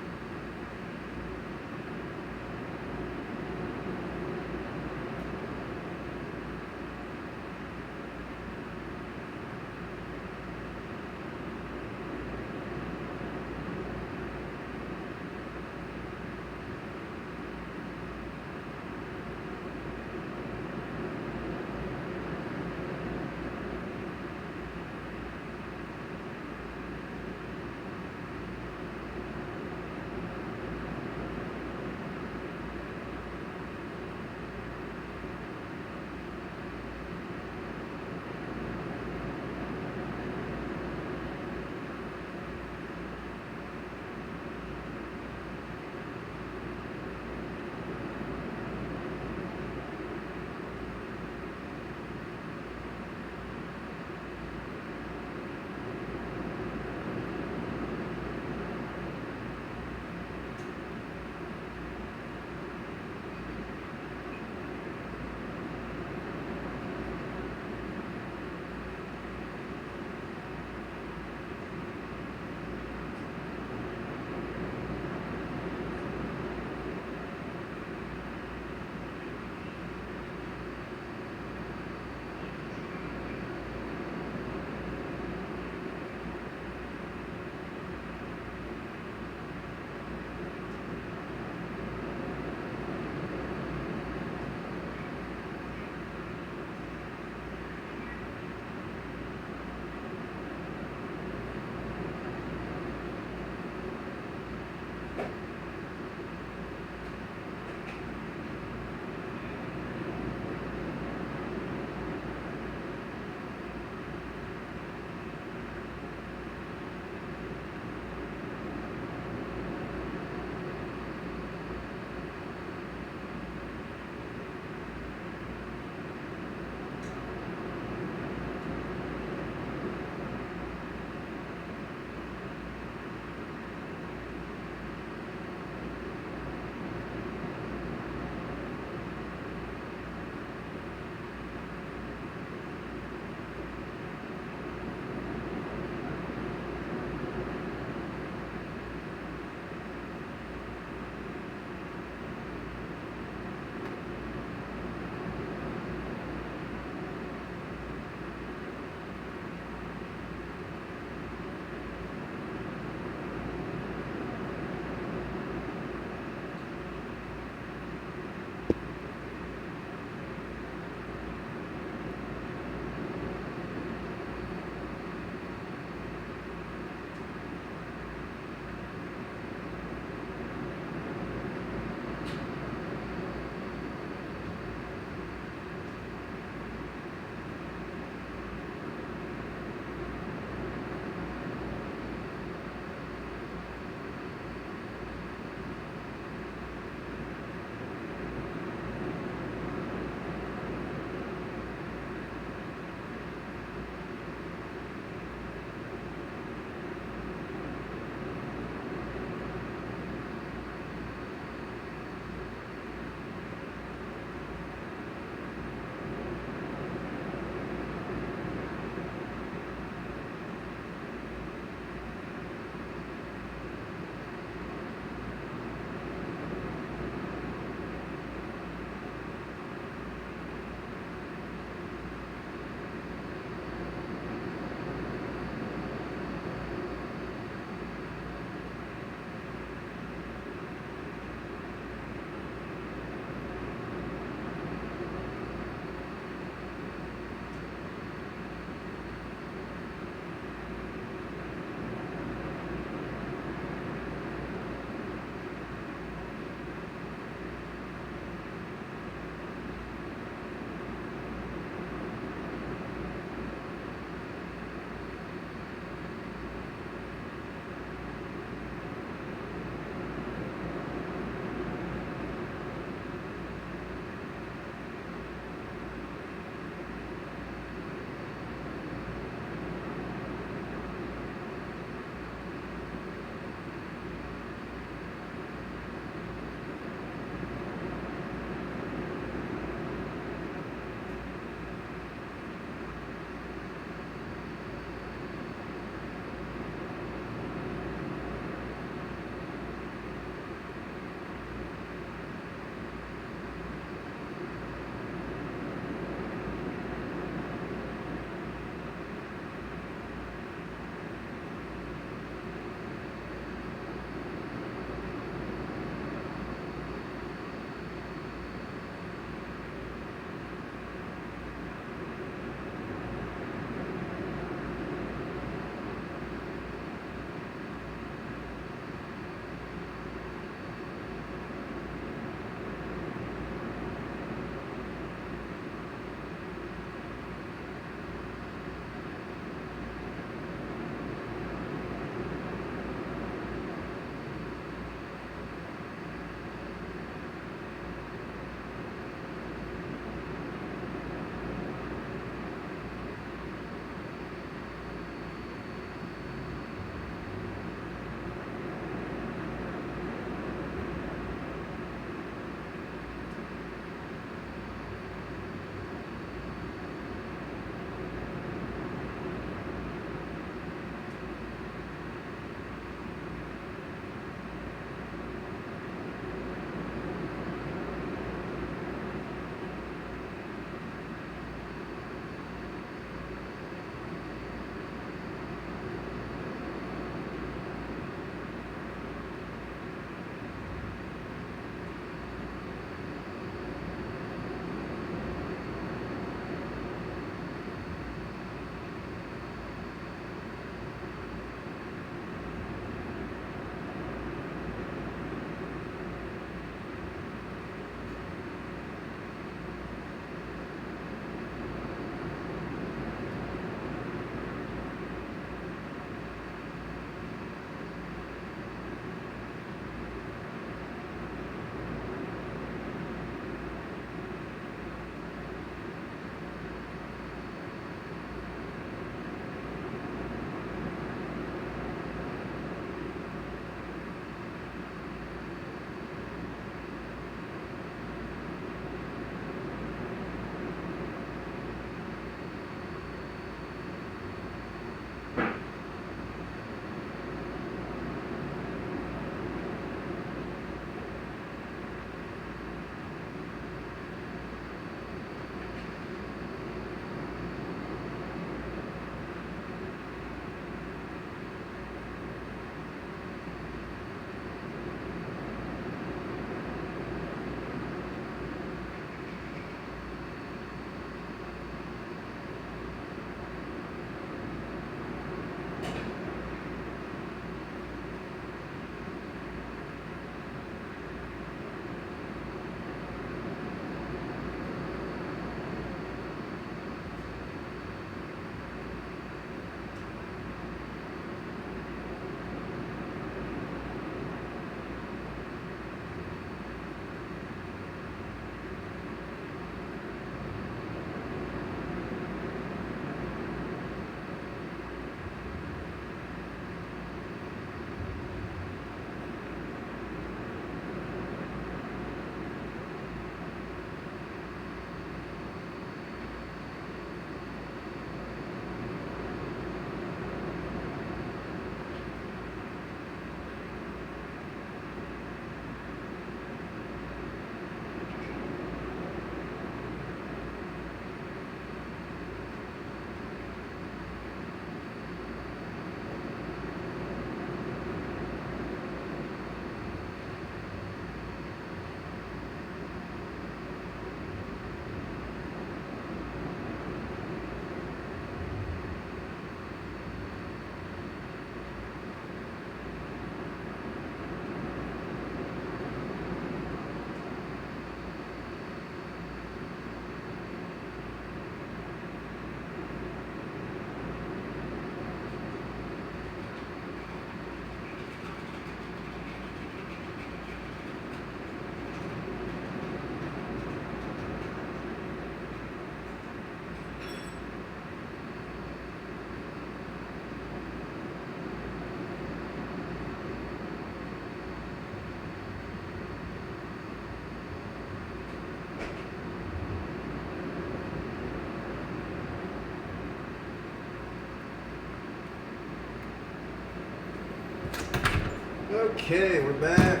Speaker 1: Okay, we're back.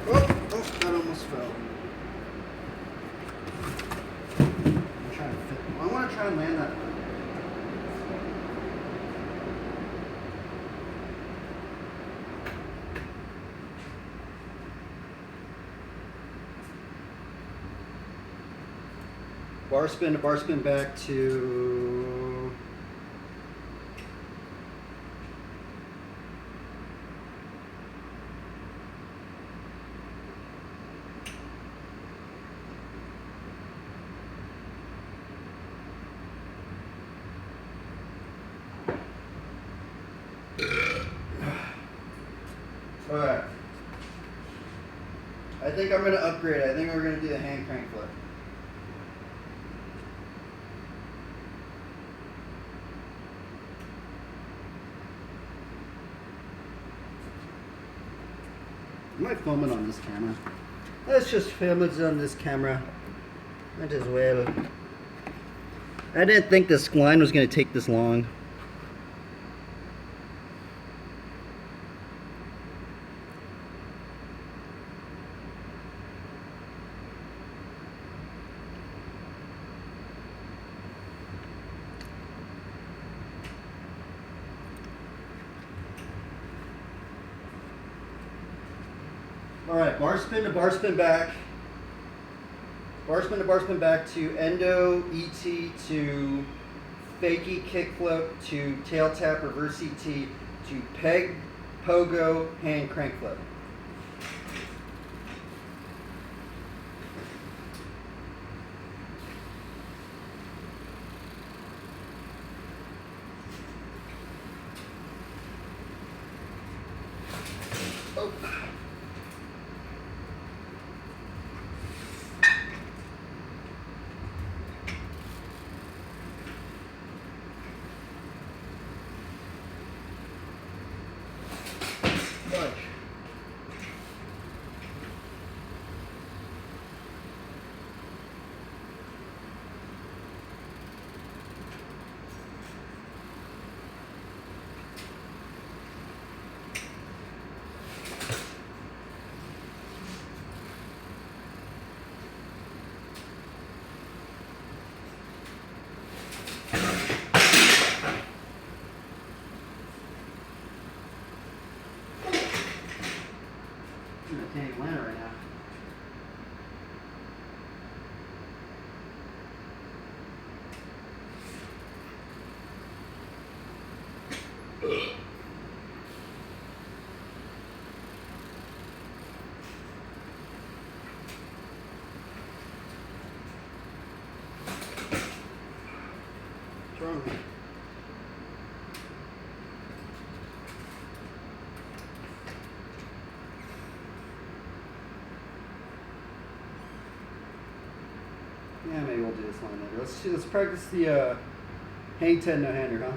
Speaker 1: Oh, that almost fell. I'm trying to fit. I want to try and land that. Bar spin to bar spin back to. Alright. I think I'm going to upgrade. I think we're going to do the hand crank flip. Am I filming on this camera? Let's just film it on this camera. Might as well. I didn't think this line was going to take this long. Alright, bar spin to bar spin back. Bar spin to bar spin back to endo, ET to fakie kickflip to tail tap reverse ET to peg, pogo, hand crank flip. Oh. Fudge. I can't land it right now. What's wrong with me? Yeah, maybe we'll do this one later. Let's practice the hang 10 no hander, huh?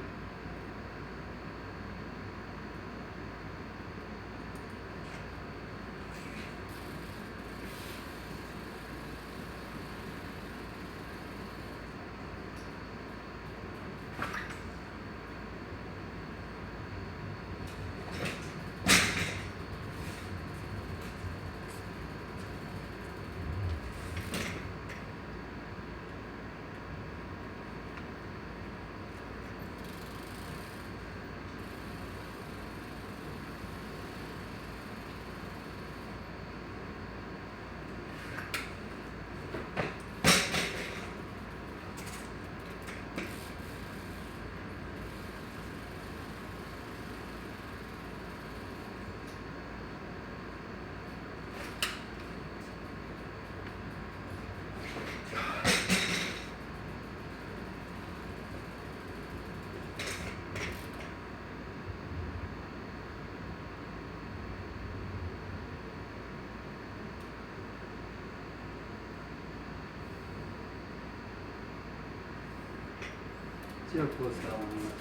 Speaker 1: See how close that one is.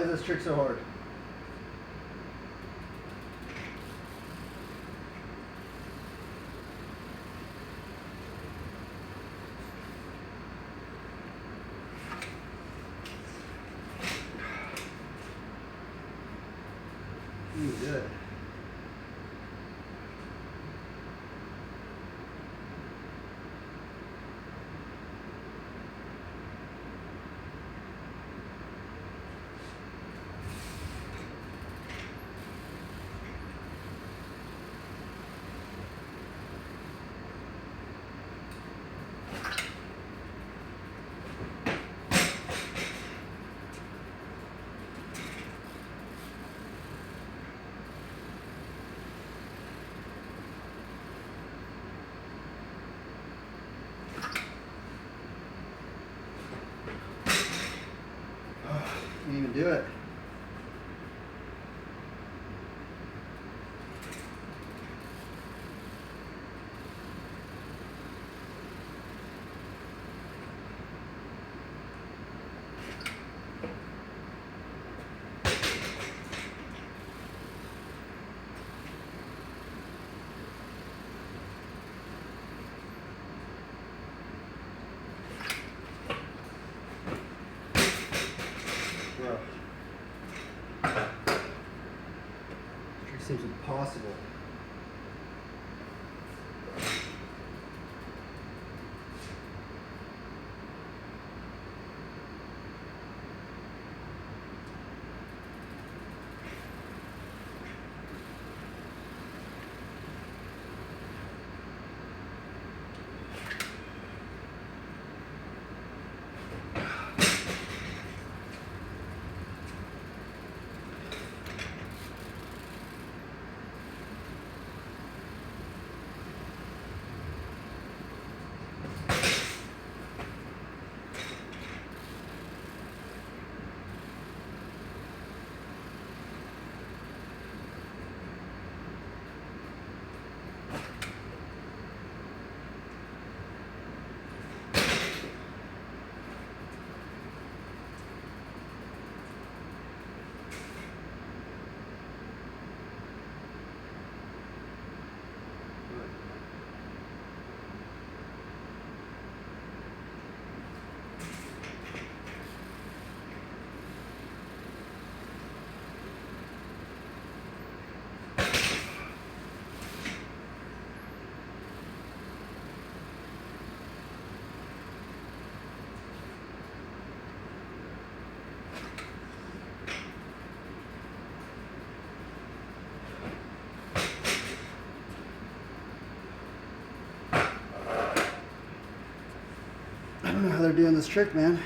Speaker 1: is this trick so hard? Good. Can't even do it. Bro. Trick seems impossible. I don't know how they're doing this trick, man.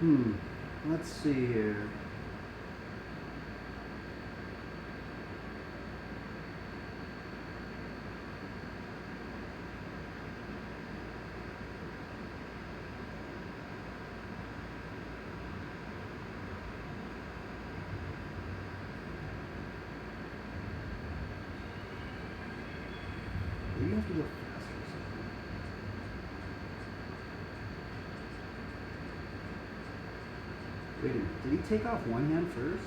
Speaker 1: Let's see here. Maybe you have to go faster or something. Wait a minute. Did he take off one hand first?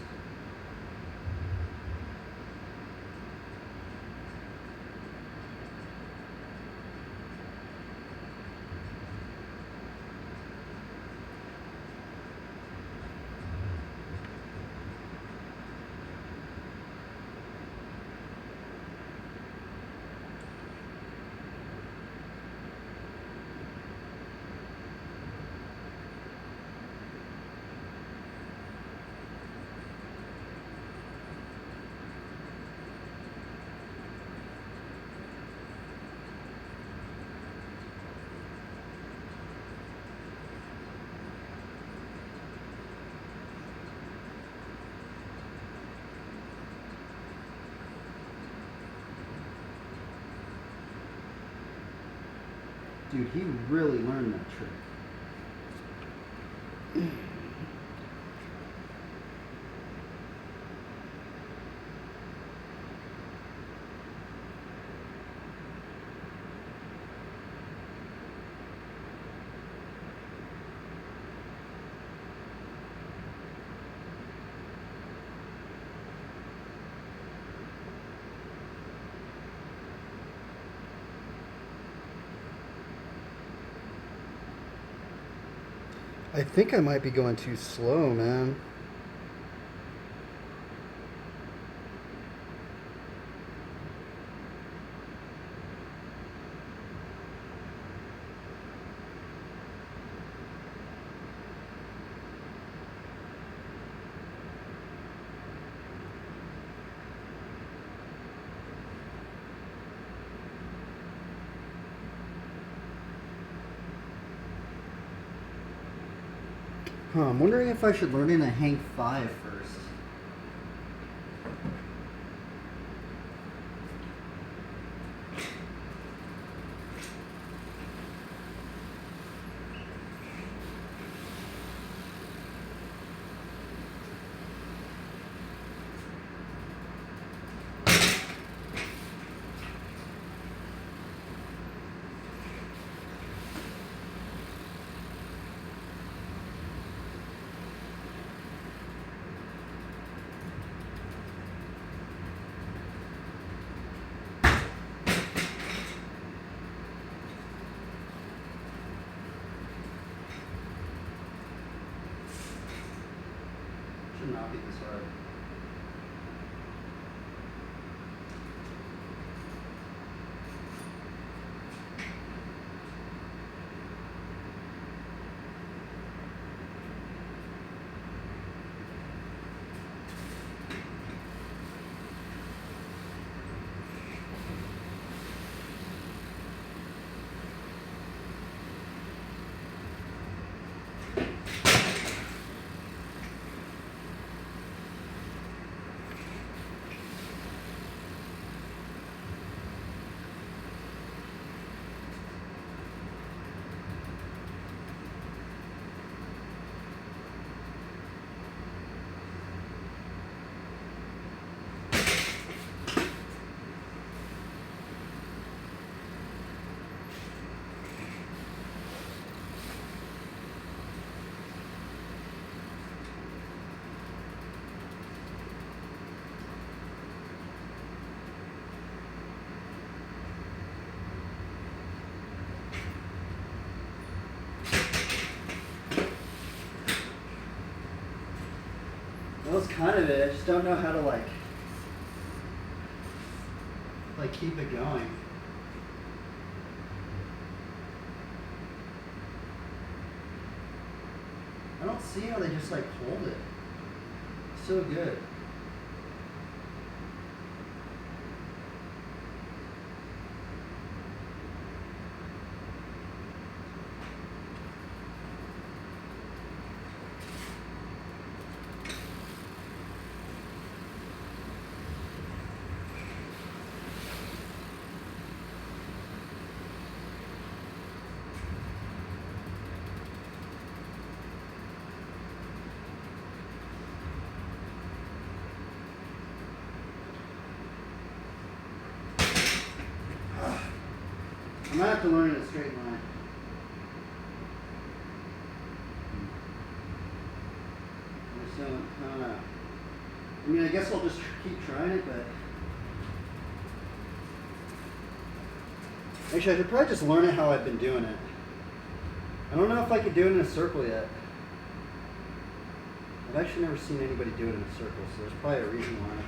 Speaker 1: Dude, he really learned that trick. I think I might be going too slow, man. I'm wondering if I should learn in a hang 5 first. Should not be this hard. That was kind of it. I just don't know how to like keep it going. I don't see how they just like hold it. So good. might have to learn it in a straight line. I don't know. I mean, I guess I'll just keep trying it, but actually, I should probably just learn it how I've been doing it. I don't know if I could do it in a circle yet. I've actually never seen anybody do it in a circle, so there's probably a reason why.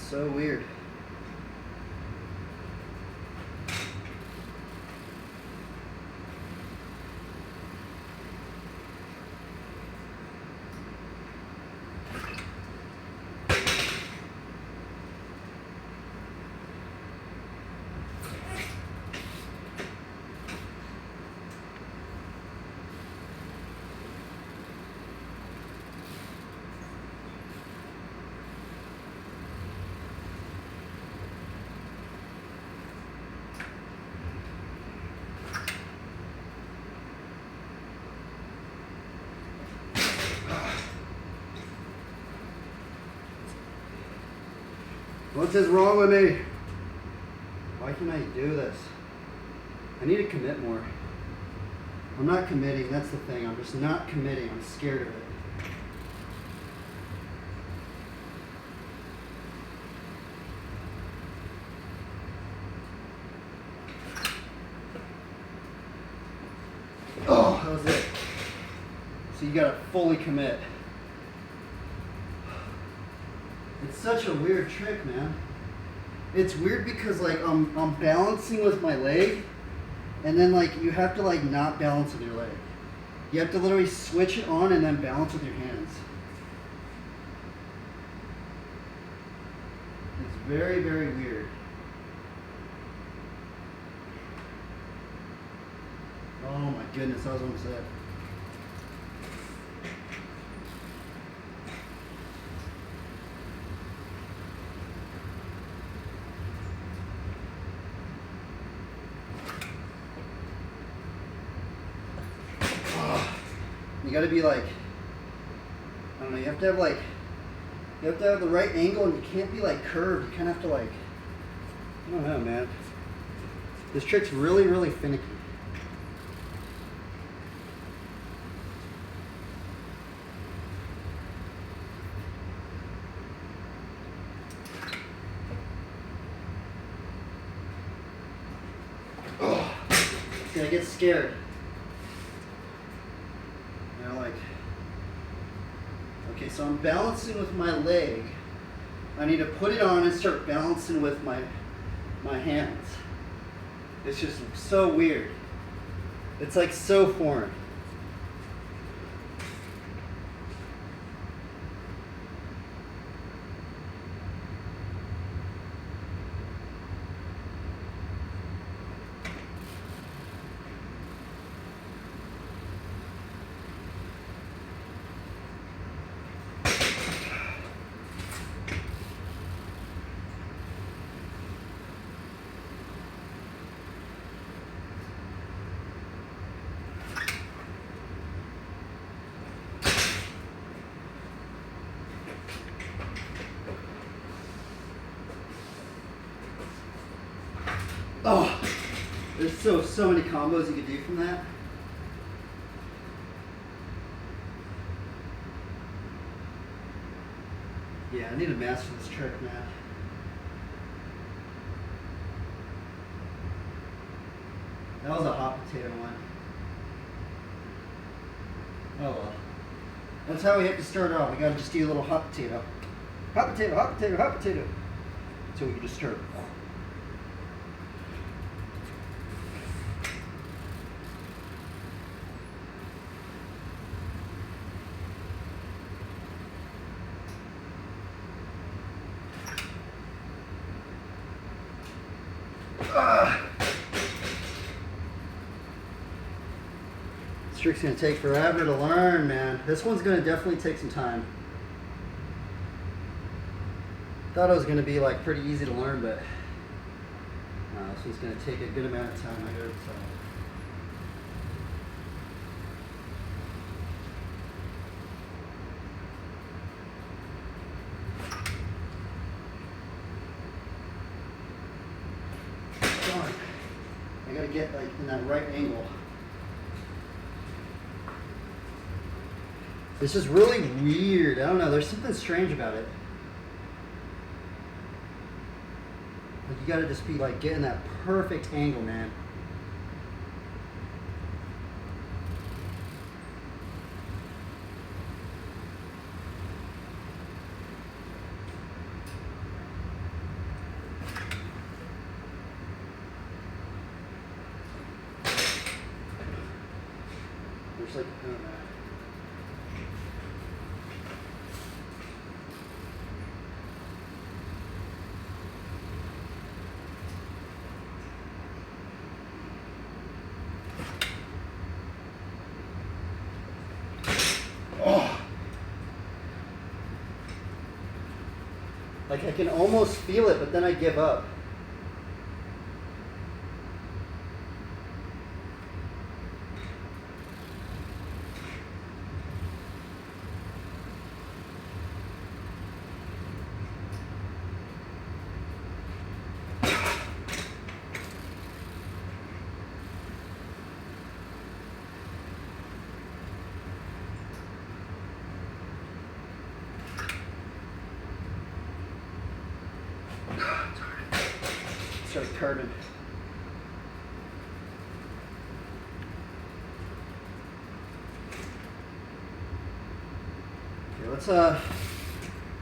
Speaker 1: So weird. What is wrong with me? Why can't I do this? I need to commit more. I'm not committing, that's the thing. I'm just not committing. I'm scared of it. Oh, that was it. So you gotta fully commit. It's such a weird trick, man. It's weird because like I'm balancing with my leg, and then like you have to like not balance with your leg. You have to literally switch it on and then balance with your hands. It's very, very weird. Oh my goodness, that was almost it. You gotta be like, I don't know, you have to have the right angle, and you can't be like curved. You kind of have to like, I don't know, man. This trick's really, really finicky. Oh, see, I get scared. Okay, so I'm balancing with my leg. I need to put it on and start balancing with my hands. It's just so weird. It's like so foreign. Oh, there's so many combos you could do from that. Yeah, I need to master this trick, man. That was a hot potato one. Oh well. That's how we have to start off. We gotta just do a little hot potato. Hot potato, hot potato, hot potato. So we can just start. This trick's gonna take forever to learn, man. This one's gonna definitely take some time. Thought it was gonna be like pretty easy to learn, but no, this one's gonna take a good amount of time. I heard so. Darn. I gotta get like in that right angle. It's just really weird. I don't know. There's something strange about it. Like you gotta just be like getting that perfect angle, man. There's like, I don't know. Oh. Like I can almost feel it, but then I give up. Started curving. Okay,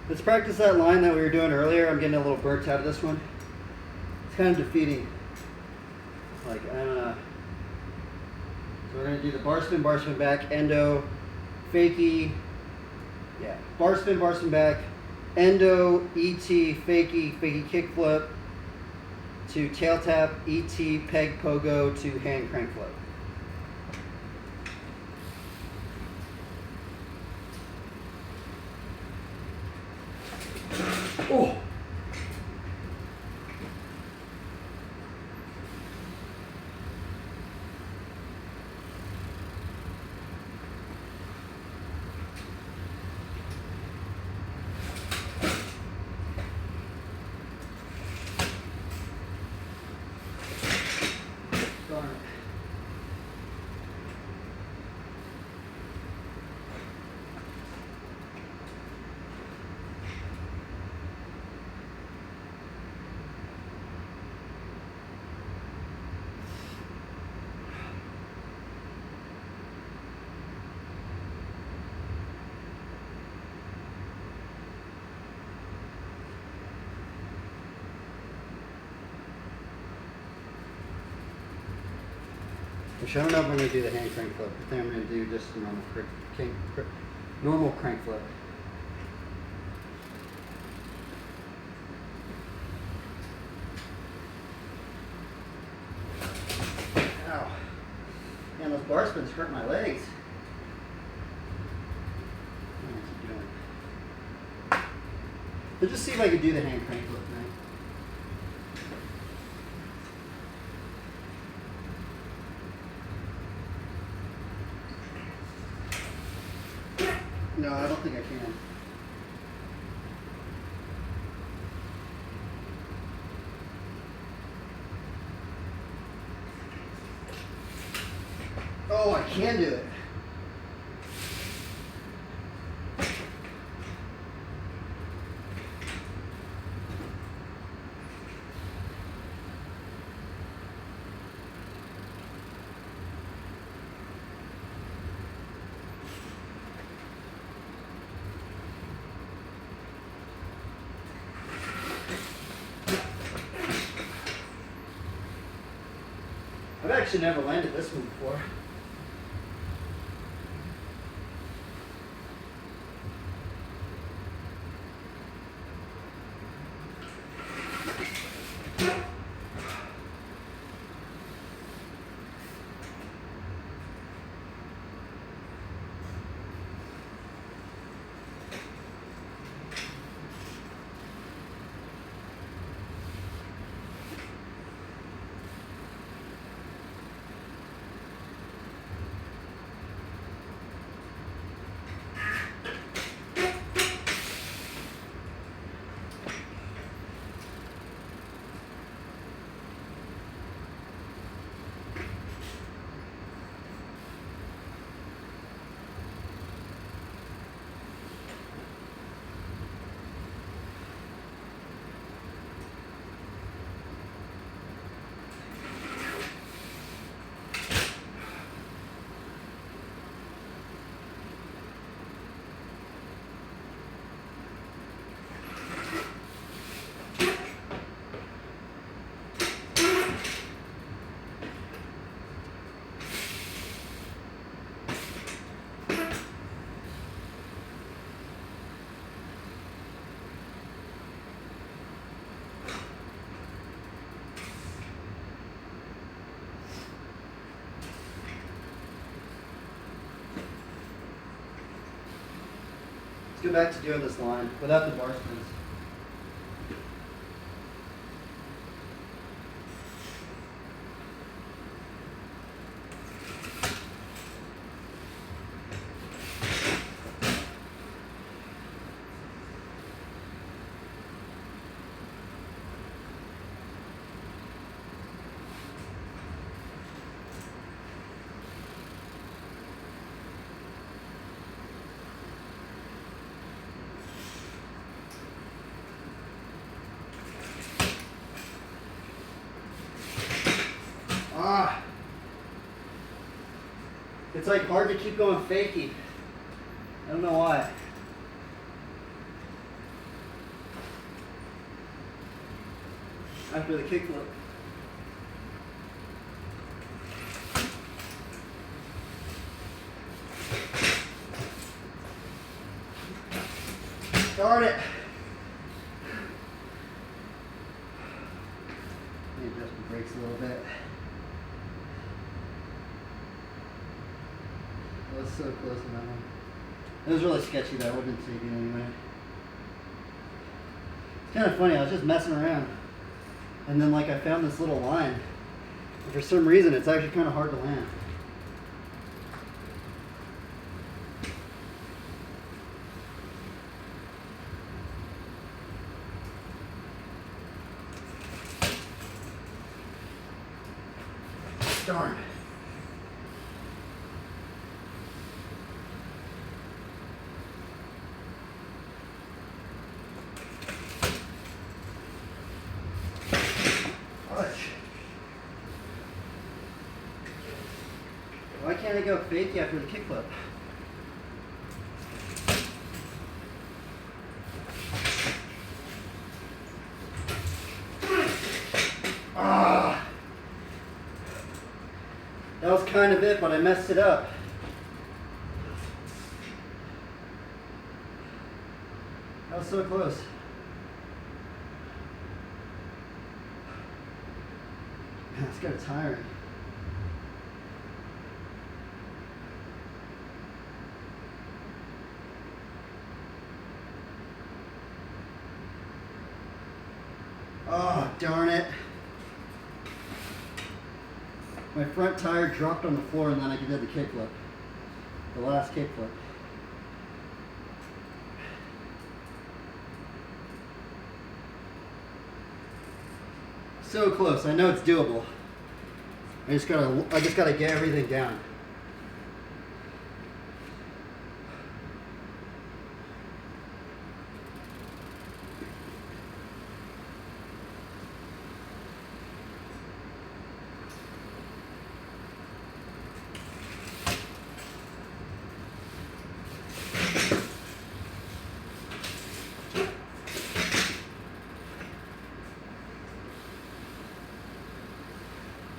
Speaker 1: let's practice that line that we were doing earlier. I'm getting a little burnt out of this one. It's kind of defeating. Like I don't know. So we're gonna do the bar spin back, endo, fakie. Yeah, bar spin back, endo, ET, fakie, fakie kickflip, to tail tap, ET, peg pogo, to hand crank flip. Oh! Darn it. Which I don't know if I'm going to do the hand crank flip. I think I'm going to do just a normal crank flip. Ow. Man, those bar spins hurt my legs. Let's just see if I can do the hand crank flip tonight. No, I don't think I can. Oh, I can do it. I've actually never landed this one before. go back to doing this line without the bar spins. It's like hard to keep going fakie. I don't know why. After the kickflip. Darn it. Let me adjust the brakes a little bit. I was so close on that one. It was really sketchy though. I wouldn't take it anyway. It's kind of funny. I was just messing around, and then like I found this little line. And for some reason, it's actually kind of hard to land. Darn. Why can't I go fakie after the kickflip? Ah! That was kind of it, but I messed it up. That was so close. Man, it's kind of tiring. Oh, darn it. My front tire dropped on the floor and then I did the kickflip. The last kickflip. So close. I know it's doable. I just gotta get everything down.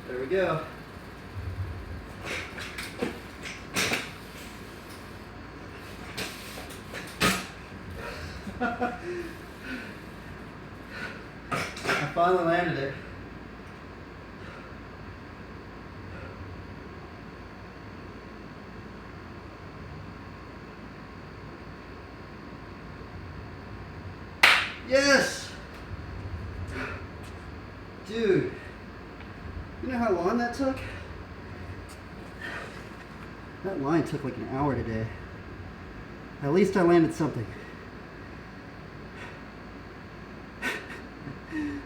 Speaker 1: There we go. I finally landed it. Yes! Dude. You know how long that took? That line took like an hour today. At least I landed something.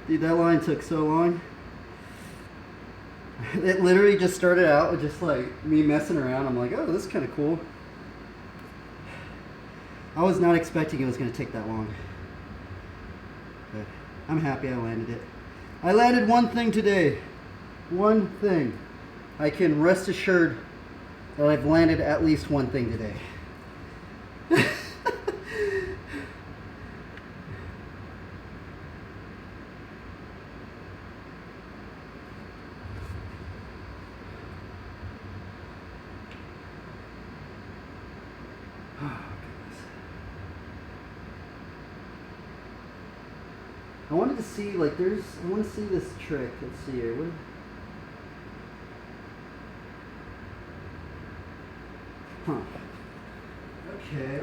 Speaker 1: Dude, that line took so long. It literally just started out with just like me messing around. I'm like, oh, this is kind of cool. I was not expecting it was going to take that long. But I'm happy I landed it. I landed one thing today. One thing. I can rest assured that I've landed at least one thing today. Oh, goodness. I wanted to see, like, I want to see this trick. Let's see here. What? Huh. Okay.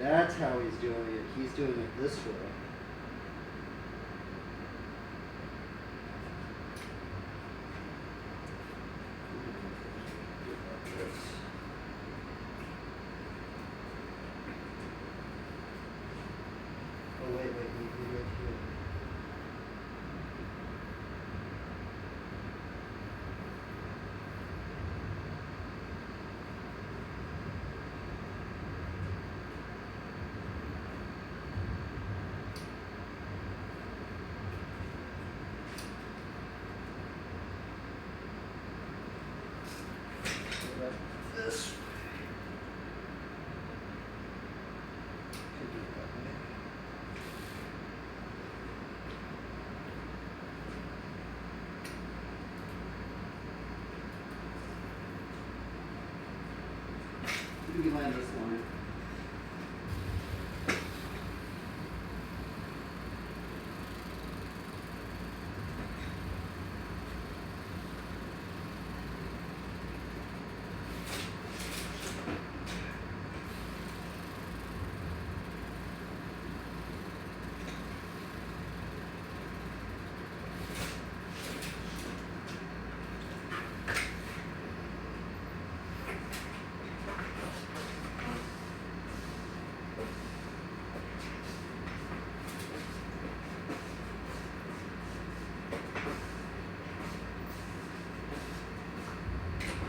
Speaker 1: That's how he's doing it. He's doing it this way. Oh, wait, right here. This. Could do it that way. You can land this line.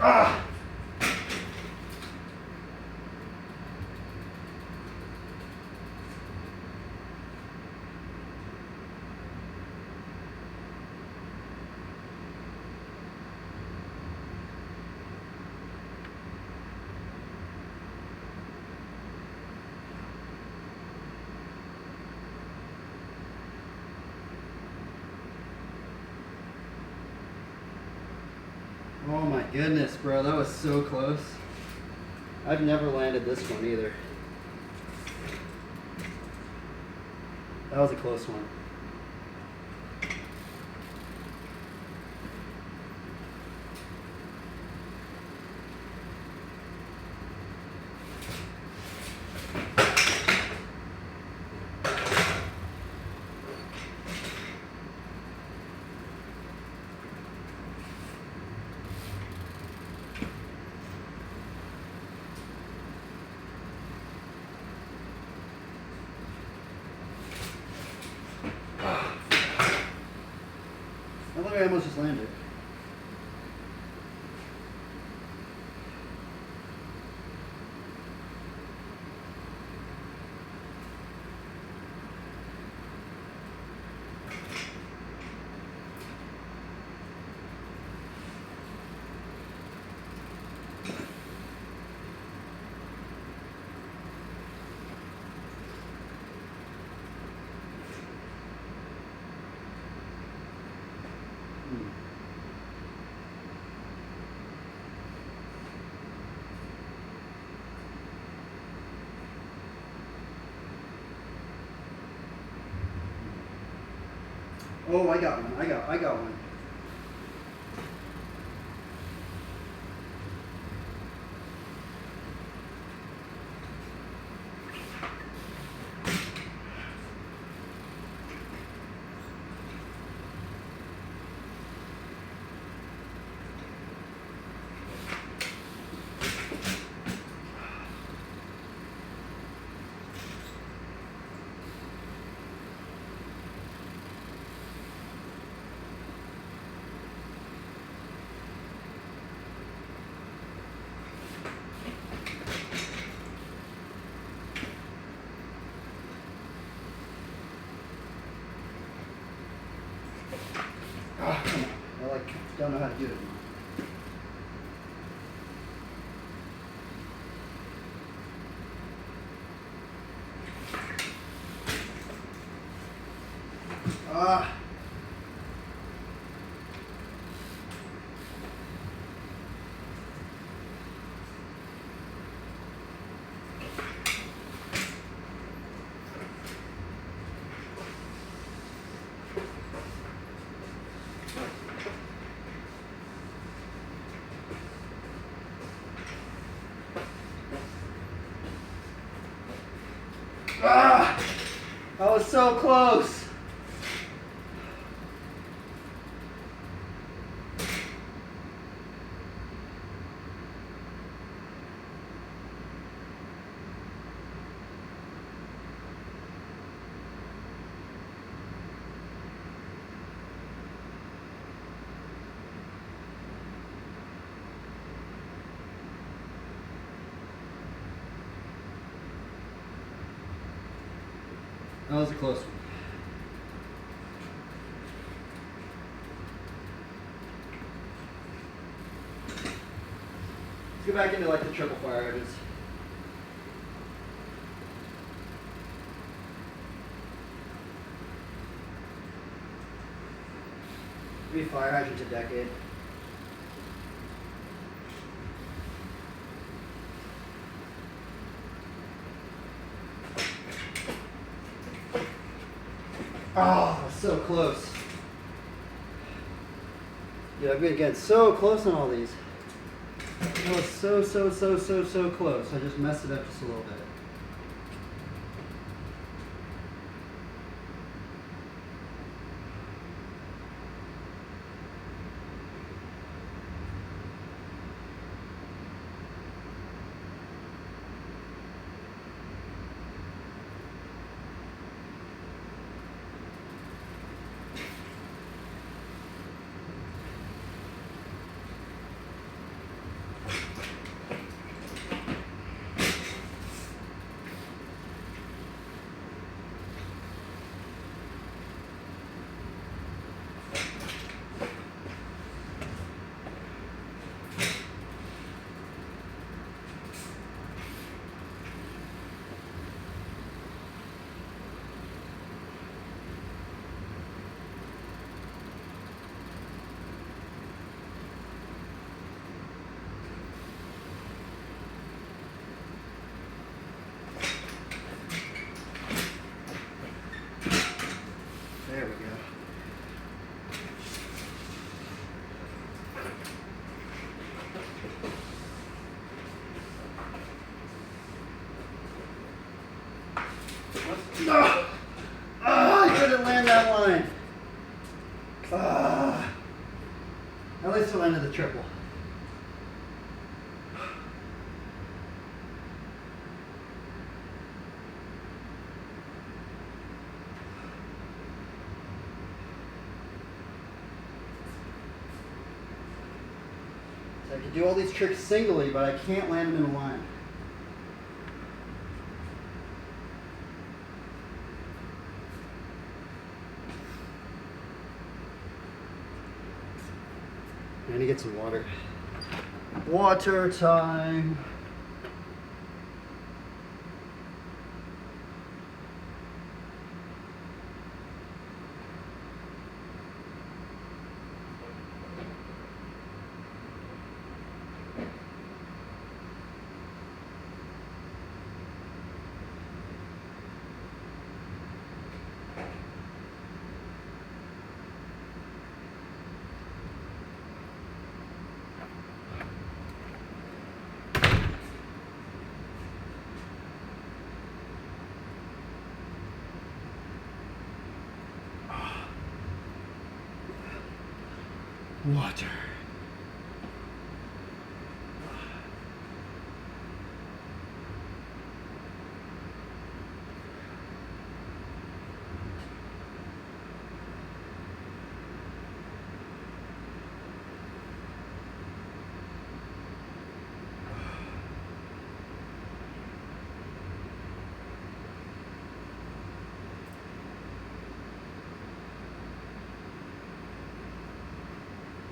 Speaker 1: Ah! Oh my goodness, bro, that was so close. I've never landed this one either. That was a close one. I think I almost just landed. Oh, I got one. I got one. Ah, come on. I don't know how to do it. Ah. Ah! I was so close. That was a close one. Let's get back into like the triple fire hydrants. Three fire hydrants a decade. Oh, so close. Yeah, I've been getting so close on all these. That was so close. I just messed it up just a little bit. There we go. No! I couldn't land that line. At least I landed the triple. So I could do all these tricks singly, but I can't land them in a line. I need to get some water. Water time. Water.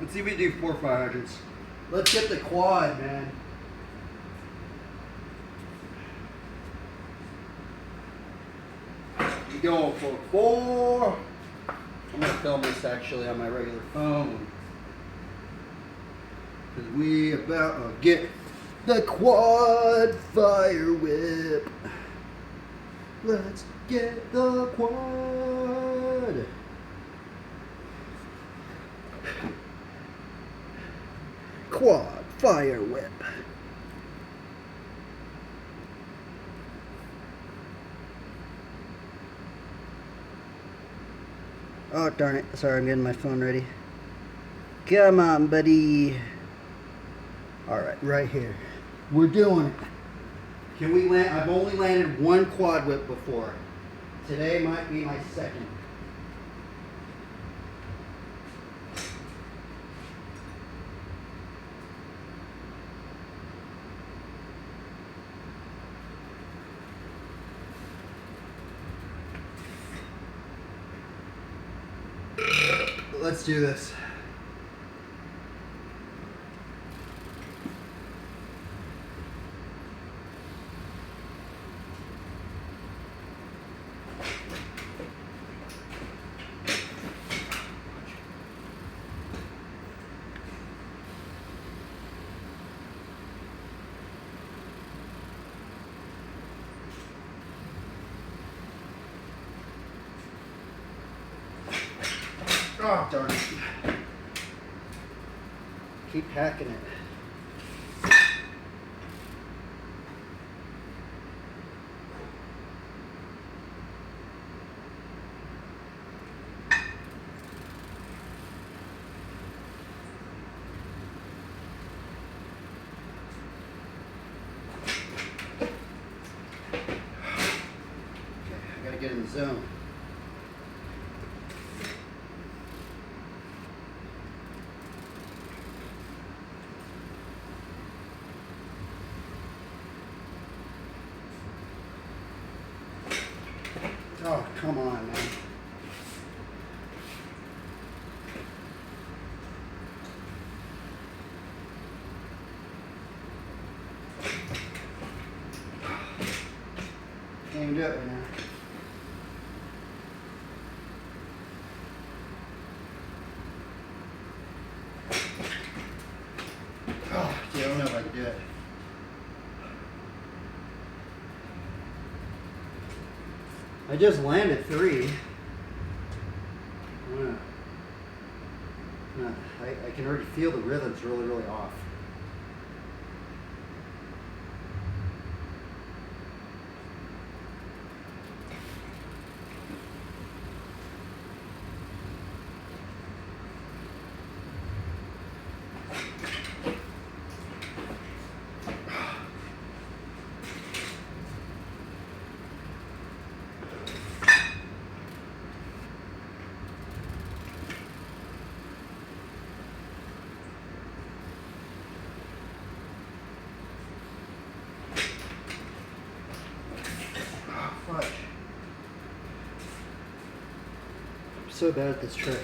Speaker 1: Let's see if we do 4 fire hydrants. Let's get the quad, man. We going for 4. I'm gonna film this actually on my regular phone. Cause we about to get the quad fire whip. Let's get the quad. Quad fire whip. Oh, darn it. Sorry, I'm getting my phone ready. Come on, buddy. All right, right here. We're doing it. Can we land? I've only landed one quad whip before. Today might be my second. Let's do this. Oh, darn it. Keep hacking it. Okay, I gotta get in the zone. Oh, come on, man. Can't even do it right now. Oh, gee, I don't know if I can do it. I just landed 3. I can already feel the rhythm's really, really off. Fudge. I'm so bad at this trick.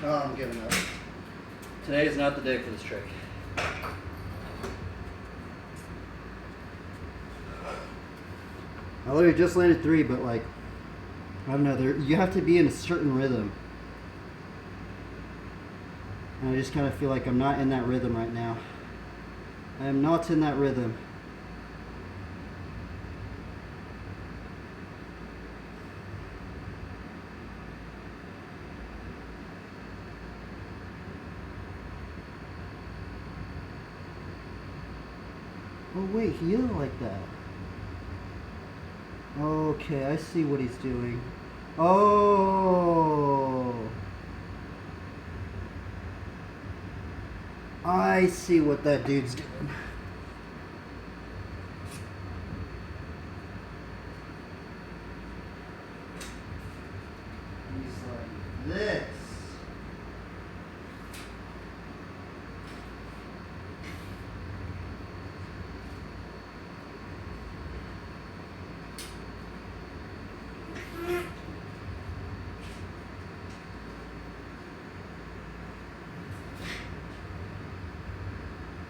Speaker 1: Oh, I'm giving up. Today is not the day for this trick. I literally just landed 3, but like, I don't know, you have to be in a certain rhythm. And I just kind of feel like I'm not in that rhythm right now. I am not in that rhythm. Oh wait, he is like that. Okay, I see what he's doing. Oh. I see what that dude's doing. He's like this.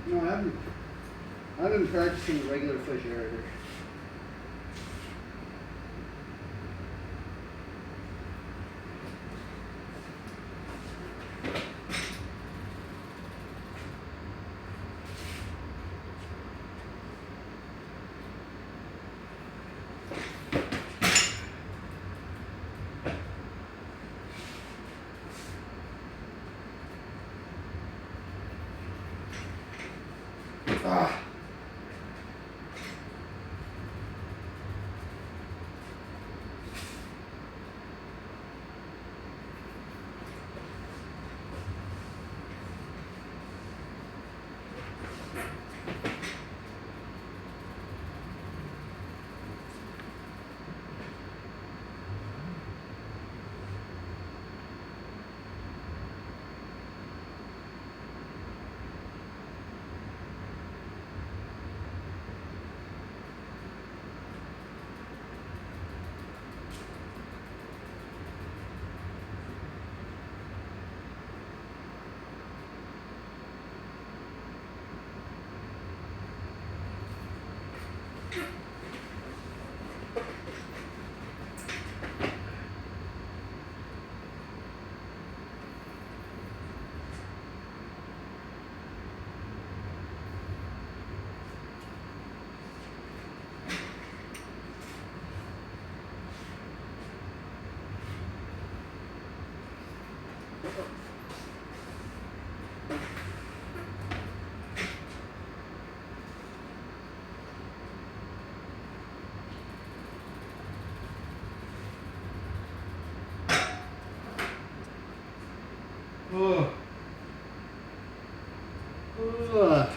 Speaker 1: No, I've been practicing the regular fish aerator. Ah. Ugh. Ugh.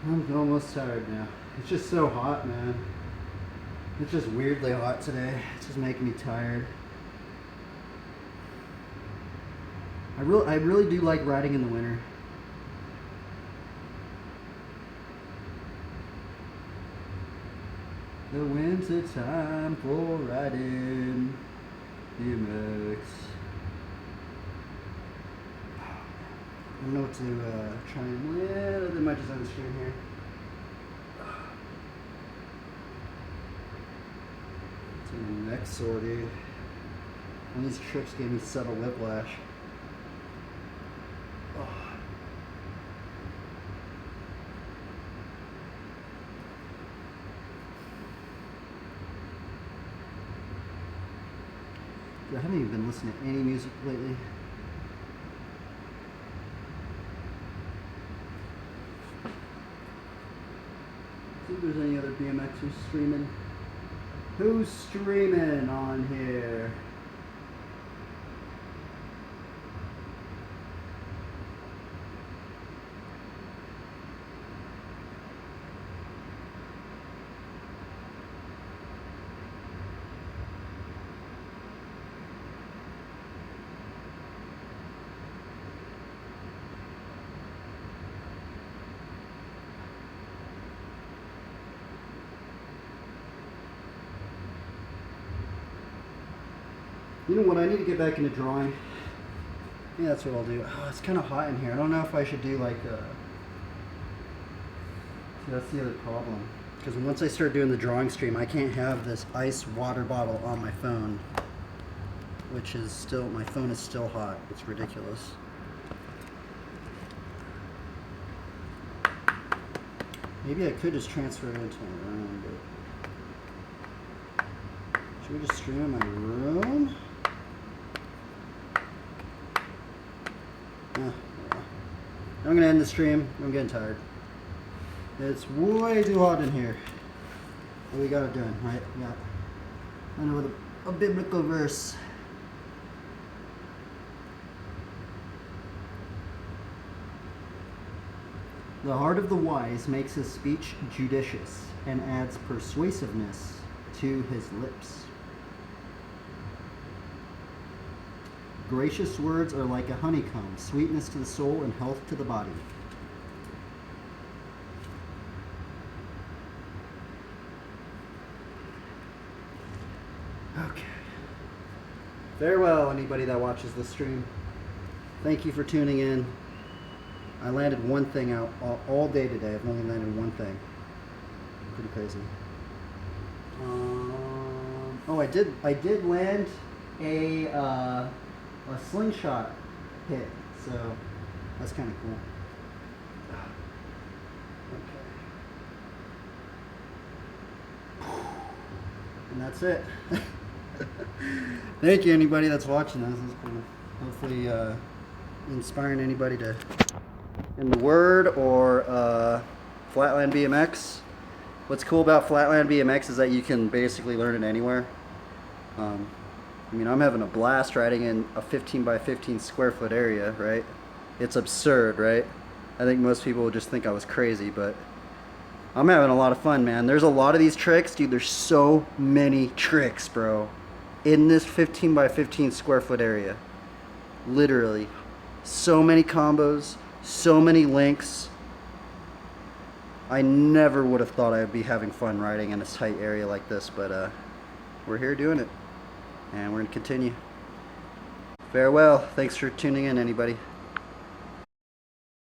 Speaker 1: I'm almost tired now. It's just so hot, man. It's just weirdly hot today. It's just making me tired. I really do like riding in the winter. The winter time for riding BMX. I don't know what to try and little bit much on the screen here. It's a neck sore, dude. One of these trips gave me subtle whiplash. I haven't even been listening to any music lately. See if there's any other BMXers streaming. Who's streaming on here? You know what, I need to get back into drawing. Yeah, that's what I'll do. Oh, it's kind of hot in here. I don't know if I should do like see, that's the other problem. Because once I start doing the drawing stream, I can't have this ice water bottle on my phone. Which is still, my phone is still hot. It's ridiculous. Maybe I could just transfer it into my room, but should we just stream in my room? Yeah. I'm gonna end the stream. I'm getting tired. It's way too hot in here. What we got it doing, right? Yeah. I know with a biblical verse. The heart of the wise makes his speech judicious and adds persuasiveness to his lips. Gracious words are like a honeycomb, sweetness to the soul and health to the body. Okay. Farewell, anybody that watches this stream. Thank you for tuning in. I landed one thing out all day today. I've only landed one thing. Pretty crazy. Oh, I did land a slingshot hit, so that's kind of cool. Okay. And that's it. Thank you, anybody that's watching this. This is cool. Hopefully, inspiring anybody to in the word or flatland BMX. What's cool about flatland BMX is that you can basically learn it anywhere. I mean, I'm having a blast riding in a 15 by 15 square foot area, right? It's absurd, right? I think most people would just think I was crazy, but I'm having a lot of fun, man. There's a lot of these tricks, dude. There's so many tricks, bro, in this 15 by 15 square foot area. Literally. So many combos, so many links. I never would have thought I'd be having fun riding in a tight area like this, but we're here doing it. And we're going to continue. Farewell. Thanks for tuning in, anybody.